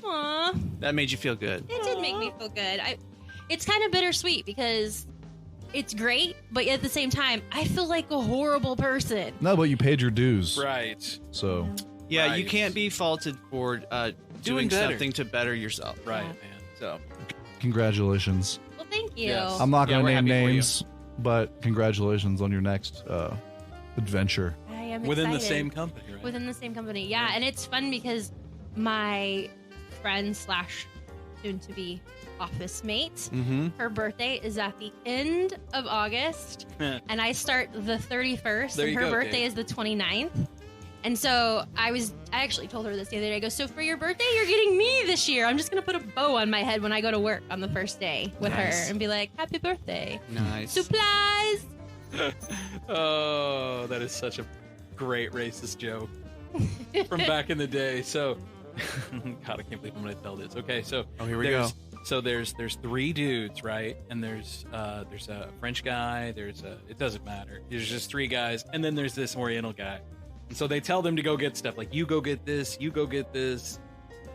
Speaker 8: aw,
Speaker 4: That made you feel good.
Speaker 8: it did make me feel good. It's kind of bittersweet because it's great, but at the same time, I feel like a horrible person.
Speaker 2: No, but you paid your dues.
Speaker 1: Right.
Speaker 2: So
Speaker 4: Yeah, you
Speaker 1: Right.
Speaker 4: can't be faulted for doing
Speaker 1: better.
Speaker 4: something to better yourself.
Speaker 1: Right,
Speaker 8: Yeah.
Speaker 1: man.
Speaker 4: So
Speaker 2: congratulations.
Speaker 8: Well, thank you.
Speaker 1: Yes.
Speaker 2: I'm not
Speaker 1: Yeah,
Speaker 2: going to
Speaker 1: we're
Speaker 2: name
Speaker 1: happy for you.
Speaker 2: names, but congratulations on your next adventure.
Speaker 8: I am
Speaker 1: Within the
Speaker 8: excited.
Speaker 1: same company, right?
Speaker 8: Within the same company, yeah. And it's fun because my friend slash soon to be office mate,
Speaker 4: mm-hmm.
Speaker 8: her birthday is at the end of August, and I start the 31st,
Speaker 1: There
Speaker 8: and
Speaker 1: you
Speaker 8: her
Speaker 1: go,
Speaker 8: birthday
Speaker 1: Kate.
Speaker 8: is the 29th. And so I actually told her this the other day. I go, so for your birthday, you're getting me this year. I'm just gonna put a bow on my head when I go to work on the first day with
Speaker 4: Nice.
Speaker 8: her and be like, happy birthday.
Speaker 4: Nice.
Speaker 8: Supplies.
Speaker 1: Oh, that is such a great racist joke from back in the day. So, God, I can't believe I'm going to tell this. Okay, so
Speaker 4: Oh, here we go.
Speaker 1: So there's three dudes, right? And there's a French guy. It doesn't matter. There's just three guys, and then there's this Oriental guy. And so they tell them to go get stuff like you go get this, you go get this,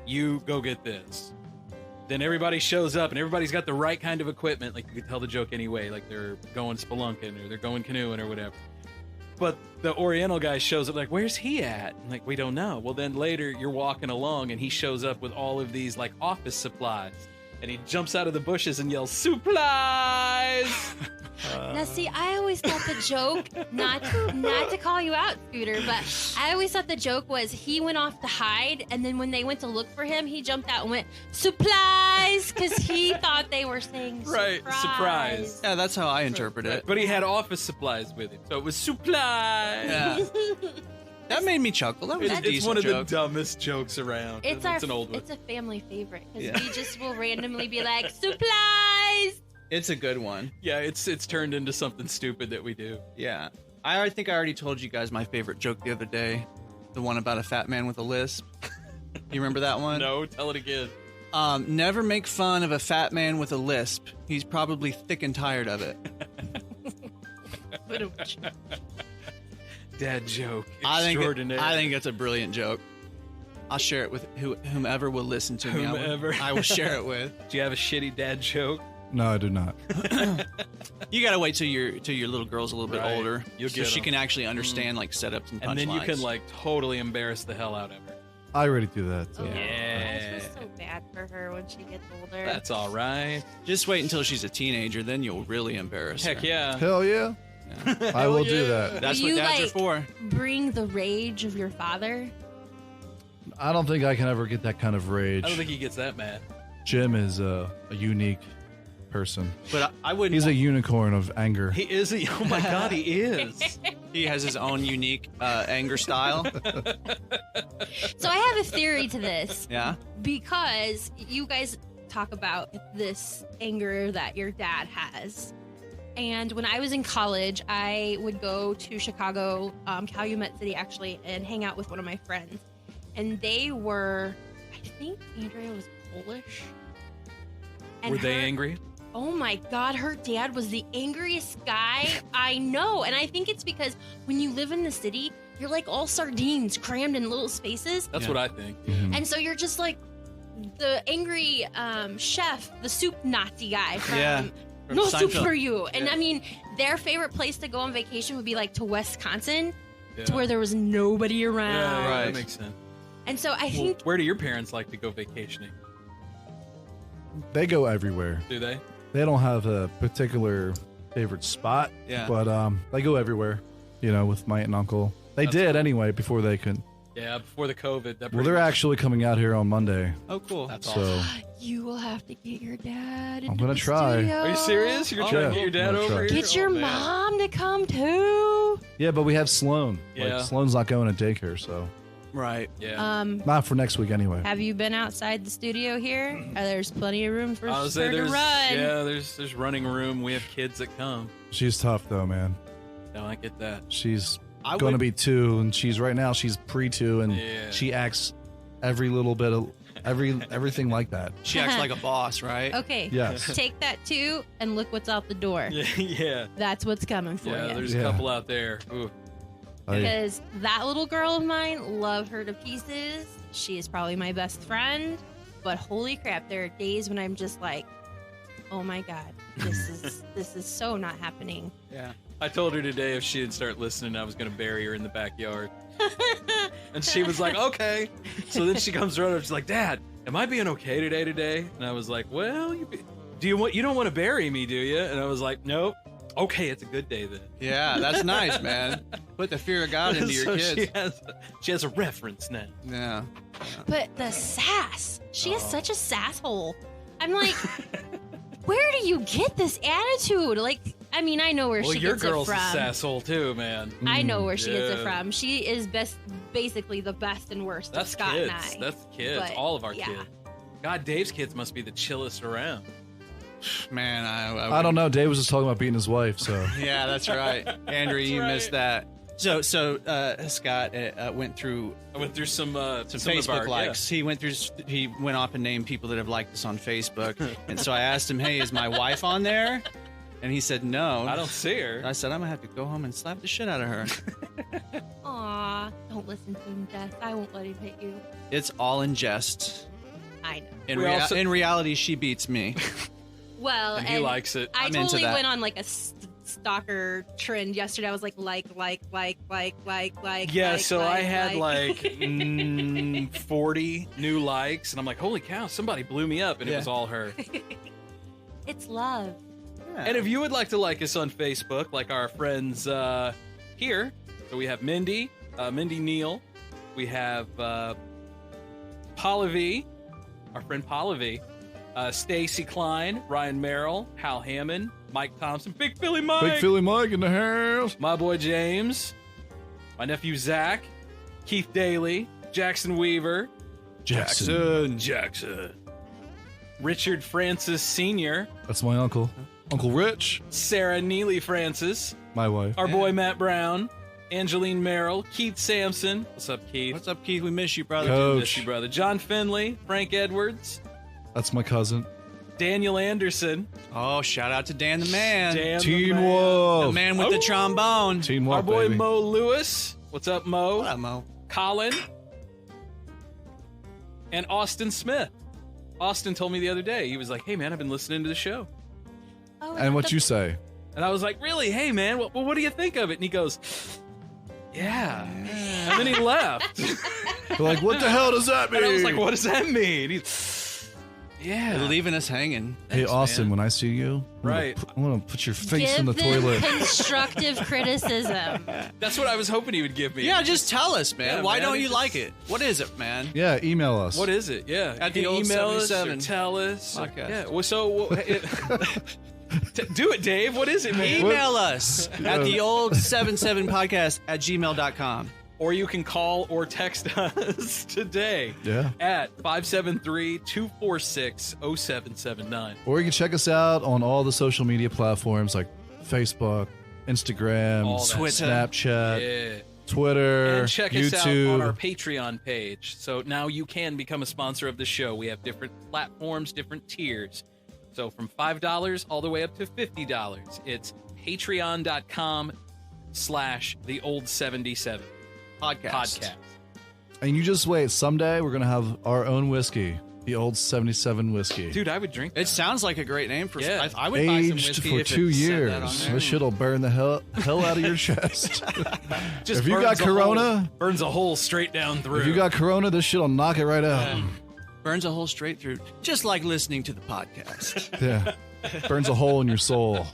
Speaker 1: you go get this. Then everybody shows up, and everybody's got the right kind of equipment. Like you could tell the joke anyway, like they're going spelunking or they're going canoeing or whatever. But the Oriental guy shows up like, where's he at? I'm like, we don't know. Well, then later you're walking along and he shows up with all of these like office supplies. And he jumps out of the bushes and yells, supplies!
Speaker 8: Now, see, I always thought the joke, not to call you out, Scooter, but I always thought the joke was he went off to hide, and then when they went to look for him, he jumped out and went, supplies, because he thought they were saying surprise.
Speaker 1: Right, surprise.
Speaker 4: Yeah, that's how I interpret it.
Speaker 1: But he had office supplies with him, so it was supplies.
Speaker 4: Yeah. That made me chuckle. That was a decent
Speaker 1: It's one of
Speaker 4: joke.
Speaker 1: the dumbest jokes around.
Speaker 8: It's
Speaker 1: an old one.
Speaker 8: It's a family favorite, because
Speaker 4: Yeah.
Speaker 8: we just will randomly be like, supplies!
Speaker 4: It's a good one.
Speaker 1: Yeah, it's turned into something stupid that we do.
Speaker 4: Yeah. I think I already told you guys my favorite joke the other day. The one about a fat man with a lisp. You remember that one?
Speaker 1: No, tell it again.
Speaker 4: Never make fun of a fat man with a lisp. He's probably thick and tired of it.
Speaker 1: Dad joke.
Speaker 4: I
Speaker 1: Extraordinary.
Speaker 4: think it's a brilliant joke. I'll share it with whomever will listen to me.
Speaker 1: Whomever.
Speaker 4: I will share it with.
Speaker 1: Do you have a shitty dad joke?
Speaker 2: No, I do not.
Speaker 4: You gotta wait till your little girl's a little bit
Speaker 1: Right.
Speaker 4: older,
Speaker 1: You'll
Speaker 4: so
Speaker 1: get
Speaker 4: she
Speaker 1: 'em.
Speaker 4: can actually understand like setups and punchlines.
Speaker 1: And then you can like totally embarrass the hell out of her.
Speaker 2: I already do that. So.
Speaker 8: I
Speaker 1: Yeah.
Speaker 8: feel so bad for her when she gets older.
Speaker 1: That's all right.
Speaker 4: Just wait until she's a teenager, then you'll really embarrass her.
Speaker 1: Heck yeah.
Speaker 2: Hell yeah. I will do that.
Speaker 4: That's
Speaker 8: Will
Speaker 4: what
Speaker 8: you,
Speaker 4: dads are
Speaker 8: like,
Speaker 4: for.
Speaker 8: Bring the rage of your father.
Speaker 2: I don't think I can ever get that kind of rage.
Speaker 1: I don't think he gets that mad.
Speaker 2: Jim is a unique person.
Speaker 4: But I wouldn't.
Speaker 2: He's a unicorn of anger.
Speaker 1: He is a. Oh my God, he is.
Speaker 4: He has his own unique anger style.
Speaker 8: So I have a theory to this.
Speaker 4: Yeah.
Speaker 8: Because you guys talk about this anger that your dad has. And when I was in college, I would go to Chicago, Calumet City actually, and hang out with one of my friends. And they were, I think Andrea was Polish. And
Speaker 1: Were they
Speaker 8: her-
Speaker 1: angry?
Speaker 8: Oh my God, her dad was the angriest guy I know. And I think it's because when you live in the city, you're like all sardines crammed in little spaces.
Speaker 1: That's what I think.
Speaker 8: And so you're just like the angry chef, the soup Nazi guy from
Speaker 4: Yeah.
Speaker 8: No Soup
Speaker 4: Seinfeld.
Speaker 8: for You. And
Speaker 4: Yeah.
Speaker 8: I mean, their favorite place to go on vacation would be like to Wisconsin,
Speaker 1: Yeah.
Speaker 8: to where there was nobody around.
Speaker 1: Yeah,
Speaker 4: Right.
Speaker 1: that makes sense.
Speaker 8: And so I
Speaker 1: Well,
Speaker 8: think
Speaker 1: where do your parents like to go vacationing?
Speaker 2: They go everywhere.
Speaker 1: Do they?
Speaker 2: They don't have a particular favorite spot,
Speaker 4: Yeah.
Speaker 2: but they go everywhere. You know, with my aunt and uncle. They
Speaker 1: That's
Speaker 2: did
Speaker 1: cool.
Speaker 2: anyway before they could.
Speaker 1: Yeah, before the COVID. That
Speaker 2: Well, they're actually coming out here on Monday.
Speaker 4: Oh, cool.
Speaker 1: That's
Speaker 2: So
Speaker 1: awesome.
Speaker 8: you will have to get your dad.
Speaker 2: I'm
Speaker 8: into
Speaker 2: gonna
Speaker 8: the
Speaker 2: try.
Speaker 8: studio.
Speaker 1: Are you serious? You're
Speaker 2: Oh,
Speaker 1: trying to
Speaker 2: yeah.
Speaker 1: get your dad
Speaker 2: I'm gonna
Speaker 1: over
Speaker 2: try.
Speaker 1: here?
Speaker 8: Get your
Speaker 1: Oh, man.
Speaker 8: mom to come too.
Speaker 2: yeah, but we have Sloan.
Speaker 1: Yeah.
Speaker 2: Like, Sloan's not going to daycare, so
Speaker 4: Right.
Speaker 1: Yeah.
Speaker 2: not for next week anyway.
Speaker 8: Have you been outside the studio here? There's plenty of room for
Speaker 1: I was
Speaker 8: her
Speaker 1: say
Speaker 8: to
Speaker 1: there's
Speaker 8: run.
Speaker 1: yeah, there's running room. We have kids that come.
Speaker 2: She's tough though, man.
Speaker 1: No, I get that.
Speaker 2: She's
Speaker 4: I
Speaker 2: going to
Speaker 4: would-
Speaker 2: be 2, and she's right now she's pre-2, and
Speaker 1: Yeah.
Speaker 2: she acts every little bit of everything like that.
Speaker 4: She acts like a boss, right?
Speaker 8: Okay.
Speaker 2: Yes.
Speaker 8: Take that too, and look what's out the door.
Speaker 1: Yeah, yeah.
Speaker 8: That's what's coming for
Speaker 1: Yeah,
Speaker 8: you.
Speaker 1: there's a
Speaker 2: Yeah.
Speaker 1: couple out there. Ooh.
Speaker 8: Because that little girl of mine, love her to pieces. She is probably my best friend. But holy crap, there are days when I'm just like, oh my God, this is so not happening.
Speaker 4: Yeah.
Speaker 1: I told her today if she'd start listening, I was going to bury her in the backyard. And she was like, okay. So then she comes around and she's like, Dad, am I being okay today? And I was like, well, you don't want to bury me, do you? And I was like, nope. Okay, it's a good day then.
Speaker 4: Yeah, that's nice, man. Put the fear of God into your
Speaker 1: So
Speaker 4: kids.
Speaker 1: she has a reference now.
Speaker 4: Yeah.
Speaker 8: But the sass, she
Speaker 1: Oh.
Speaker 8: is such a sasshole. I'm like, where do you get this attitude? Like, I mean, I know where
Speaker 1: Well,
Speaker 8: she
Speaker 1: your
Speaker 8: gets it
Speaker 1: girl's
Speaker 8: from.
Speaker 1: a sasshole too, man.
Speaker 8: I know where she gets it
Speaker 1: Yeah.
Speaker 8: from. She is basically the best and worst
Speaker 1: That's
Speaker 8: of Scott
Speaker 1: kids.
Speaker 8: and I.
Speaker 1: That's kids.
Speaker 8: But,
Speaker 1: All of our
Speaker 8: yeah.
Speaker 1: kids. God, Dave's kids must be the chillest around.
Speaker 4: Man,
Speaker 2: I don't know. Dave was just talking about beating his wife, so
Speaker 4: Yeah, that's right. Andrew, you
Speaker 1: right.
Speaker 4: missed that. So Scott went through
Speaker 1: I went through some
Speaker 4: some
Speaker 1: of
Speaker 4: Facebook
Speaker 1: our-
Speaker 4: likes. He went off and named people that have liked us on Facebook. And so I asked him, hey, is my wife on there? And he said no.
Speaker 1: I don't see her.
Speaker 4: I said, I'm going to have to go home and slap the shit out of her.
Speaker 8: Aw, don't listen to him, Death. I won't let him hit you.
Speaker 4: It's all in jest.
Speaker 8: I know.
Speaker 4: In,
Speaker 1: We also-
Speaker 4: in reality, she beats me.
Speaker 8: Well,
Speaker 1: And he likes it.
Speaker 8: I
Speaker 4: I'm into
Speaker 8: totally
Speaker 4: that.
Speaker 8: went on like a stalker trend yesterday. I was like.
Speaker 1: Yeah, so I had 40 new likes, and I'm like, holy cow, somebody blew me up, and it was all her.
Speaker 8: It's love.
Speaker 4: Yeah.
Speaker 1: And if you would like to like us on Facebook, like our friends here, so we have Mindy Neal, we have Paula V, our friend Paula V, Stacy Klein, Ryan Merrill, Hal Hammond, Mike Thompson, Big Philly Mike,
Speaker 2: Big Philly Mike in the house,
Speaker 1: my boy James, my nephew Zach, Keith Daly, Jackson Weaver,
Speaker 2: Jackson.
Speaker 1: Richard Francis Sr.,
Speaker 2: That's my uncle. Uncle Rich.
Speaker 1: Sarah Neely Francis,
Speaker 2: My wife.
Speaker 1: our boy Matt Brown, Angeline Merrill, Keith Sampson. What's up, Keith?
Speaker 4: What's up, Keith? We miss you, brother.
Speaker 2: Coach.
Speaker 1: Miss you, brother. John Finley, Frank Edwards,
Speaker 2: That's my cousin.
Speaker 1: Daniel Anderson,
Speaker 4: Oh, shout out to Dan the Man.
Speaker 1: Dan
Speaker 2: Teen
Speaker 1: the man,
Speaker 2: Wolf.
Speaker 4: The man with the trombone.
Speaker 2: Teen
Speaker 1: our
Speaker 2: Wolf,
Speaker 1: boy
Speaker 2: baby.
Speaker 1: Mo Lewis. What's up, Mo?
Speaker 4: What up, Mo?
Speaker 1: Colin, and Austin Smith. Austin told me the other day, he was like, hey, man, I've been listening to the show.
Speaker 8: Oh,
Speaker 2: And what you say?
Speaker 1: And I was like, really? Hey, man, well, what do you think of it? And he goes, yeah. And then he left.
Speaker 2: They're like, what the hell does that mean?
Speaker 1: And I was like, what does that mean? He's, yeah.
Speaker 4: They're leaving us hanging.
Speaker 2: Hey,
Speaker 1: Thanks,
Speaker 2: Austin,
Speaker 1: man.
Speaker 2: when I see you,
Speaker 1: Right.
Speaker 2: I'm gonna put your face
Speaker 8: Give
Speaker 2: in the
Speaker 8: them
Speaker 2: toilet.
Speaker 8: constructive criticism.
Speaker 1: That's what I was hoping he would give me.
Speaker 4: Yeah, just tell us, man.
Speaker 1: Yeah,
Speaker 4: Why
Speaker 1: man,
Speaker 4: don't you
Speaker 1: just-
Speaker 4: like it? What is it, man?
Speaker 2: Yeah, email us.
Speaker 1: What is it? Yeah.
Speaker 4: At
Speaker 1: You
Speaker 4: the
Speaker 1: can
Speaker 4: old
Speaker 1: email us or
Speaker 4: 77
Speaker 1: tell us.
Speaker 4: podcast.
Speaker 1: Yeah. Well, so do it, Dave. What is it, man?
Speaker 4: Email us at the old 77podcast@gmail.com.
Speaker 1: Or you can call or text us today
Speaker 2: Yeah.
Speaker 1: at 573-246-0779.
Speaker 2: Or you can check us out on all the social media platforms like Facebook, Instagram,
Speaker 1: All that.
Speaker 4: Twitter.
Speaker 2: Snapchat,
Speaker 1: Yeah.
Speaker 2: Twitter,
Speaker 1: And check us out
Speaker 2: YouTube.
Speaker 1: on our Patreon page. So now you can become a sponsor of the show. We have different platforms, different tiers. So from $5 all the way up to $50. It's patreon.com/theold77 podcast.
Speaker 2: And you just wait. Someday we're going to have our own whiskey, the old 77 whiskey.
Speaker 1: Dude, I would drink that.
Speaker 4: It sounds like a great name for.
Speaker 1: Yeah.
Speaker 4: I would buy some
Speaker 2: Aged
Speaker 4: whiskey
Speaker 2: for
Speaker 4: if
Speaker 2: 2
Speaker 4: it said that on
Speaker 2: years.
Speaker 4: there.
Speaker 2: This shit'll burn the hell out of your chest.
Speaker 1: Just
Speaker 2: if you
Speaker 1: burns
Speaker 2: got Corona,
Speaker 1: burns a hole straight down through.
Speaker 2: if you got Corona, this shit'll knock it right out.
Speaker 4: Burns a hole straight through, just like listening to the podcast.
Speaker 2: Yeah. Burns a hole in your soul.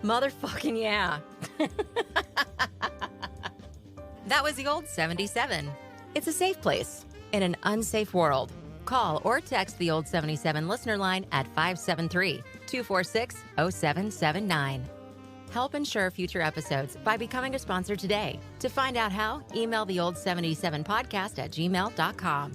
Speaker 3: Motherfucking yeah. That was the old 77. It's a safe place in an unsafe world. Call or text the old 77 listener line at 573-246-0779. Help ensure future episodes by becoming a sponsor today. To find out how, email the old 77 podcast@gmail.com.